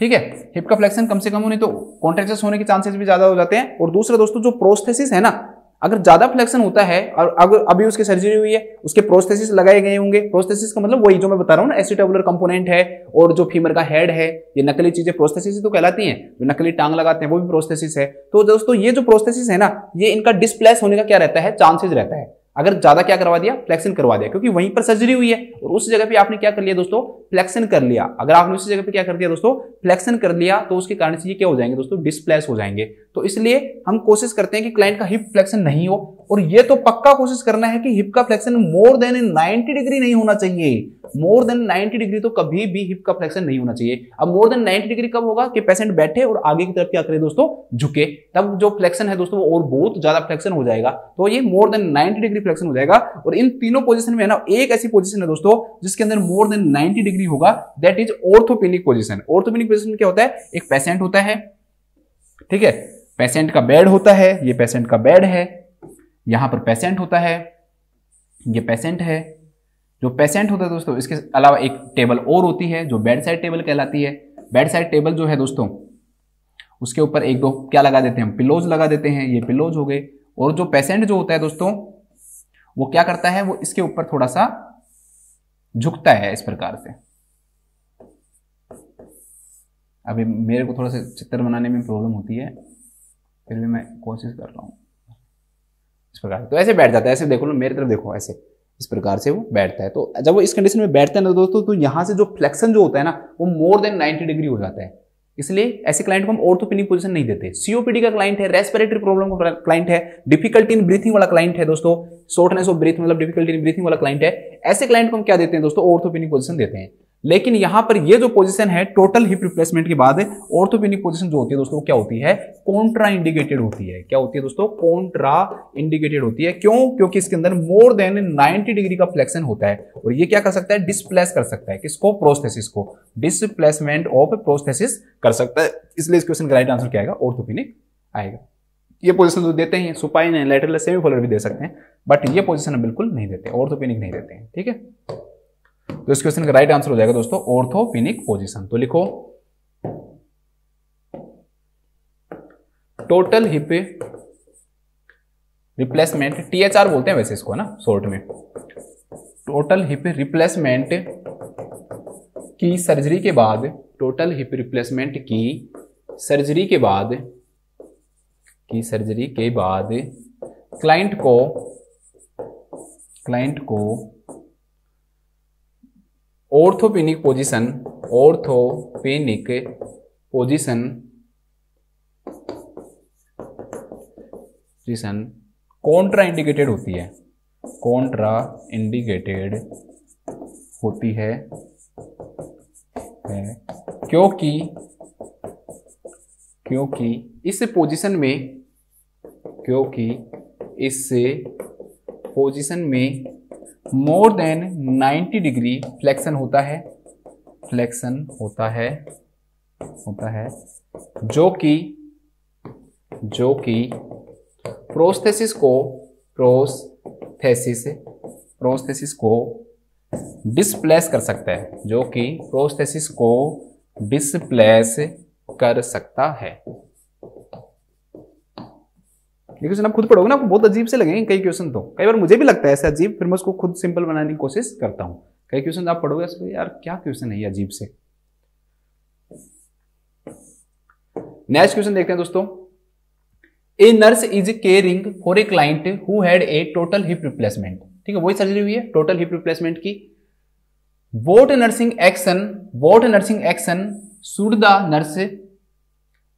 ठीक है। हिप का फ्लेक्शन कम से कम हो, नहीं तो कॉन्ट्रैक्चर्स होने के चांसेस भी ज्यादा हो जाते हैं। और दूसरा दोस्तों जो प्रोस्थेसिस है ना, अगर ज्यादा फ्लेक्शन होता है और अगर अभी उसकी सर्जरी हुई है, उसके प्रोस्थेसिस लगाए गए होंगे। प्रोस्थेसिस का मतलब वही जो मैं बता रहा हूं ना, एसिटाबुलर कंपोनेंट है, और जो फीमर का हेड है, ये नकली चीजें प्रोस्थेसिस तो कहलाती हैं। जो नकली टांग लगाते हैं वो भी प्रोस्थेसिस है। तो दोस्तों ये जो प्रोस्थेसिस है ना, ये इनका डिस्प्लेस होने का क्या रहता है, चांसेस रहता है। अगर ज्यादा क्या करवा दिया, फ्लेक्शन करवा दिया, क्योंकि वहीं पर सर्जरी हुई है और उस जगह पे आपने क्या कर लिया दोस्तों, फ्लेक्शन कर लिया। अगर आपने उसी जगह पे क्या कर दिया दोस्तों, फ्लेक्शन कर लिया, तो उसके कारण से ये क्या हो जाएंगे दोस्तों, डिस्प्लेस हो जाएंगे। तो इसलिए हम कोशिश करते हैं कि क्लाइंट का हिप फ्लेक्शन नहीं हो, और ये तो पक्का कोशिश करना है कि हिप का फ्लेक्शन मोर देन 90 डिग्री नहीं होना चाहिए। मोर देन 90 डिग्री तो कभी भी हिप का फ्लेक्शन नहीं होना चाहिए। अब मोर देन 90 डिग्री कब होगा, कि पेशेंट बैठे और आगे की तरफ क्या करे दोस्तों, झुके, तब जो फ्लेक्शन है दोस्तों वो और बहुत ज्यादा फ्लेक्शन हो जाएगा। तो ये मोर देन 90 डिग्री फ्लेक्शन हो जाएगा। और इन तीनों पोजीशन में है ना, एक ऐसी पोजीशन है दोस्तों जिसके अंदर मोर देन 90 डिग्री होगा, दैट इज ऑर्थोपेनिक पोजीशन। ऑर्थोपेनिक पोजीशन में क्या होता है, एक पेशेंट होता है, ठीक है, पेशेंट का बेड होता है, ये पेशेंट का बेड है, यहां पर पेशेंट होता है, ये पेशेंट है। जो पेशेंट होता है दोस्तों, इसके अलावा एक टेबल और होती है जो बेड साइड टेबल कहलाती है। बेड साइड टेबल जो है दोस्तों, उसके ऊपर एक दो क्या लगा देते हैं, हम पिलोज लगा देते हैं, ये पिलोज हो गए। और जो पेशेंट जो होता है दोस्तों, वो क्या करता है, वो इसके ऊपर थोड़ा सा झुकता है इस प्रकार से। अभी मेरे को थोड़ा सा चित्र बनाने में प्रॉब्लम होती है, फिर भी मैं कोशिश कर रहा हूं इस प्रकार। तो ऐसे बैठ जाता है, ऐसे देखो ना, मेरी तरफ देखो, ऐसे इस प्रकार से वो बैठता है। तो जब वो इस कंडीशन में बैठता है ना दोस्तों, तो यहां से जो फ्लेक्शन जो होता है ना, वो मोर देन 90 डिग्री हो जाता है। इसलिए ऐसे क्लाइंट को हम ऑर्थोपेनिक पोजीशन नहीं देते। सीओपीडी का क्लाइंट है, रेस्पिरेटरी प्रॉब्लम का क्लाइंट है, डिफिकल्टी इन ब्रीथिंग वाला क्लाइंट है दोस्तों, शॉर्टनेस ऑफ ब्रीथ मतलब डिफिकल्टी इन ब्रीथिंग वाला क्लाइंट है, ऐसे क्लाइंट को हम क्या देते हैं दोस्तों, ऑर्थोपेनिक पोजीशन देते हैं। लेकिन यहां पर ये जो पोजीशन है, टोटल हिप रिप्लेसमेंट के बाद ऑर्थोपेनिक पोजीशन जो होती है दोस्तों, क्या होती है, कॉन्ट्रा इंडिकेटेड होती है। क्या होती है दोस्तों, कॉन्ट्रा इंडिकेटेड होती है। क्यों, क्योंकि इसके अंदर मोर देन 90 डिग्री का फ्लेक्शन होता है, और ये क्या कर सकता है, डिस्प्लेस कर सकता है, किसको, प्रोस्थेसिस को, डिस्प्लेसमेंट ऑफ प्रोस्थेसिस कर सकता है। इसलिए इस क्वेश्चन का राइट आंसर क्या आएगा, ऑर्थोपेनिक आएगा। ये पोजीशन जो देते हैं, सुपाइन है, लेटरल, सेमीपोलर भी दे सकते हैं, बट ये पोजीशन हम बिल्कुल नहीं देते, ऑर्थोपेनिक नहीं देते हैं, ठीक है। तो इस क्वेश्चन का राइट आंसर हो जाएगा दोस्तों ऑर्थोपेनिक पोजीशन। तो लिखो टोटल हिप रिप्लेसमेंट, THR बोलते हैं वैसे इसको ना शॉर्ट में, टोटल हिप रिप्लेसमेंट की सर्जरी के बाद, टोटल हिप रिप्लेसमेंट की सर्जरी के बाद, क्लाइंट को ऑर्थोपेनिक पोजीशन कॉन्ट्रा इंडिकेटेड होती है, क्योंकि इस पोजीशन में मोर देन 90 डिग्री फ्लेक्शन होता है, जो कि प्रोस्थेसिस को डिस्प्लेस कर सकता है, ये क्वेश्चन आप खुद पढ़ोगे ना, आपको बहुत अजीब से लगेंगे कई क्वेश्चन, तो कई बार मुझे भी लगता है ऐसे अजीब, फिर मैं उसको खुद सिंपल बनाने की कोशिश करता हूं। कई क्वेश्चन आप पढ़ोगे तो यार क्या क्वेश्चन है ये अजीब से। नेक्स्ट क्वेश्चन देखते हैं दोस्तों। A nurse is caring for a client who had a total hip replacement, ठीक है, वही सर्जरी हुई है टोटल हिप रिप्लेसमेंट की। What nursing action should the nurse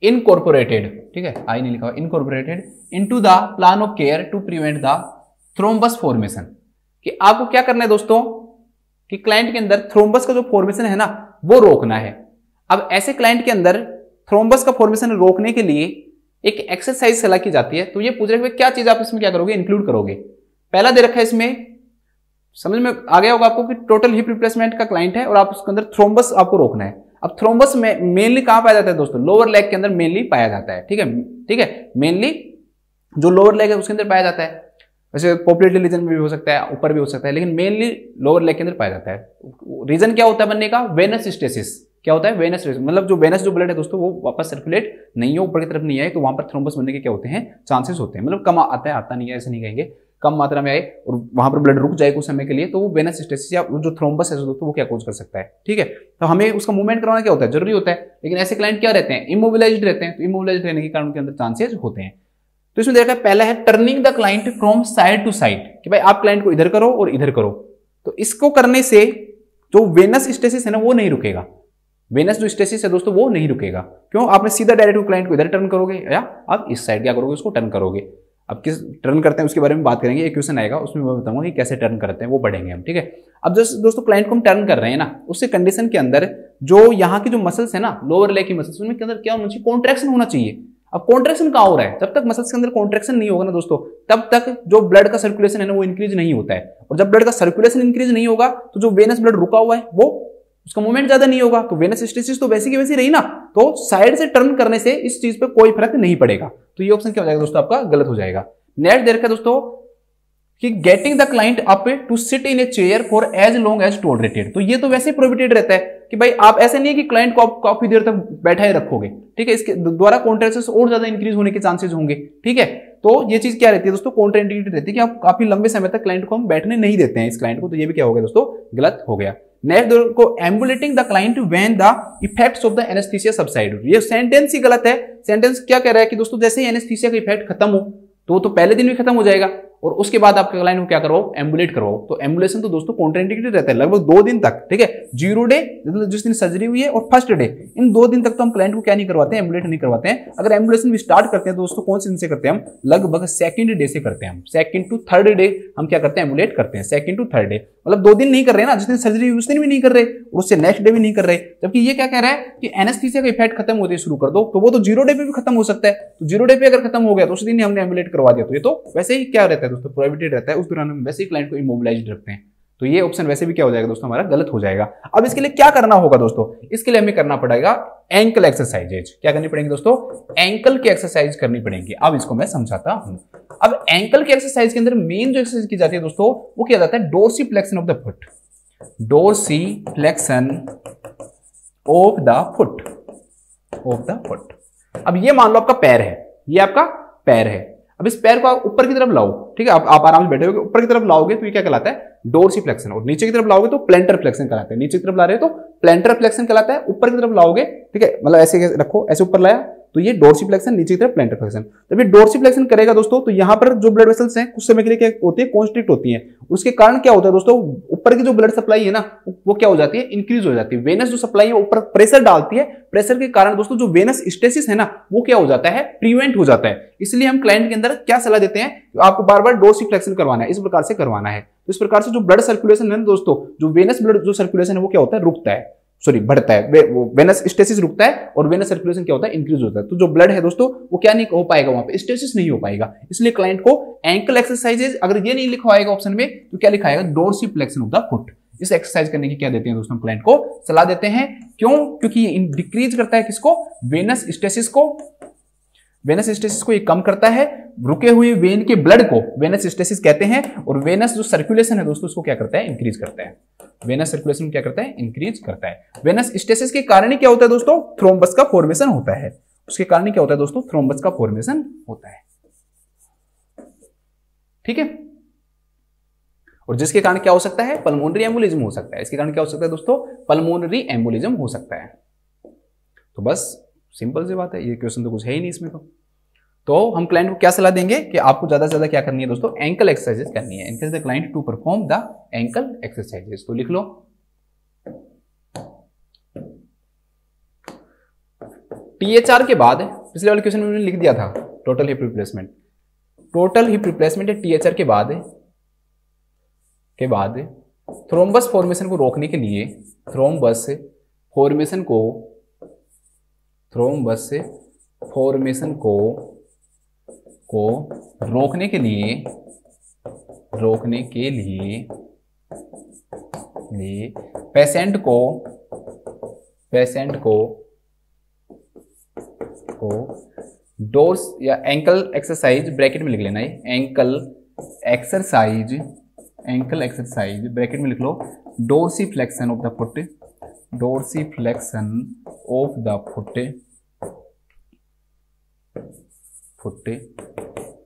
incorporated, ठीक है, आई नहीं लिखा हुआ, incorporated into the plan of care to prevent the thrombus formation, कि आपको क्या करना है दोस्तों, कि क्लाइंट के अंदर थ्रोम्बस का जो फॉर्मेशन है ना वो रोकना है। अब ऐसे क्लाइंट के अंदर थ्रोम्बस का फॉर्मेशन रोकने के लिए एक एक्सरसाइज सलाह की जाती है। तो ये पूछ रहे हैं क्या चीज आप इसमें क्या करोगे, इंक्लूड करोगे। पहला दे रखा है इसमें, समझ में आ गया होगा आपको कि टोटल हिप रिप्लेसमेंट का क्लाइंट है और आप उसके अंदर थ्रोम्बस आपको रोकना है। अब थ्रोम्बस में मेनली कहां पाया जाता है दोस्तों, लोअर लेग के अंदर मेनली पाया जाता है। ठीक है, ठीक है, मेनली जो लोअर लेग है उसके अंदर पाया जाता है। वैसे पॉपुलेटेड रीजन में भी हो सकता है, ऊपर भी हो सकता है, लेकिन मेनली लोअर लेग के अंदर पाया जाता है। रीजन क्या होता है बनने का, वेनस स्टेसिस। क्या होता है, वेनस, मतलब जो वेनस जो ब्लड है दोस्तों वो वापस सर्कुलेट नहीं है, ऊपर की तरफ नहीं आए, तो वहां पर थ्रोम्बस बनने के क्या होते हैं, चांसेस होते हैं। मतलब कम आता है, आता नहीं है ऐसे नहीं कहेंगे, कम मात्रा में आए और वहां पर ब्लड रुक जाए कुछ समय के लिए, तो वो वेनस स्टेसिस या जो थ्रोम्बस है दोस्तों वो क्या कोज कर सकता है। ठीक है, तो हमें उसका मूवमेंट करवाना क्या होता है, जरूरी होता है। लेकिन ऐसे क्लाइंट क्या रहते हैं, इमोबिलाइज्ड रहते हैं, तो इमोबिलाइज्ड रहने के कारण उनके अंदर चांसेस होते हैं। तो इसमें देखा पहला है turning the client from side to side, कि भाई आप क्लाइंट को इधर करो और इधर करो। तो इसको करने से जो वेनस स्टेसिस है ना वो नहीं रुकेगा। वेनस जो स्टेसिस है दोस्तों वो नहीं रुकेगा। क्यों, आपने सीधा डायरेक्ट क्लाइंट को इधर टर्न करोगे या आप इस साइड क्या करोगे, उसको टर्न करोगे। अब किस टर्न करते हैं उसके बारे में बात करेंगे, एक क्वेश्चन आएगा उसमें मैं बताऊंगा कि कैसे टर्न करते हैं, वो पढ़ेंगे हम। ठीक है, अब दोस्तों क्लाइंट को हम टर्न कर रहे हैं ना, उससे कंडीशन के अंदर जो यहाँ की जो मसल्स है ना, लोअर लेग की मसल्स, उनके अंदर क्या होना चाहिए, कॉन्ट्रैक्शन होना चाहिए। अब कॉन्ट्रैक्शन कहां हो रहा है, जब तक मसल्स के अंदर कॉन्ट्रैक्शन नहीं होगा ना दोस्तों, तब तक जो ब्लड का सर्कुलेशन है ना वो इंक्रीज नहीं होता है। और जब ब्लड का सर्कुलेशन इंक्रीज नहीं होगा तो जो वेनस ब्लड रुका हुआ है वो उसका मूवमेंट ज्यादा नहीं होगा, तो वेनस स्टेसिस तो वैसी की वैसी रही ना, तो साइड से टर्न करने से इस चीज पे कोई फर्क नहीं पड़ेगा। तो ये ऑप्शन क्या हो जाएगा दोस्तों, आपका गलत हो जाएगा। नेक्स्ट दे रखा है दोस्तों कि getting the client up to sit in a chair for as long as tolerated. तो ये तो वैसे ही प्रोहिबिटेड रहता है कि भाई आप ऐसे नहीं है कि क्लाइंट को आप काफी देर तक बैठा ही रखोगे। ठीक है, इसके द्वारा कॉन्ट्रैक्शन और ज्यादा इंक्रीज होने के चांसेस होंगे। ठीक है, तो ये चीज क्या रहती है दोस्तों, कॉन्ट्राइंडिकेटेड रहती है कि आप काफी लंबे समय तक क्लाइंट को हम बैठने नहीं देते हैं इस क्लाइंट को। तो ये भी क्या हो गया दोस्तों, गलत हो गया। नेक्स्ट को ambulating the client when the effects of the anaesthesia subside. ये सेंटेंस ही गलत है। सेंटेंस क्या कह रहा है कि दोस्तों जैसे ही एनेस्थीसिया का इफेक्ट खत्म हो तो पहले दिन भी खत्म हो जाएगा और उसके बाद आपके क्लाइंट को क्या करो, एम्बुलेट करवाओ। तो एम्बुलेशन तो दोस्तों कॉन्ट्राइंडिकेटेड रहता है लगभग 2 दिन तक। ठीक है, 0 डे मतलब जिस दिन सर्जरी हुई है और फर्स्ट डे, इन 2 दिन तक तो हम क्लाइंट को क्या नहीं करवाते हैं, एम्बुलेट नहीं करवाते हैं। अगर एम्बुलेशन भी स्टार्ट करते हैं दोस्तों कौन से दिन से करते हैं हम, लगभग 2nd डे से करते हैं हम। 2nd to 3rd डे हम क्या करते हैं, एम्बुलेट करते हैं। 2nd to 3rd डे मतलब 2 दिन नहीं कर रहे ना, जिस दिन सर्जरी हुई उस दिन भी नहीं कर रहे और उससे नेक्स्ट डे भी नहीं कर रहे। जबकि ये क्या कह रहा है कि एनेस्थीसिया का इफेक्ट खत्म होते शुरू कर दो, तो वो तो 0 डे पे भी खत्म हो सकता है। तो 0 डे पे अगर खत्म हो गया तो उस दिन ही हमने एम्बुलेट करवा दिया। तो ये तो वैसे ही क्या रहता है दोस्तों, प्रोहिबिटेड रहता है। उस दौरान हम वैसे ही क्लाइंट को इमोबिलाइज्ड रखते हैं। तो ये ऑप्शन वैसे भी क्या हो जाएगा दोस्तों, हमारा गलत हो जाएगा। अब इसके लिए क्या करना होगा दोस्तों, इसके लिए हमें करना पड़ेगा एंकल एक्सरसाइजेज। क्या करनी पड़ेगी दोस्तों, एंकल की एक्सरसाइज करनी पड़ेगी। अब इसको मैं समझाता हूं। अब एंकल की एक्सरसाइज के अंदर मेन जो एक्सरसाइज की जाती है दोस्तों वो किया जाता है dorsiflexion of the foot. Dorsiflexion of the foot, of the foot. अब ये मान लो आपका पैर है, ये आपका पैर है। अब इस पैर को आप ऊपर की तरफ लाओ। ठीक है, आप आराम से बैठे हो, ऊपर की तरफ लाओगे तो ये क्या कहलाता है, डोर्सीफ्लेक्शन। और नीचे की तरफ लाओगे तो प्लेंटर फ्लेक्शन कहलाता है। नीचे की तरफ ला रहे हो तो प्लेंटर फ्लेक्शन कहलाता है। ऊपर की तरफ लाओगे, ठीक है, मतलब ऐसे रखो, ऐसे ऊपर लाया तो ये डोर्सीफ्लेक्शन, नीचे की तरफ प्लेंटर फ्लेक्शन। जब ये डोर्सीफ्लेक्शन करेगा दोस्तों तो यहां पर जो ब्लड वेसल्स हैं कुछ समय के लिए क्या होती है, कॉन्स्ट्रिक्ट होती हैं। उसके कारण क्या होता है दोस्तों, ऊपर की जो ब्लड सप्लाई है ना वो क्या हो जाती है, इंक्रीज हो जाती है। वेनस जो सप्लाई है ऊपर प्रेशर डालती है, प्रेशर के कारण दोस्तों जो वेनस स्टेसिस है ना वो क्या हो जाता है, प्रिवेंट हो जाता है। इसलिए हम क्लाइंट के अंदर क्या सलाह देते हैं, आपको बार बार डोर्सीफ्लेक्शन करवाना है, इस प्रकार से करवाना है। तो इस प्रकार से जो ब्लड सर्कुलेशन है ना दोस्तों, जो वेनस ब्लड जो सर्कुलेशन है वो क्या होता है, रुकता है, सॉरी बढ़ता है। वेनस स्टेसिस रुकता है और वेनस सर्कुलेशन क्या होता है, इंक्रीज होता है। तो जो ब्लड है दोस्तों वो क्या नहीं हो पाएगा, वहां पे स्टेसिस नहीं हो पाएगा। इसलिए क्लाइंट को एंकल एक्सरसाइजेज अगर ये नहीं लिखवाएगा ऑप्शन में तो क्या लिखाएगा, डोर्सीफ्लेक्शन ऑफ द फुट। इस एक्सरसाइज करने की क्या देते हैं दोस्तों, क्लाइंट को सलाह देते हैं। क्यों, क्योंकि ये डिक्रीज करता है किसको, वेनस स्टेसिस को। वेनस स्टेसिस को ये कम करता है, रुके हुए वेन के ब्लड को वेनस स्टेसिस कहते हैं। और वेनस जो सर्कुलेशन है दोस्तों उसको क्या करता है, इंक्रीज करता है। वेनस सर्कुलेशन क्या करता है, इंक्रीज करता है। वेनस स्टेसिस के कारण ही क्या होता है दोस्तों, थ्रोम्बस का फॉर्मेशन होता है। उसके कारण ही क्या होता है दोस्तों, थ्रोम्बस का फॉर्मेशन होता है। ठीक है, और जिसके कारण क्या हो सकता है, पल्मोनरी एम्बोलिज्म हो सकता है। इसके कारण क्या हो सकता है दोस्तों, पल्मोनरी एम्बोलिज्म हो सकता है। तो बस सिंपल सी बात है, ये क्वेश्चन तो कुछ है ही नहीं इसमें। तो हम क्लाइंट को क्या सलाह देंगे कि आपको ज्यादा से ज्यादा क्या करनी है दोस्तों, एंकल एक्सरसाइजेस करनी है। Encourage the client to perform the ankle exercises. तो लिख लो, THR के बाद पिछले वाले क्वेश्चन में मैंने लिख दिया था total hip replacement. Total hip replacement है THR के बाद थ्रोम्बस फॉर्मेशन को रोकने के लिए, थ्रोम्बस फॉर्मेशन को को रोकने के लिए पेशेंट को डोर्स या एंकल एक्सरसाइज ब्रैकेट में लिख लेना है, एंकल एक्सरसाइज ब्रैकेट में लिख लो, डोर्सीफ्लेक्शन ऑफ द फुट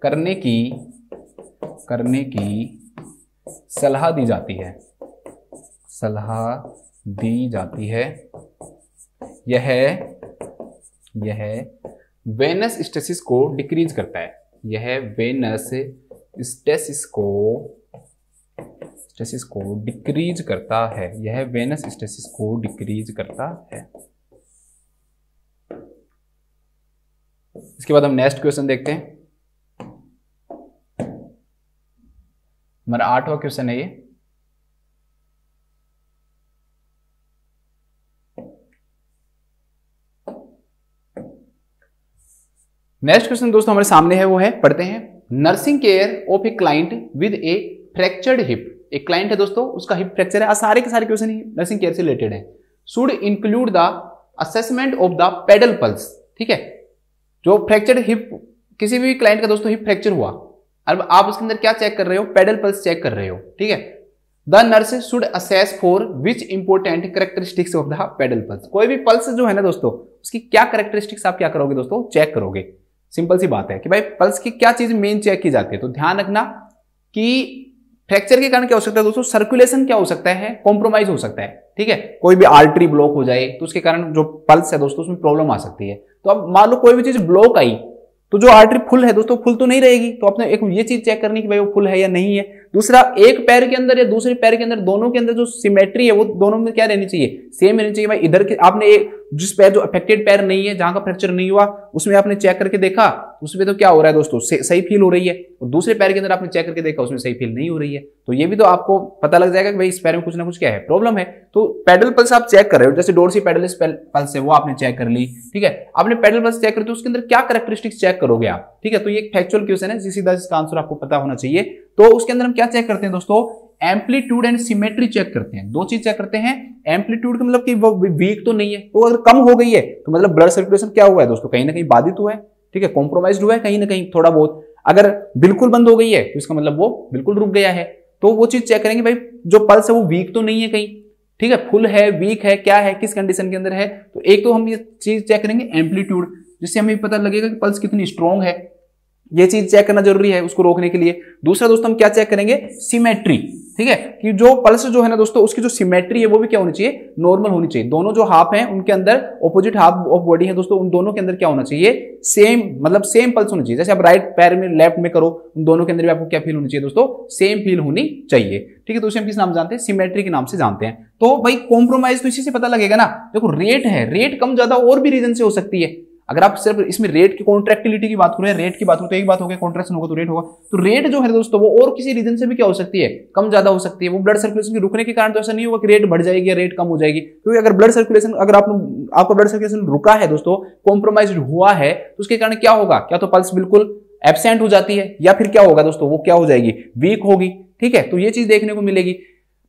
करने की सलाह दी जाती है। यह वेनस स्टेसिस को डिक्रीज करता है। यह वेनस स्टेसिस को डिक्रीज करता है। यह वेनस स्टेसिस को डिक्रीज करता है। इसके बाद हम नेक्स्ट क्वेश्चन देखते हैं। हमारा 8वां क्वेश्चन है ये। नेक्स्ट क्वेश्चन दोस्तों हमारे सामने है, वो है, पढ़ते हैं। Nursing care of A client with a fractured hip. एक क्लाइंट है दोस्तों, उसका हिप फ्रैक्चर है। सारे के सारे क्वेश्चन ही नर्सिंग केयर से रिलेटेड है। Should include the assessment of the pedal pulse. ठीक है, जो फ्रैक्चर्ड हिप, किसी भी क्लाइंट का दोस्तों हिप फ्रैक्चर हुआ, अब आप उसके अंदर क्या चेक कर रहे हो? पेडल पल्स चेक कर रहे हो। ठीक है, the nurse should assess for which important characteristics of the pedal pulse. कोई भी पल्स जो है ना दोस्तों, उसकी क्या कैरेक्टरिस्टिक्स आप क्या करोगे दोस्तों? चेक करोगे। सिंपल सी बात है कि भाई पल्स की क्या चीज मेन चेक की जाती है। तो ध्यान रखना कि फ्रैक्चर के कारण क्या हो सकता है दोस्तों? सर्कुलेशन क्या हो सकता है? कॉम्प्रोमाइज हो सकता है। ठीक है, कोई भी आर्टरी ब्लॉक हो जाए तो उसके कारण जो पल्स है दोस्तों उसमें प्रॉब्लम आ सकती है। तो अब मान लो कोई भी चीज ब्लॉक आई तो जो आर्टरी फुल है दोस्तों, फुल तो नहीं रहेगी। तो आपने एक ये चीज चेक करनी कि भाई वो फुल है या नहीं है। दूसरा, एक पैर के अंदर या दूसरे पैर के अंदर, दोनों के अंदर जो सिमेट्री है वो दोनों में क्या रहनी चाहिए? सेम रहनी चाहिए। भाई इधर के आपने एक जिस पैर, जो अफेक्टेड पैर नहीं है, जहां का फ्रैक्चर नहीं हुआ, उसमें आपने चेक करके देखा, उसमें तो क्या हो रहा है दोस्तों? सही फील हो रही है। और दूसरे पैर के अंदर आपने चेक करके देखा, उसमें सही फील नहीं हो रही है। तो ये भी तो आपको पता लग जाएगा कि भाई इस पैर में कुछ ना कुछ क्या है, प्रॉब्लम है। तो पेडल पल्स आप चेक कर रहे हो, जैसे डोर्सी पेडलिस पल्स है वो आपने चेक कर ली। ठीक है, आपने पेडल पल्स चेक कर, तो उसके अंदर क्या कैरेक्टरिस्टिक्स चेक करोगे आप? ठीक है, तो ये एक फैक्चुअल क्वेश्चन है, सीधा इसका आंसर आपको पता होना चाहिए। तो उसके अंदर हम क्या चेक करते हैं दोस्तों? एम्पलीट्यूड एंड सिमेट्री चेक करते हैं। दो चीज चेक करते हैं। एम्पलीट्यूड का मतलब कि वो वीक तो नहीं है, तो अगर कम हो गई है तो मतलब ब्लड सर्कुलेशन क्या हुआ है दोस्तों? कहीं ना कहीं बाधित हुआ है। ठीक है, कॉम्प्रोमाइज्ड हुआ है कहीं ना कहीं थोड़ा बहुत। अगर बिल्कुल बंद हो गई है तो इसका मतलब वो बिल्कुल रुक गया है। तो वो चीज चेक करेंगे भाई जो पल्स है वो वीक तो नहीं है कहीं। ठीक है, फुल है, वीक है, क्या है, किस कंडीशन के अंदर है। तो एक तो हम ये चीज चेक करेंगे एम्पलीट्यूड, जिससे हमें पता लगेगा कि पल्स कितनी स्ट्रॉन्ग है। ये चीज चेक करना जरूरी है उसको रोकने के लिए। दूसरा दोस्तों हम क्या चेक करेंगे? सिमेट्री। ठीक है, कि जो पल्स जो है ना दोस्तों, उसकी जो सिमेट्री है वो भी क्या होनी चाहिए? नॉर्मल होनी चाहिए। दोनों जो हाफ हैं उनके अंदर, ऑपोजिट हाफ ऑफ बॉडी है दोस्तों, उन दोनों के अंदर क्या होना चाहिए? सेम, मतलब सेम पल्स होनी चाहिए। जैसे आप राइट पैर में, लेफ्ट में करो, उन दोनों के अंदर भी आपको क्या फील होनी चाहिए दोस्तों? सेम फील होनी चाहिए। ठीक है, तो उसे हम किस नाम जानते हैं? सिमेट्री के नाम से जानते हैं। तो भाई कॉम्प्रोमाइज तो इसी से पता लगेगा ना। देखो रेट है, रेट कम ज्यादा और भी रीजन से हो सकती है। अगर आप सिर्फ इसमें रेट की कॉन्ट्रैक्टिलिटी की बात करें, रेट की बात करें, तो एक बात हो गया, कॉन्ट्रैक्शन होगा तो रेट होगा। तो रेट जो है दोस्तों वो और किसी रीजन से भी क्या हो सकती है? कम ज्यादा हो सकती है। वो ब्लड सर्कुलेशन के रुकने के कारण तो ऐसा नहीं होगा कि रेट बढ़ जाएगी या रेट कम हो जाएगी। क्योंकि अगर ब्लड सर्कुलेशन, अगर आपका ब्लड सर्कुलेशन रुका है दोस्तों, कॉम्प्रोमाइज हुआ है, तो उसके कारण क्या होगा? क्या तो पल्स बिल्कुल एब्सेंट हो जाती है, या फिर क्या होगा दोस्तों? वो क्या हो जाएगी? वीक होगी। ठीक है, तो ये चीज देखने को मिलेगी।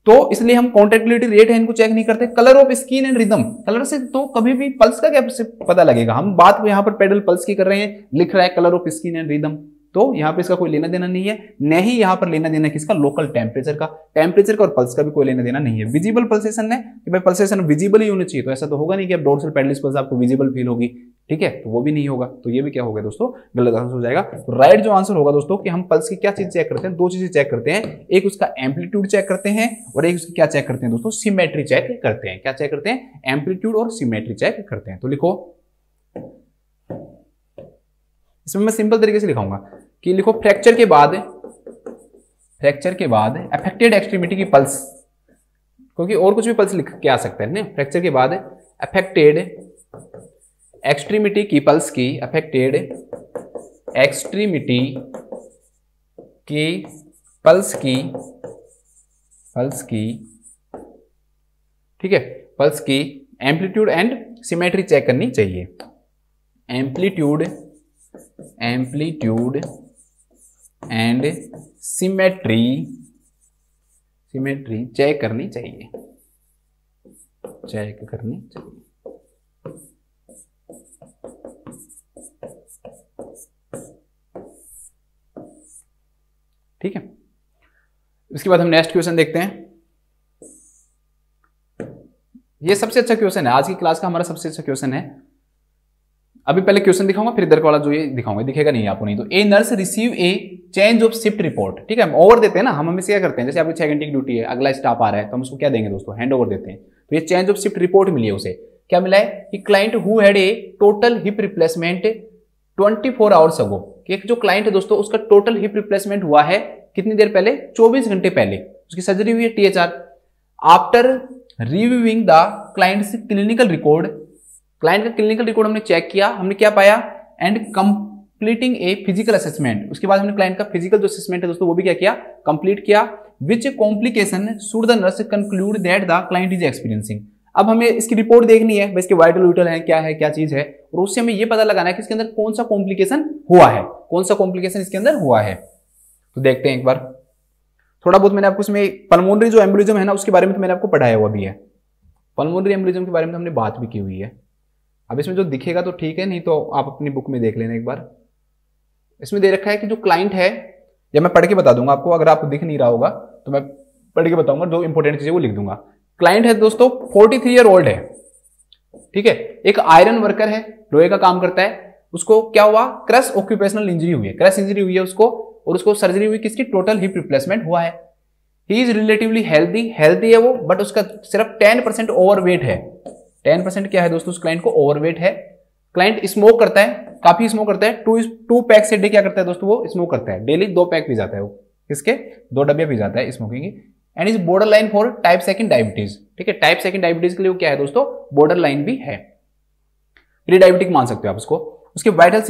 तो इसलिए हम कॉन्ट्रैक्टिलिटी रेट है इनको चेक नहीं करते। Colour of skin and rhythm, colour से तो कभी भी पल्स का क्या पता लगेगा? हम बात यहां पर पेडल पल्स की कर रहे हैं, लिख रहा है colour of skin and rhythm, तो यहां पे इसका कोई लेना देना नहीं है। नहीं यहां पर लेना देना किसका? लोकल टेम्परेचर का। टेम्परेचर का और पल्स का भी कोई लेना देना नहीं है। विजिबल पल्सेशन है कि भाई पल्सेशन विजिबल ही होनी चाहिए, तो ऐसा तो होगा नहीं कि अब डोर्सल पेडलिस पल्स आपको विजिबल फील होगी। ठीक है, तो वो भी नहीं होगा। तो ये भी क्या होगा दोस्तों? गलत आंसर हो जाएगा। तो राइट जो आंसर होगा दोस्तों कि हम पल्स की क्या चीज चेक करते हैं? दो चीजें चेक करते हैं, एक उसका एम्पलीट्यूड चेक करते हैं और एक उसकी क्या चेक करते हैं दोस्तों? सिमेट्री चेक करते हैं। क्या चेक करते हैं? एम्पलीट्यूड और सिमेट्री चेक करते हैं। तो लिखो, इसमें मैं सिंपल तरीके से लिखाऊंगा कि लिखो फ्रैक्चर के बाद अफेक्टेड एक्सट्रीमिटी की पल्स, क्योंकि और कुछ भी पल्स लिख के आ सकता है ना। फ्रैक्चर के बाद अफेक्टेड एक्सट्रीमिटी की पल्स की, अफेक्टेड एक्सट्रीमिटी की पल्स की, ठीक है, पल्स की एम्पलीट्यूड एंड सिमेट्री चेक करनी चाहिए। एम्पलीट्यूड एंड सिमेट्री चेक करनी चाहिए, चेक करनी चाहिए। ठीक है, इसके बाद हम नेक्स्ट क्वेश्चन देखते हैं। ये सबसे अच्छा क्वेश्चन है, आज की क्लास का हमारा सबसे अच्छा क्वेश्चन है। अभी पहले क्वेश्चन दिखाऊंगा, फिर इधर वाला जो ये दिखाऊंगा, दिखेगा नहीं आपको नहीं तो। A nurse receive A change of shift report. ठीक है, हम ओवर देते हैं ना, हम हमेशा क्या करते हैं, जैसे आपकी 6 घंटे की ड्यूटी है, अगला स्टाफ आ रहा है तो हम उसको क्या देंगे दोस्तों, हैंड ओवर देते हैं। तो ये चेंज ऑफ शिफ्ट रिपोर्ट मिली है उसे, क्या मिला है कि client who had a total hip replacement 24 hours ago. एक जो क्लाइंट है दोस्तों, उसका टोटल हिप रिप्लेसमेंट हुआ है कितनी देर पहले, 24 घंटे पहले उसकी सर्जरी हुई है THR. After reviewing the clients clinical record, client का क्लिनिकल रिकॉर्ड हमने चेक किया, हमने क्या पाया, and completing a physical assessment. उसके बाद हमने क्लाइंट का फिजिकल जो असेसमेंट है दोस्तों वो भी क्या किया, कंप्लीट किया। Which complication should the nurse conclude that the client is experiencing. अब हमें इसकी रिपोर्ट देखनी है, इसके वाइटल विटल है क्या चीज है, और उससे हमें यह पता लगाना है कि इसके अंदर कौन सा कॉम्प्लिकेशन हुआ है, कौन सा कॉम्प्लिकेशन इसके अंदर हुआ है। तो देखते हैं एक बार, थोड़ा बहुत मैंने आपको इसमें पल्मोनरी जो एम्बोलिज्म है ना उसके बारे में तो मैंने आपको पढ़ाया हुआ भी है, पल्मोनरी एम्बोलिज्म के बारे में तो हमने बात भी की हुई है। अब इसमें जो दिखेगा तो ठीक है, नहीं तो आप अपनी बुक में देख लेना एक बार। इसमें दे रखा है कि जो क्लाइंट है, या मैं पढ़ के बता दूंगा आपको, अगर आपको दिख नहीं रहा होगा तो मैं पढ़ के बताऊंगा, जो इंपॉर्टेंट चीज है वो लिख दूंगा। क्लाइंट है दोस्तों 43 ईयर ओल्ड है, ठीक है, एक आयरन वर्कर है, लोहे का काम करता है। उसको क्या हुआ, क्रश ऑक्यूपेशनल इंजरी हुई है, क्रश इंजरी हुई है उसको, और उसको सर्जरी हुई किसकी, टोटल हिप रिप्लेसमेंट हुआ है। ही इज रिलेटिवली हेल्दी है वो, बट उसका सिर्फ 10% ओवरवेट है। 10% क्या है दोस्तों, उस क्लाइंट को ओवरवेट है। क्लाइंट स्मोक करता है, काफी स्मोक करता है, 2 पैक्स ए डे क्या करता है दोस्तों, वो स्मोक करता है, डेली 2 पैक पी जाता है वो, किसके 2 डब्बे पी जाता है स्मोकिंग की। And is border line for type 2 diabetes. ठीक है, टाइप 2 डायबिटीज के लिए वो क्या है दोस्तों, बॉर्डर लाइन भी है, प्री डायबिटिक मान सकते हो आप उसको। उसके वाइटल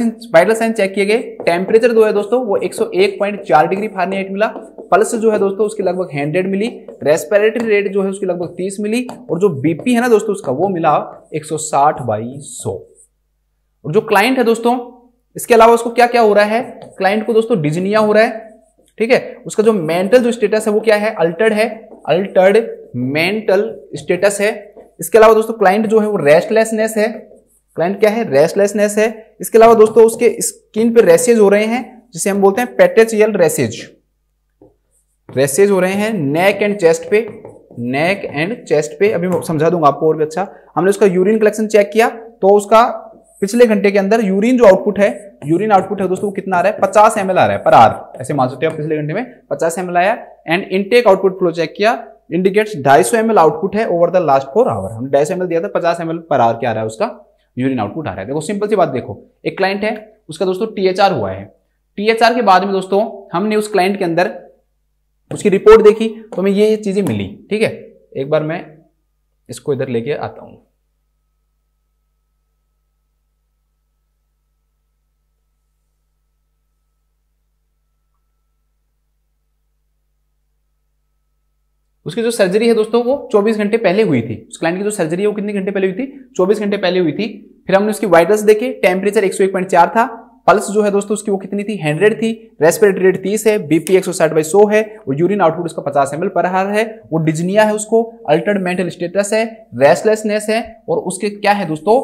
साइन चेक किए गए। टेम्परेचर जो है दोस्तों वो 101.4 डिग्री फारेनहाइट मिला। पल्स जो है दोस्तों उसकी लगभग 100 मिली। रेस्पिरेटरी रेट जो है उसकी लगभग 30 मिली। और जो बीपी है ना दोस्तों उसका वो मिला 160/100। और जो क्लाइंट है दोस्तों, इसके अलावा उसको क्या क्या हो रहा है, क्लाइंट को दोस्तों डिजनिया हो रहा है। ठीक है, उसका जो मेंटल जो स्टेटस है वो क्या है, अल्टर्ड है, अल्टर्ड मेंटल स्टेटस है। इसके अलावा दोस्तों क्लाइंट जो है वो रेस्टलेसनेस है, क्लाइंट क्या है, रेस्टलेसनेस है। इसके अलावा दोस्तों उसके स्किन पे रैशेज हो रहे हैं, जिसे हम बोलते हैं पेटेचियल रैशेज हो रहे हैं नेक एंड चेस्ट पे, नेक एंड चेस्ट पे। अभी मैं समझा दूंगा आपको और भी अच्छा। हमने उसका यूरिन कलेक्शन चेक किया तो उसका पिछले घंटे के अंदर यूरिन जो आउटपुट है, यूरिन आउटपुट है दोस्तों वो कितना आ रहा है, 50 ml आ रहा है पर आवर, ऐसे मान सकते हो आप, पिछले घंटे में 50 ml आया। And intake output flow check किया, इंडिकेट्स 250 ml आउटपुट है ओवर द लास्ट 4 आवर। हमने 250 ml दिया था, 50 ml पर आवर क्या आ रहा है उसका यूरिन आउटपुट आ रहा है। देखो सिंपल सी बात, देखो एक क्लाइंट है उसका दोस्तों टीएचआर हुआ है। टीएचआर के बाद में दोस्तों हमने उस क्लाइंट के अंदर उसकी रिपोर्ट देखी तो हमें ये चीजें मिली। ठीक है, एक बार मैं इसको इधर लेके आता हूं। उसकी जो सर्जरी है दोस्तों वो 24 घंटे पहले हुई थी। उस क्लाइंट की जो सर्जरी है वो कितने घंटे पहले हुई थी, 24 घंटे पहले हुई थी। फिर हमने उसकी वाइटल्स देखे, टेम्परेचर 101.4 था, पल्स जो है दोस्तों उसकी वो कितनी थी, 100 थी, रेस्पिरेटरी रेट 30 है, बीपी 160/100 है, और यूरिन आउटपुट उसका 50 ml पर आवर है। वो डिजनिया है, उसको अल्टर्ड मेंटल स्टेटस है, रेस्टलेसनेस है, और उसके क्या है दोस्तों,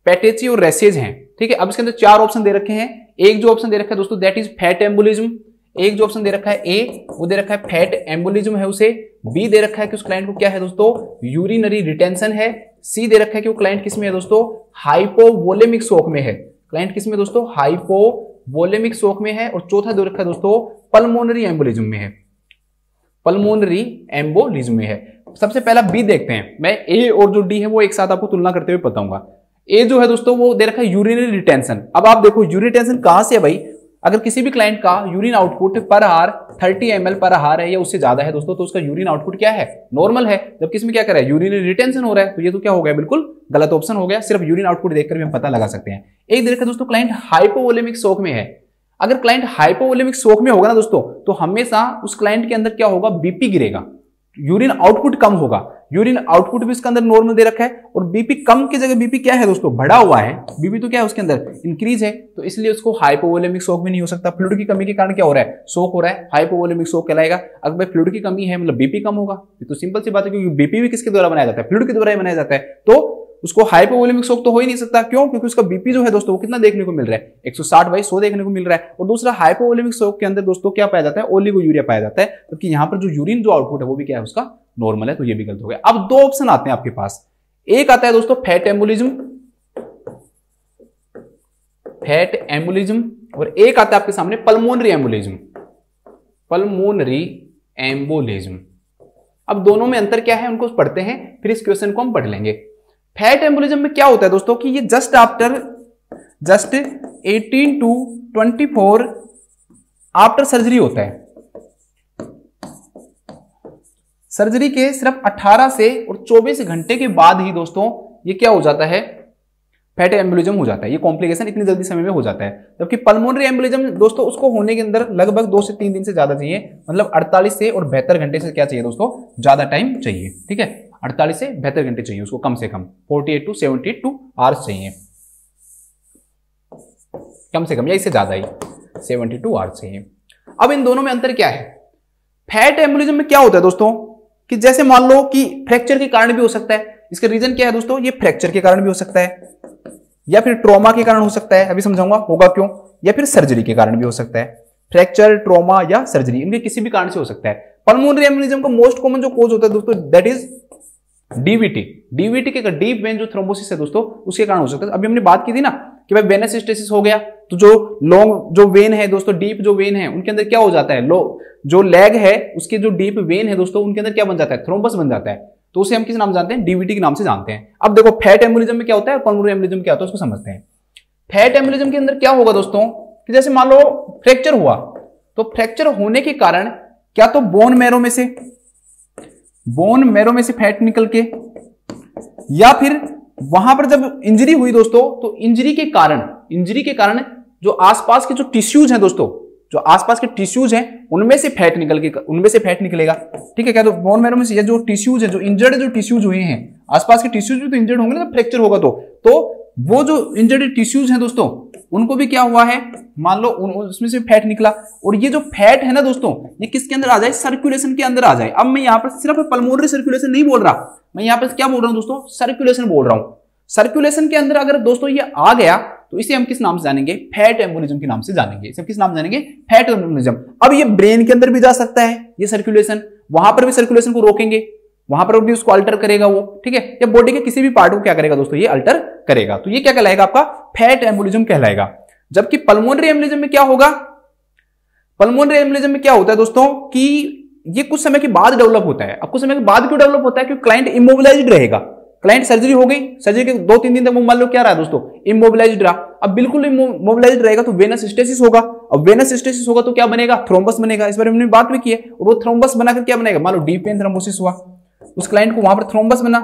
पेटेची और रैशेज हैं। ठीक है, अब इसके अंदर 4 ऑप्शन दे रखे हैं। एक जो ऑप्शन दे रखा है दोस्तों दैट इज फैट एम्बोलिज्म, एक जो ऑप्शन दे रखा है ए वो दे रखा है फैट एम्बोलिज्म है उसे। बी दे रखा है कि उस क्लाइंट को क्या है दोस्तों, यूरिनरी रिटेंशन है। सी दे रखा है कि वो क्लाइंट किस में है दोस्तों, हाइपोवोलेमिक शोक में है। क्लाइंट किस में दोस्तों, हाइपोवोलेमिक शोक में है। और चौथा दे रखा है दोस्तों पल्मोनरी एम्बोलिज्म में है, पल्मोनरी एम्बोलिज्म में है। सबसे पहला बी देखते हैं, मैं ए और जो डी है वो एक साथ आपको तुलना करते हुए बताऊंगा। ए जो है दोस्तों वो दे रखा है यूरिनरी रिटेंशन। अब आप देखो यूरिन रिटेंशन कहां से है भाई, अगर किसी भी क्लाइंट का urine output per hour 30 ml per hour है या उससे ज्यादा है दोस्तों, तो उसका यूरिन आउटपुट क्या है, नॉर्मल है। जबकि इसमें क्या कर रहा है, यूरिनरी रिटेंशन हो रहा है, तो ये तो क्या हो गया, बिल्कुल गलत ऑप्शन हो गया। सिर्फ यूरिन आउटपुट देखकर भी हम पता लगा सकते हैं। एक देखा दोस्तों क्लाइंट हाइपोवोलेमिक शोक में है। अगर क्लाइंट हाइपोवोलेमिक शोक में होगा ना दोस्तों, तो हमेशा उस क्लाइंट के अंदर क्या होगा, बीपी गिरेगा। यूरिन आउटपुट कम होगा, यूरिन आउटपुट भी इसके अंदर नॉर्मल दे रखा है, और बीपी कम की जगह बीपी क्या है दोस्तों, बढ़ा हुआ है, बीपी तो क्या है उसके अंदर इंक्रीज है, तो इसलिए उसको हाइपोवोलेमिक शॉक भी नहीं हो सकता। फ्लूइड की कमी के कारण क्या हो रहा है, शॉक हो रहा है, हाइपोवोलेमिक शॉक कहलाएगा। अगर भाई फ्लूइड की कमी है मतलब बीपी कम होगा, तो सिंपल सी बात है, क्योंकि बीपी भी किसके द्वारा बनाया जाता है, फ्लूइड के द्वारा ही बनाया जाता है, तो उसको हाइपोवोलेमिक शॉक तो हो ही नहीं सकता। क्यों? क्योंकि उसका बीपी जो है दोस्तों वो कितना देखने को मिल रहा है, 160/100 देखने को मिल रहा है। और दूसरा हाइपोवोलेमिक शॉक के अंदर दोस्तों क्या पाया जाता है, ओलिगोयूरिया पाया जाता है, जबकि यहाँ पर जो यूरिन जो आउटपुट है वो भी क्या है उसका नॉर्मल है, तो ये भी गलत हो गया। अब दो ऑप्शन आते हैं आपके पास, एक आता है दोस्तों फैट एम्बोलिज्म, फैट एम्बोलिज्म, और एक आता है आपके सामने पल्मोनरी एम्बोलिज्म, पल्मोनरी एम्बोलिज्म। अब दोनों में अंतर क्या है उनको पढ़ते हैं, फिर इस क्वेश्चन को हम पढ़ लेंगे। फैट एम्बोलिज्म में क्या होता है दोस्तों कि ये जस्ट 18 to 24 आफ्टर सर्जरी होता है, सर्जरी के सिर्फ 18 से और 24 घंटे के बाद ही दोस्तों ये क्या हो जाता है, फैट एम्बोलिज्म हो जाता है। ये कॉम्प्लिकेशन इतनी जल्दी समय में हो जाता है, जबकि पल्मोनरी एम्बोलिज्म दोस्तों उसको होने के अंदर लगभग 2 से 3 दिन से ज्यादा चाहिए, मतलब 48 से और 72 घंटे से क्या चाहिए दोस्तों, ज्यादा टाइम चाहिए। ठीक है, 48 से 72 घंटे चाहिए उसको, कम से कम 48 to 72 आवर्स चाहिए, कम से कम या इससे ज्यादा ही 72 आवर्स चाहिए। अब इन दोनों में अंतर क्या है, फैट एम्बोलिज्म में क्या होता है दोस्तों कि जैसे मान लो कि फ्रैक्चर के कारण भी हो सकता है, इसका रीजन क्या है दोस्तों, ये फ्रैक्चर के कारण भी हो सकता है, या फिर ट्रॉमा के कारण हो सकता है, अभी समझाऊंगा होगा क्यों, या फिर सर्जरी के कारण भी हो सकता है। फ्रैक्चर, ट्रॉमा या सर्जरी, इनके किसी भी कारण से हो सकता है। पल्मोनरी एम्बोलिज्म का मोस्ट कॉमन जो कोज होता है दोस्तों दैट इज डीवीटी, डीवीटी के डीप वेन जो थ्रोम्बोसिस है दोस्तों उसके कारण हो सकता है। अभी हमने बात की थी ना कि भाई वेनस स्टेसिस हो गया, तो जो लॉन्ग जो वेन है दोस्तों, डीप जो वेन है उनके अंदर क्या हो जाता है, लो जो लेग है उसके जो डीप वेन है दोस्तों उनके अंदर क्या बन जाता है, थ्रोम्बस बन जाता है, तो उसे हम किस नाम जानते हैं, डीवीटी के नाम से जानते हैं। अब देखो फैट एम्बोलिज्म में क्या होता है और पल्मोनरी एम्बोलिज्म क्या होता है उसको समझते हैं। फैट एम्बोलिज्म के अंदर क्या होगा दोस्तों कि जैसे मान लो फ्रैक्चर हुआ, तो फ्रैक्चर होने के कारण क्या तो बोन मैरो में से फैट निकल के, या फिर वहां पर जब इंजरी हुई दोस्तों तो इंजरी के कारण जो आसपास के जो टिश्यूज हैं दोस्तों, जो आसपास के टिश्यूज हैं उनमें से फैट निकलेगा। ठीक है, क्या तो बोन मैरो में से जो टिश्यूज है, जो इंजर्ड जो टिश्यूज हुए हैं, आसपास के टिश्यूज भी तो इंजर्ड होंगे ना जब फ्रैक्चर होगा, तो वो जो इंजर्ड टिश्यूज हैं दोस्तों उनको भी क्या हुआ है, मान लो उसमें से फैट निकला, और ये जो फैट है ना दोस्तों ये किसके अंदर आ जाए, सर्कुलेशन के अंदर आ जाए। अब मैं यहाँ पर सिर्फ पल्मोनरी सर्कुलेशन नहीं बोल रहा, मैं यहाँ पर क्या बोल रहा हूं दोस्तों, सर्कुलेशन बोल रहा हूं। सर्कुलेशन के अंदर अगर दोस्तों ये आ गया तो इसे हम किस नाम से जानेंगे, फैट एम्बोलिज्म के नाम से जानेंगे। इसे किस नाम से जानेंगे, फैट एम्बोलिज्म। अब ये ब्रेन के अंदर भी जा सकता है ये सर्कुलेशन, वहां पर भी सर्कुलेशन को रोकेंगे, वहां पर भी उसको अल्टर करेगा वो। ठीक है, या बॉडी के किसी भी पार्ट को क्या करेगा दोस्तों, ये अल्टर करेगा, तो ये क्या कहलाएगा, आपका फैट एम्बोलिज्म कहलाएगा। जबकि पल्मोनरी एम्बोलिज्म में क्या होगा, पल्मोनरी एम्बोलिज्म में क्या होता है दोस्तों कि ये कुछ समय के बाद डेवलप होता है। अब कुछ समय के बाद क्यों डेवलप होता है, क्योंकि क्लाइंट इमोबिलाइज्ड रहेगा, क्लाइंट सर्जरी हो गई, सर्जरी के 2-3 दिन तक वो मान लो क्या रहा दोस्तों, इमोबिलाइज्ड रहा। अब बिल्कुल इमोबिलाइज्ड रहेगा तो वेनस स्टेसिस होगा, अब वेनस स्टेसिस होगा तो क्या बनेगा, थ्रोम्बस बनेगा। इस बारे में हमने बात भी की है, और वो थ्रोम्बस बनाकर क्या बनेगा, मान लो डीप वेन थ्रोम्बोसिस हुआ, उस क्लाइंट को वहां पर थ्रोम्बस बना,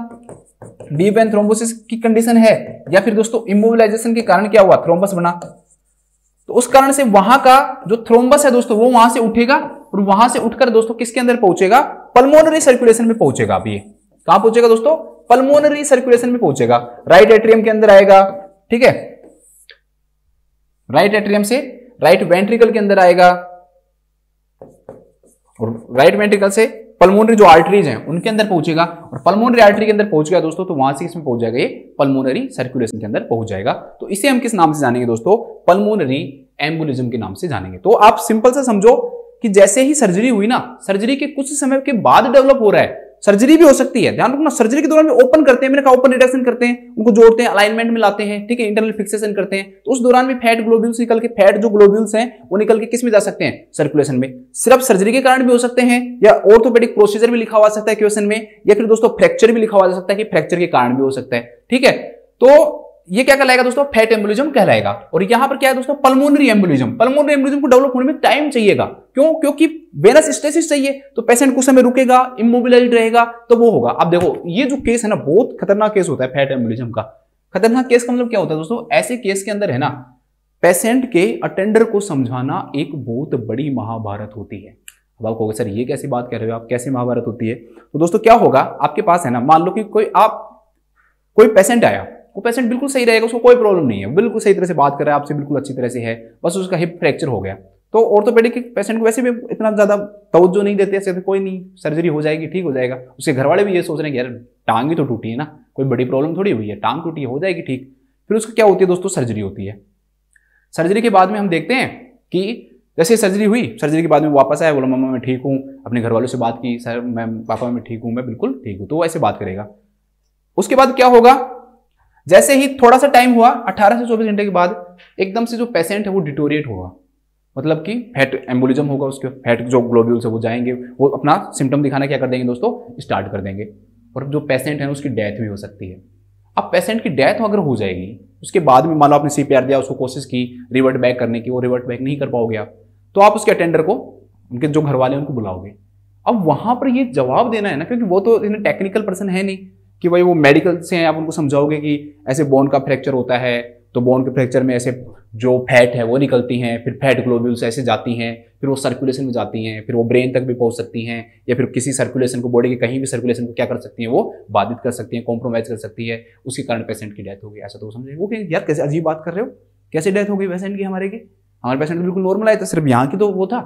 डीप वेन थ्रोम्बोसिस की कंडीशन है, या फिर दोस्तों इमोबिलाइजेशन के कारण क्या हुआ, थ्रोम्बस बना, तो उस कारण से वहां का जो थ्रोम्बस है दोस्तों वो वहां से उठेगा, और वहां से उठकर दोस्तों किसके अंदर पहुंचेगा, पल्मोनरी सर्कुलेशन में पहुंचेगा। अब ये कहां पहुंचेगा दोस्तों, पल्मोनरी सर्कुलेशन में पहुंचेगा, राइट एट्रियम के अंदर आएगा। ठीक है, राइट एट्रियम से राइट वेंट्रिकल के अंदर आएगा, और राइट वेंट्रिकल से पल्मोनरी जो आर्टरीज हैं उनके अंदर पहुंचेगा, और पल्मोनरी आर्टरी के अंदर पहुंच गया दोस्तों तो वहां से इसमें पहुंच जाएगा, ये पल्मोनरी सर्कुलेशन के अंदर पहुंच जाएगा। तो इसे हम किस नाम से जानेंगे दोस्तों, पल्मोनरी एम्बोलिज्म के नाम से जानेंगे। तो आप सिंपल सा समझो कि जैसे ही सर्जरी हुई ना, सर्जरी के कुछ समय के बाद डेवलप हो रहा है, सर्जरी भी हो सकती है, ध्यान रखना, सर्जरी के दौरान भी ओपन करते हैं, मैंने कहा ओपन रिडक्शन करते हैं, उनको जोड़ते हैं, अलाइनमेंट में लाते हैं, ठीक है, इंटरनल फिक्सेशन करते हैं, तो उस दौरान भी फैट ग्लोब्यूल्स निकल के, फैट जो ग्लोब्यूल्स हैं वो निकल के किस में जा सकते हैं, सर्कुलेशन में। सिर्फ सर्जरी के कारण भी हो सकते हैं, या ऑर्थोपेडिक प्रोसीजर भी लिखा हुआ सकता है क्वेश्चन में, या फिर दोस्तों फ्रैक्चर भी लिखा हुआ सकता है कि फ्रैक्चर के कारण भी हो सकता है। ठीक है, तो ये क्या कहलाएगा दोस्तों, फैट एम्बोलिज्म कहलाएगा। और यहां पर क्या है दोस्तों, पल्मोनरी एम्बोलिज्म। पल्मोनरी एम्बोलिज्म को डेवलप होने में टाइम चाहिएगा, क्यों, क्योंकि वेनस स्टेसिस चाहिए, तो पेशेंट कुछ समय रुकेगा, इमोबिलाइज्ड रहेगा, तो वो होगा। अब देखो ये जो केस है ना, बहुत खतरनाक केस होता है फैट एम्बोलिज्म का। खतरनाक केस का मतलब क्या होता है दोस्तों, ऐसे केस के अंदर है ना, पेशेंट के अटेंडर को समझाना एक बहुत बड़ी महाभारत होती है। अब आप कहोगे सर ये कैसी बात कह रहे हो आप, कैसे महाभारत होती है? तो दोस्तों क्या होगा, आपके पास है ना, मान लो कि कोई पेशेंट आया, वो पेशेंट बिल्कुल सही रहेगा, उसको कोई प्रॉब्लम नहीं है, बिल्कुल सही तरह से बात कर रहा है आपसे, बिल्कुल अच्छी तरह से है, बस उसका हिप फ्रैक्चर हो गया। तो ऑर्थोपेडिक पेशेंट को वैसे भी इतना ज्यादा तवज्जो नहीं देते, ऐसे कोई नहीं, सर्जरी हो जाएगी, ठीक हो जाएगा। उसके घर वाले भी ये सोच रहे हैं कि यार टांग ही तो टूटी है ना, कोई बड़ी प्रॉब्लम थोड़ी हुई है, टांग टूटी हो जाएगी ठीक। फिर उसका क्या होती है दोस्तों, सर्जरी होती है। सर्जरी के बाद में हम देखते हैं कि जैसे सर्जरी हुई, सर्जरी के बाद में वापस आया, बोला मम्मा मैं ठीक हूँ, अपने घर वालों से बात की, सर मैं पापा मैं ठीक हूँ, मैं बिल्कुल ठीक हूँ, तो वो ऐसे बात करेगा। उसके बाद क्या होगा, जैसे ही थोड़ा सा टाइम हुआ, 18 से 24 घंटे के बाद एकदम से जो पेशेंट है वो डिटोरिएट होगा, मतलब कि फैट एम्बोलिज्म होगा, उसके फैट जो ग्लोब्यूल्स है वो जाएंगे, वो अपना सिम्टम दिखाना क्या कर देंगे दोस्तों, स्टार्ट कर देंगे, और जो पेशेंट है उसकी डेथ भी हो सकती है। अब पेशेंट की डेथ अगर हो जाएगी, उसके बाद में मान लो आपने CPR दिया, उसको कोशिश की रिवर्ट बैक करने की, वो रिवर्ट बैक नहीं कर पाओगे आप, तो आप उसके अटेंडर को, उनके जो घर वाले उनको बुलाओगे। अब वहां पर ये जवाब देना है ना, क्योंकि वो तो इतने टेक्निकल पर्सन है नहीं कि भाई वो मेडिकल से हैं, आप उनको समझाओगे कि ऐसे बोन का फ्रैक्चर होता है, तो बोन के फ्रैक्चर में ऐसे जो फैट है वो निकलती हैं, फिर फैट ग्लोब्यूल्स ऐसे जाती हैं, फिर वो सर्कुलेशन में जाती हैं, फिर वो ब्रेन तक भी पहुंच सकती हैं, या फिर किसी सर्कुलेशन को, बॉडी के कहीं भी सर्कुलेशन को क्या कर सकती हैं, वो बाधित कर सकती हैं, कॉम्प्रोमाइज कर सकती है, उसके कारण पेशेंट की डेथ हो गई। ऐसा तो समझे वो कि यार कैसे अजीब बात कर रहे हो, कैसे डेथ हो गई पेशेंट की, हमारे पेशेंट बिल्कुल नॉर्मल आया था, सिर्फ यहाँ की तो वो था,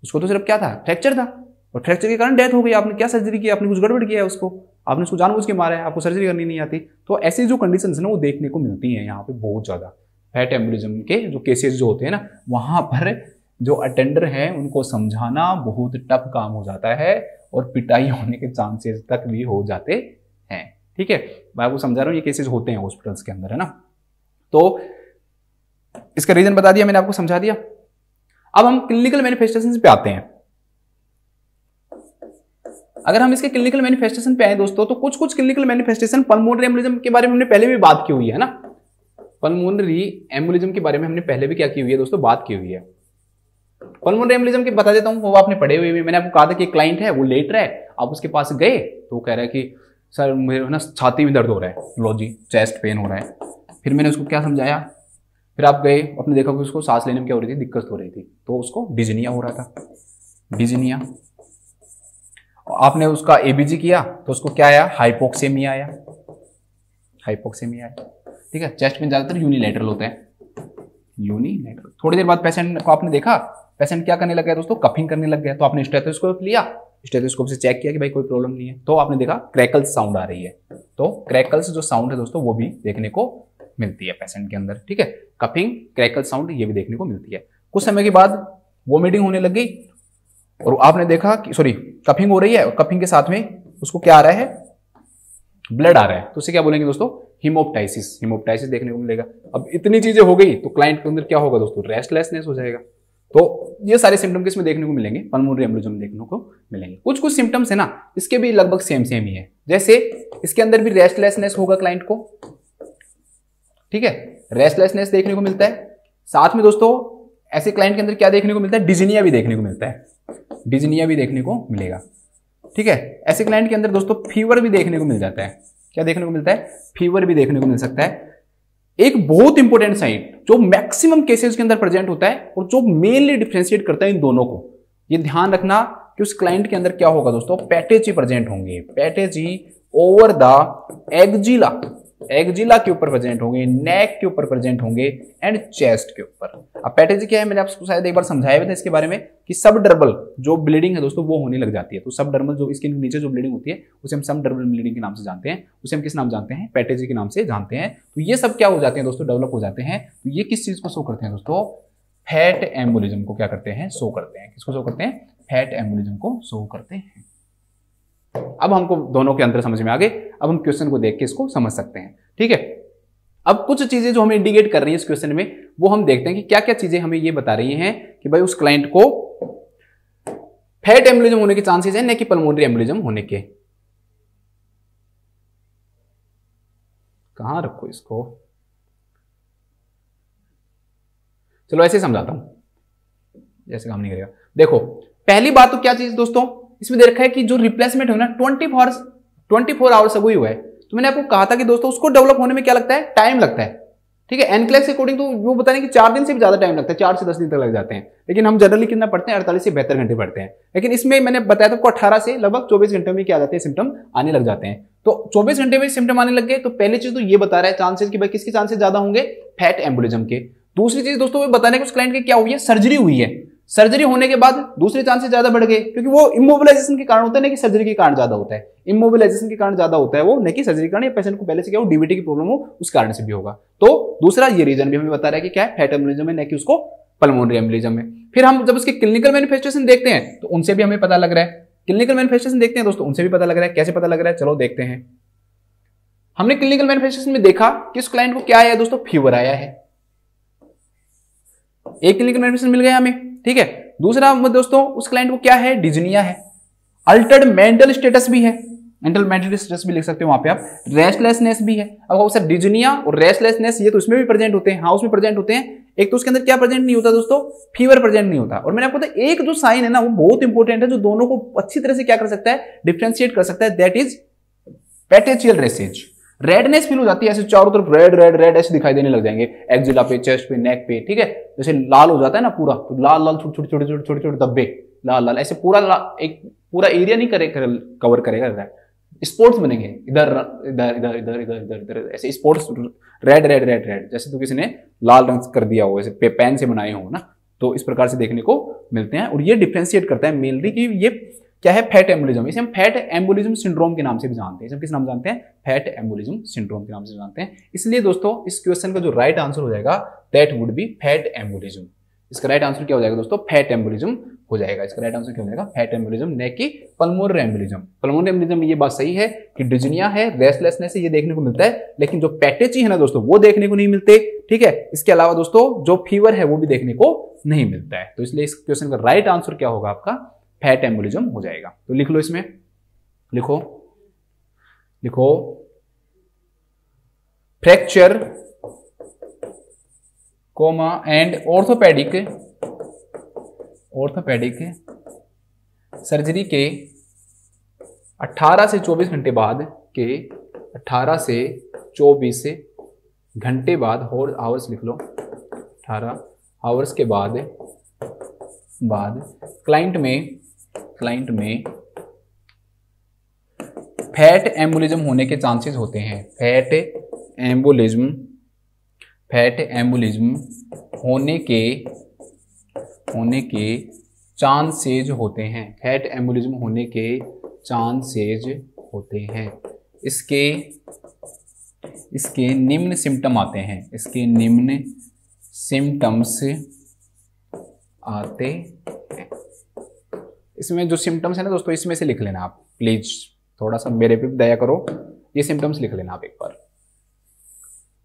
उसको तो सिर्फ क्या था, फ्रैक्चर था, और फ्रैक्चर के कारण डेथ हो गई। आपने क्या सर्जरी किया, आपने कुछ गड़बड़ किया है उसको, आपने उसको जानबूझ के मारा है, आपको सर्जरी करनी नहीं आती। तो ऐसी जो कंडीशंस है ना वो देखने को मिलती हैं यहाँ पे बहुत ज्यादा। फैट एम्बोलिज्म के जो केसेस जो होते हैं ना, वहां पर जो अटेंडर है उनको समझाना बहुत टफ काम हो जाता है, और पिटाई होने के चांसेस तक भी हो जाते हैं। ठीक है, मैं आपको समझा रहा हूँ, ये केसेस होते हैं हॉस्पिटल्स के अंदर, है ना। तो इसका रीजन बता दिया मैंने, आपको समझा दिया। अब हम क्लिनिकल मैनिफेस्टेशन पे आते हैं। अगर हम इसके क्लिनिकल मैनिफेस्टेशन पे आए दोस्तों, तो कुछ क्लिनिकल मैनिफेस्टेशन पल्मोनरी एम्बोलिज्म के बारे में हमने पहले भी बात की हुई है ना। पल्मोनरी एम्बोलिज्म के बारे में हमने पहले भी क्या की हुई है दोस्तों, बात की हुई है। पल्मोनरी एम्बोलिज्म की बता देता हूं, वो आपने पढ़े हुए भी। मैंने आपको कहा था कि क्लाइंट है, वो लेट रहा है, आप उसके पास गए तो वो कह रहा है कि सर मेरे ना छाती में दर्द हो रहा है, लो जी चेस्ट पेन हो रहा है। फिर मैंने उसको क्या समझाया, फिर आप गए, आपने देखा कि उसको सांस लेने में क्या हो रही थी, दिक्कत हो रही थी, तो उसको डिजनिया हो रहा था, डिजनिया। आपने उसका ABG किया तो उसको क्या आया, हाइपोक्सेमिया आया, हाइपोक्सेमिया आया। ठीक है, चेस्ट में ज्यादातर यूनिलैटरल होता है, यूनिलैटरल। थोड़ी देर बाद पेशेंट को आपने देखा, पेशेंट क्या करने लग गया दोस्तों, कफिंग करने लग गया, तो आपने स्टेथोस्कोप लिया, स्टेथोस्कोप से चेक किया कि भाई कोई प्रॉब्लम नहीं है, तो आपने देखा क्रैकल्स साउंड आ रही है। तो क्रैकल्स जो साउंड है दोस्तों वो भी देखने को मिलती है पेशेंट के अंदर। ठीक है, कफिंग, क्रैकल साउंड ये भी देखने को मिलती है। कुछ समय के बाद वोमिटिंग होने लग गई, और आपने देखा कि सॉरी कफिंग हो रही है, और कफिंग के साथ में उसको क्या आ रहा है, ब्लड आ रहा है, तो उसे क्या बोलेंगे दोस्तों, हिमोप्टाइसिस, हिमोप्टाइसिस देखने को मिलेगा। अब इतनी चीजें हो गई तो क्लाइंट के अंदर क्या होगा दोस्तों, रेस्टलेसनेस हो जाएगा। तो ये सारे सिम्टम किसमें देखने को मिलेंगे, पल्मोनरी एम्बोलिज्म देखने को मिलेंगे। कुछ सिम्टम्स है ना, इसके भी लगभग सेम ही है। जैसे इसके अंदर भी रेस्टलेसनेस होगा क्लाइंट को, ठीक है, रेस्टलेसनेस देखने को मिलता है। साथ में दोस्तों ऐसे क्लाइंट के अंदर क्या देखने को मिलता है, डिजनिया भी देखने को मिलता है, डिजनिया भी देखने को मिलेगा। ठीक है, ऐसे क्लाइंट के अंदर दोस्तों फीवर भी देखने को मिल जाता है। क्या देखने को मिलता है, फीवर भी देखने को मिल सकता है। एक बहुत इंपॉर्टेंट साइट जो मैक्सिमम केसेस के अंदर प्रेजेंट होता है, और जो मेनली डिफरेंशिएट करता है इन दोनों को, ये ध्यान रखना कि उस क्लाइंट के अंदर क्या होगा दोस्तों, पैटेजी प्रेजेंट होंगे, पैटेजी ओवर द एक्जिला, एक्जिला के ऊपर प्रेजेंट होंगे, नेक के ऊपर प्रेजेंट होंगे, एंड चेस्ट के ऊपर। अब पैटेजी क्या है, मैंने आपको शायद एक बार समझाया भी था इसके बारे में कि सबडर्मल जो ब्लीडिंग है दोस्तों वो होने लग जाती है। तो सबडर्मल जो इसके नीचे जो ब्लीडिंग होती है उसे हम सबडर्मल ब्लीडिंग के नाम से जानते हैं, उसे हम किस नाम जानते हैं, पैटेजी के नाम से जानते हैं। तो ये सब क्या हो जाते हैं दोस्तों, डेवलप हो जाते हैं। तो ये किस चीज को शो करते हैं दोस्तों, फैट एम्बोलिज्म को क्या करते हैं, शो करते हैं। किसको शो करते हैं, फैट एम्बोलिज्म को शो करते हैं। अब हमको दोनों के अंतर समझ में आ गए। अब हम क्वेश्चन को देख के इसको समझ सकते हैं। ठीक है, अब कुछ चीजें जो हमें इंडिकेट कर रही है इस क्वेश्चन में, वो हम देखते हैं कि क्या क्या चीजें हमें ये बता रही हैं कि भाई उस क्लाइंट को फैट एम्बोलिज्म होने के चांसेस है, न कि पल्मोनरी एम्बोलिज्म होने के। कहां रखो इसको, चलो ऐसे समझाता हूं, जैसे काम नहीं करेगा। देखो पहली बात तो क्या चीज दोस्तों, इसमें दे रखा है कि जो रिप्लेसमेंट हो ना 24 आवर्स अगो ही हुआ है। तो मैंने आपको कहा था कि दोस्तों उसको डेवलप होने में क्या लगता है, टाइम लगता है। ठीक है, एनक्लेक्स के अकॉर्डिंग तो वो बताने कि 4 दिन से भी ज्यादा टाइम लगता है, 4 से 10 दिन तक लग जाते हैं। लेकिन हम जनरली कितना पढ़ते हैं, 48 से 72 घंटे पढ़ते हैं। लेकिन इसमें मैंने बताया था 18 से लगभग 24 घंटे में क्या आ जाते हैं, सिम्टम आने लग जाते हैं। तो 24 घंटे में सिम्टम आने लग गए तो पहली चीज तो ये बता रहा है चांसेस कि भाई किसके चांसेस ज्यादा होंगे, फैट एम्बोलिज्म के। दूसरी चीज दोस्तों बताने के उस क्लाइंट के क्या हुई है, सर्जरी हुई है। सर्जरी होने के बाद दूसरे चांसेस ज्यादा बढ़ गए, क्योंकि वो इमोबिलाइजेशन के कारण होता है, ना कि सर्जरी के कारण ज्यादा होता है। इमोबिलाइजेशन के कारण ज्यादा होता है वो, न कि सर्जरी के कारण, या पेशेंट को पहले से क्या हो डीवीटी की प्रॉब्लम हो उस कारण से भी होगा। तो दूसरा ये रीजन भी हमें बता रहा है कि क्या है, फैट एम्बोलिज्म है, न कि उसको पल्मोनरी एम्बोलिज्म है। फिर हम जब उसके क्लिनिकल मैनिफेस्टेशन देखते हैं तो उनसे भी हमें पता लग रहा है, क्लिनिकल मैनिफेस्टेशन देखते हैं दोस्तों, उनसे भी पता लग रहा है। कैसे पता लग रहा है, चलो देखते हैं। हमने क्लिनिकल मैनिफेस्टेशन में देखा कि उस क्लाइंट को क्या आया दोस्तों, फीवर आया है। एक क्लिनिकल मैनिफेस्टेशन मिल गया हमें, ठीक है। दूसरा दोस्तों उस क्लाइंट को क्या है, डिजनिया है। अल्टर्ड मेंटल स्टेटस भी है, मेंटल स्टेटस भी लिख सकते हो वहां पे आप। रेस्टलेसनेस भी है। अब सर डिजनिया और रेस्टलेसनेस ये तो उसमें भी प्रेजेंट होते हैं, हाँ उसमें प्रेजेंट होते हैं। एक तो उसके अंदर क्या प्रेजेंट नहीं होता दोस्तों, फीवर प्रेजेंट नहीं होता। और मैंने आपको बताया एक जो साइन है ना वो बहुत इंपॉर्टेंट है, जो दोनों को अच्छी तरह से क्या कर सकता है, डिफ्रेंशिएट कर सकता है, that is petechial rashes. Redness feel हो जाती है, ऐसे चारों तरफ रेड रेड रेड ऐसे दिखाई देने लग जाएंगे, एक्जिला पे, चेस्ट पे, नेक पे, ठीक है। जैसे लाल हो जाता है ना पूरा, तो लाल लाल छोटे छोटे छोटे छोटे छोटे धब्बे लाल लाल ऐसे पूरा एक पूरा एरिया नहीं कवर करेगा, स्पॉट्स बनेंगे इधर इधर इधर इधर इधर इधर इधर ऐसे spots, red red red red, जैसे तो किसी ने लाल रंग कर दिया हो, ऐसे पेन से बनाए हो ना, तो इस प्रकार से देखने को मिलते हैं। और ये डिफ्रेंशिएट करता है मेनली कि ये क्या है, फैट एम्बोलिज्म। इसे हम फैट एम्बोलिज्म सिंड्रोम के नाम से भी जानते हैं। इसे हम किस नाम जानते हैं, फैट एम्बोलिज्म सिंड्रोम के नाम से जानते हैं। इसलिए दोस्तों इस क्वेश्चन का जो राइट आंसर हो जाएगा that would B fat embolism. इसका राइट आंसर क्या हो जाएगा दोस्तों, फैट एम्बोलिज्म हो जाएगा। इसका राइट आंसर क्या हो जाएगा, फैट एम्बोलिज्म, न कि पल्मोनरी एम्बोलिज्म। पल्मोनरी एम्बोलिज्म में ये बात सही है कि डिजनिया है, रेस्टलेसनेस है, ये देखने को मिलता है, लेकिन जो पैटेची है ना दोस्तों वो देखने को नहीं मिलते, ठीक है। इसके अलावा दोस्तों जो फीवर है वो भी देखने को नहीं मिलता है। तो इसलिए इस क्वेश्चन का राइट आंसर क्या होगा आपका, फैट एम्बोलिज्म हो जाएगा। तो लिख लो, इसमें लिखो लिखो fracture comma and orthopaedic surgery के 18 से 24 घंटे बाद के 18 से 24 घंटे बाद, और आवर्स लिख लो, 18 आवर्स के बाद क्लाइंट में फैट एम्बोलिज्म होने के चांसेस होते हैं। फैट एम्बोलिज्म होने के चांसेज होते हैं। फैट एम्बोलिज्म होने के चांसेज होते हैं। इसके निम्न सिम्टम आते हैं। इसके निम्न सिम्टम्स आते हैं। इसमें जो सिम्टम्स है ना दोस्तों, इसमें से लिख लेना आप प्लीज, थोड़ा सा मेरे पे दया करो, ये सिम्टम्स लिख लेना आप एक बार।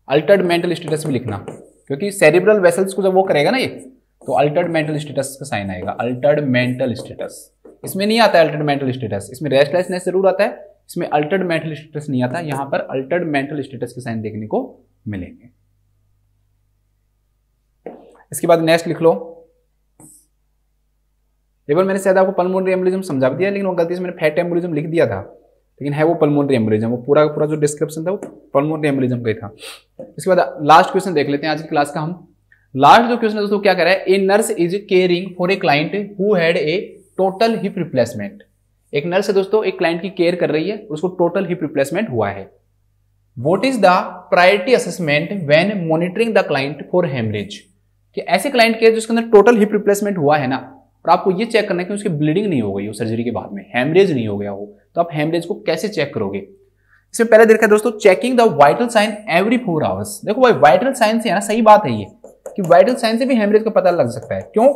अल्टर्ड मेंटल स्टेटस भी लिखना, क्योंकि सेरिब्रल वेसल्स को जब वो करेगा ना ये, तो अल्टर्ड मेंटल स्टेटस का साइन आएगा। अल्टर्ड मेंटल स्टेटस इसमें नहीं आता है, अल्टर्ड मेंटल स्टेटस इसमें रेस्टलेसनेस जरूर आता है, इसमें अल्टर्ड मेंटल स्टेटस नहीं आता। यहां पर अल्टर्ड मेंटल स्टेटस के साइन देखने को मिलेंगे। इसके बाद नेक्स्ट लिख लो। एक बार मैंने शायद आपको पल्मोनरी एम्बोलिज्म समझा भी दिया, लेकिन वो गलती से मैंने फैट एम्बोलिज्म लिख दिया था, लेकिन है वो पल्मोनरी एम्बोलिज्म। वो पूरा पूरा जो डिस्क्रिप्शन था वो पल्मोनरी एम्बोलिज्म का ही था। इसके बाद लास्ट क्वेश्चन देख लेते हैं आज की क्लास का। हम लास्ट जो क्वेश्चन है दोस्तों क्या कह रहा है, ए nurse is caring for a client who had a total hip replacement. एक नर्स है दोस्तों, एक क्लाइंट की केयर कर रही है, उसको टोटल हिप रिप्लेसमेंट हुआ है। What is the priority assessment when monitoring the client for haemorrhage. कि ऐसे क्लाइंट के जिसके अंदर टोटल हिप रिप्लेसमेंट हुआ है ना, और आपको ये चेक करना है कि उसकी ब्लीडिंग नहीं हो गई हो सर्जरी के बाद में, हेमरेज नहीं हो गया हो, तो आप हेमरेज को कैसे चेक करोगे। इसमें पहले देखा दोस्तों, checking the vital sign every 4 hours. देखो भाई वाइटल साइन से है ना, सही बात है ये कि वाइटल साइन से भी हेमरेज का पता लग सकता है। क्यों?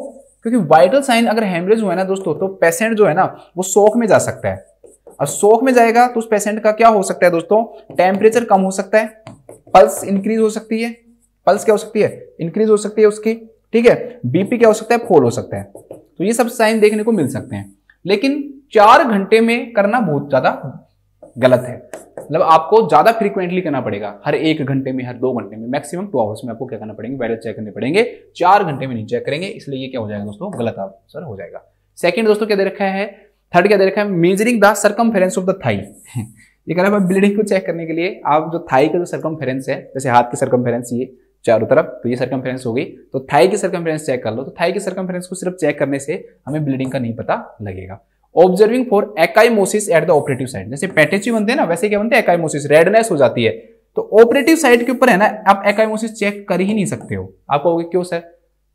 क्योंकि वाइटल साइन अगर हेमरेज हुआ है ना दोस्तों, तो पेशेंट जो है ना वो शॉक में जा सकता है। और शॉक में जाएगा तो उस पेशेंट का क्या हो सकता है दोस्तों, टेम्परेचर कम हो सकता है, पल्स इंक्रीज हो सकती है, पल्स क्या हो सकती है, इंक्रीज हो सकती है उसकी, ठीक है। बीपी क्या हो सकता है, फॉल हो सकता है। तो ये सब साइन देखने को मिल सकते हैं, लेकिन 4 घंटे में करना बहुत ज्यादा गलत है। मतलब आपको ज्यादा फ्रीक्वेंटली करना पड़ेगा, हर 1 घंटे में, हर 2 घंटे में, मैक्सिमम 2 आवर्स में आपको क्या करना पड़ेंगे, वाइटल चेक करने पड़ेंगे। 4 घंटे में नहीं चेक करेंगे, इसलिए ये क्या हो जाएगा दोस्तों, गलत आंसर हो जाएगा। सेकंड दोस्तों क्या दे रखा है, थर्ड क्या दे रखा है, measuring the circumference of the thigh. ये कह रहा है ब्लीडिंग को चेक करने के लिए आप जो थाई का जो सर्कमफेरेंस है, जैसे हाथ की सर्कमफेरेंस, ये चारों तरफ, तो ये सर्कमफ्रेंस हो गई। तो थाई की सर्कमफ्रेंस चेक कर लो, तो थाई की सर्कमफ्रेंस को सिर्फ चेक करने से हमें ब्लीडिंग का नहीं पता लगेगा। Observing for एकाइमोसिस at the operative side, जैसे पैटेची बनते हैं ना, वैसे क्या बनते हैं एकाइमोसिस, रेडनेस हो जाती है, तो ऑपरेटिव साइड के ऊपर है ना, आप एकाइमोसिस चेक कर ही नहीं सकते हो। आप कहोगे क्यों सर?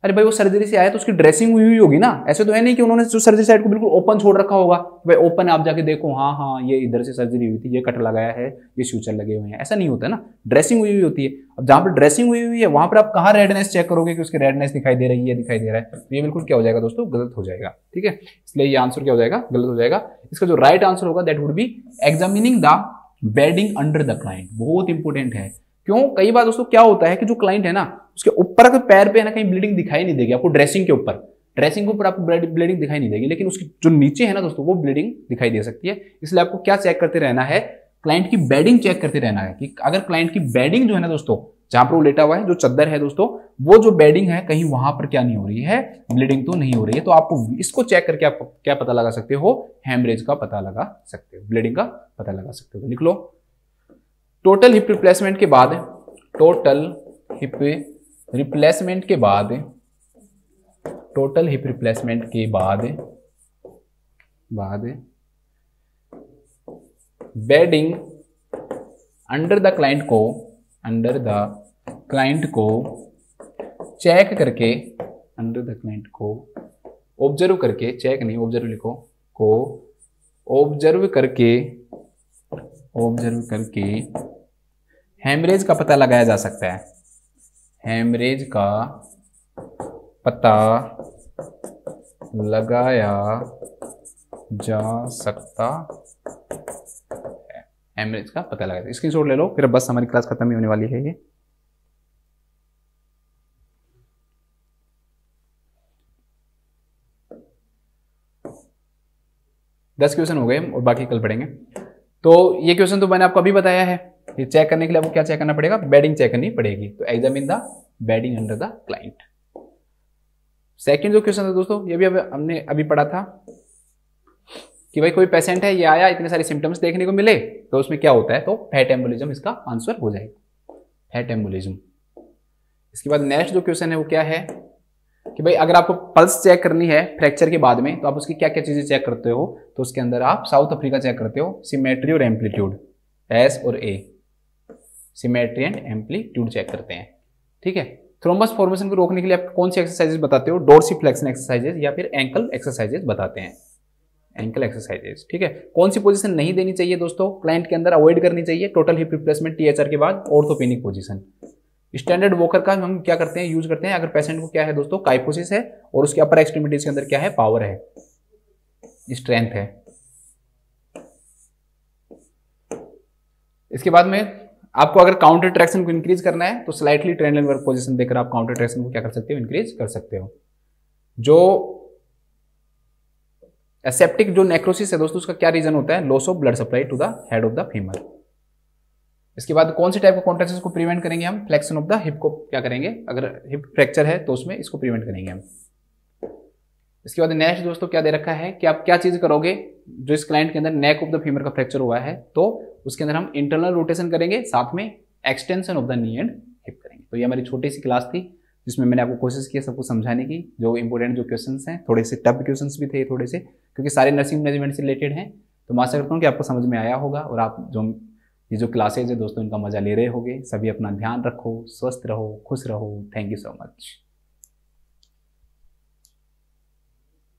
अरे भाई वो सर्जरी से आया तो उसकी ड्रेसिंग हुई होगी ना, ऐसे तो है नहीं कि उन्होंने जो सर्जरी साइड को बिल्कुल ओपन छोड़ रखा होगा, भाई ओपन आप जाके देखो, हाँ हाँ ये इधर से सर्जरी हुई थी, ये कट लगाया है, ये सूचर लगे हुए हैं, ऐसा नहीं होता ना, ड्रेसिंग हुई होती है। अब जहां पर ड्रेसिंग हुई है वहां पर आप कहाँ रेडनेस चेक करोगे कि उसकी रेडनेस दिखाई दे रही है, दिखाई दे रहा है, तो ये बिल्कुल क्या हो जाएगा दोस्तों, गलत हो जाएगा। ठीक है, इसलिए ये आंसर क्या हो जाएगा, गलत हो जाएगा। इसका जो राइट आंसर होगा that would be examining the bedding under the client. बहुत इंपॉर्टेंट है, क्यों? कई बार दोस्तों क्या होता है कि जो क्लाइंट है ना, उसके ऊपर के पैर पे है ना कहीं ब्लीडिंग दिखाई नहीं देगी आपको, ड्रेसिंग के ऊपर आपको ब्लीडिंग दिखाई नहीं देगी, लेकिन उसकी जो नीचे है ना दोस्तों वो ब्लीडिंग दिखाई दे सकती है। इसलिए आपको क्या चेक करते रहना है, क्लाइंट की बेडिंग चेक करते रहना है कि अगर क्लाइंट की बेडिंग जो है ना दोस्तों, जहां पर वो लेटा हुआ है, जो चद्दर है दोस्तों, वो जो बेडिंग है कहीं वहां पर क्या नहीं हो रही है, ब्लीडिंग तो नहीं हो रही है। तो आपको इसको चेक करके आप क्या पता लगा सकते हो, हेमरेज का पता लगा सकते हो, ब्लीडिंग का पता लगा सकते हो। लिख लो, टोटल हिप रिप्लेसमेंट के बाद, टोटल हिप रिप्लेसमेंट के बाद, टोटल हिप रिप्लेसमेंट के बाद बेडिंग अंडर द क्लाइंट को चेक करके, अंडर द क्लाइंट को ऑब्जर्व करके, चेक नहीं ऑब्जर्व लिखो, को ऑब्जर्व करके हेमरेज का पता लगाया जा सकता है, हेमरेज का पता लगाया जा सकता है, हेमरेज का पता लगाया। स्क्रीनशॉट ले लो, फिर बस हमारी क्लास खत्म ही होने वाली है। ये दस क्वेश्चन हो गए और बाकी कल पढ़ेंगे। तो ये क्वेश्चन तो मैंने आपको अभी बताया है। ये चेक करने के लिए आपको क्या चेक करना पड़ेगा, बेडिंग चेक करनी पड़ेगी। तो examine the bedding under the client. Second जो क्वेश्चन था दोस्तों, ये भी हमने अभी पढ़ा था कि भाई कोई पेशेंट है, ये आया, इतने सारे सिम्टम्स देखने को मिले, तो उसमें क्या होता है, तो फैट एम्बोलिज्म इसका आंसर हो जाएगा, फैट एम्बोलिज्म। इसके बाद नेक्स्ट जो क्वेश्चन है वो क्या है कि भाई अगर आपको पल्स चेक करनी है फ्रैक्चर के बाद में, तो आप उसकी क्या क्या चीजें चेक करते हो, तो उसके अंदर आप साउथ अफ्रीका चेक करते हो, सिमेट्री और एम्पलीट्यूड, एस और ए, सिमेट्री एंड एम्पलीट्यूड चेक करते हैं। ठीक है, थ्रोम्बस फॉर्मेशन को रोकने के लिए आप कौन सी एक्सरसाइजेज बताते हो, डोर्सिफ्लेक्शन एक्सरसाइजेज या फिर एंकल एक्सरसाइजेज बताते हैं, एंकल एक्सरसाइजेज। ठीक है, कौन सी पोजीशन नहीं देनी चाहिए दोस्तों, क्लाइंट के अंदर अवॉइड करनी चाहिए, टोटल हिप रिप्लेसमेंट टीएचआर के बाद ऑर्थोपेनिक पोजीशन। स्टैंडर्ड वॉकर का हम क्या करते हैं, यूज करते हैं अगर पेशेंट को क्या है दोस्तों, काइफोसिस है और उसके अपर एक्सट्रीमिटीज के अंदर क्या है, पावर है, स्ट्रेंथ है। इसके बाद में आपको अगर काउंटर ट्रैक्शन को इंक्रीज करना है, तो स्लाइटली ट्रेंडल वर्क पोजीशन देकर आप काउंटर ट्रैक्शन को क्या कर सकते हो, इंक्रीज कर सकते हो। जो एसेप्टिक जो नेक्रोसिस है दोस्तों, उसका क्या रीजन होता है, loss of blood supply to the head of the femur. इसके बाद कौन सी टाइप ऑफ कॉन्ट्रैक्शन को प्रिवेंट करेंगे हम, फ्लेक्शन ऑफ द हिप को क्या करेंगे, अगर हिप फ्रैक्चर है तो उसमें इसको प्रिवेंट करेंगे हम। इसके बाद नेक्स्ट दोस्तों क्या दे रखा है कि आप क्या चीज करोगे, जो इस क्लाइंट के अंदर नेक ऑफ द फीमर का फ्रैक्चर हुआ है, तो उसके अंदर हम इंटरनल रोटेशन करेंगे, साथ में extension of the knee and hip करेंगे। तो ये हमारी छोटी सी क्लास थी जिसमें मैंने आपको कोशिश की सबको समझाने की, जो इंपॉर्टेंट जो क्वेश्चंस हैं, थोड़े से टफ क्वेश्चंस भी थे थोड़े से, क्योंकि सारे नर्सिंग मैनेजमेंट से रिलेटेड हैं। तो मैं आशा करता हूँ कि आपको समझ में आया होगा और आप ये जो क्लासेज है दोस्तों, इनका मजा ले रहे होगे। सभी अपना ध्यान रखो, स्वस्थ रहो, खुश रहो। Thank you so much.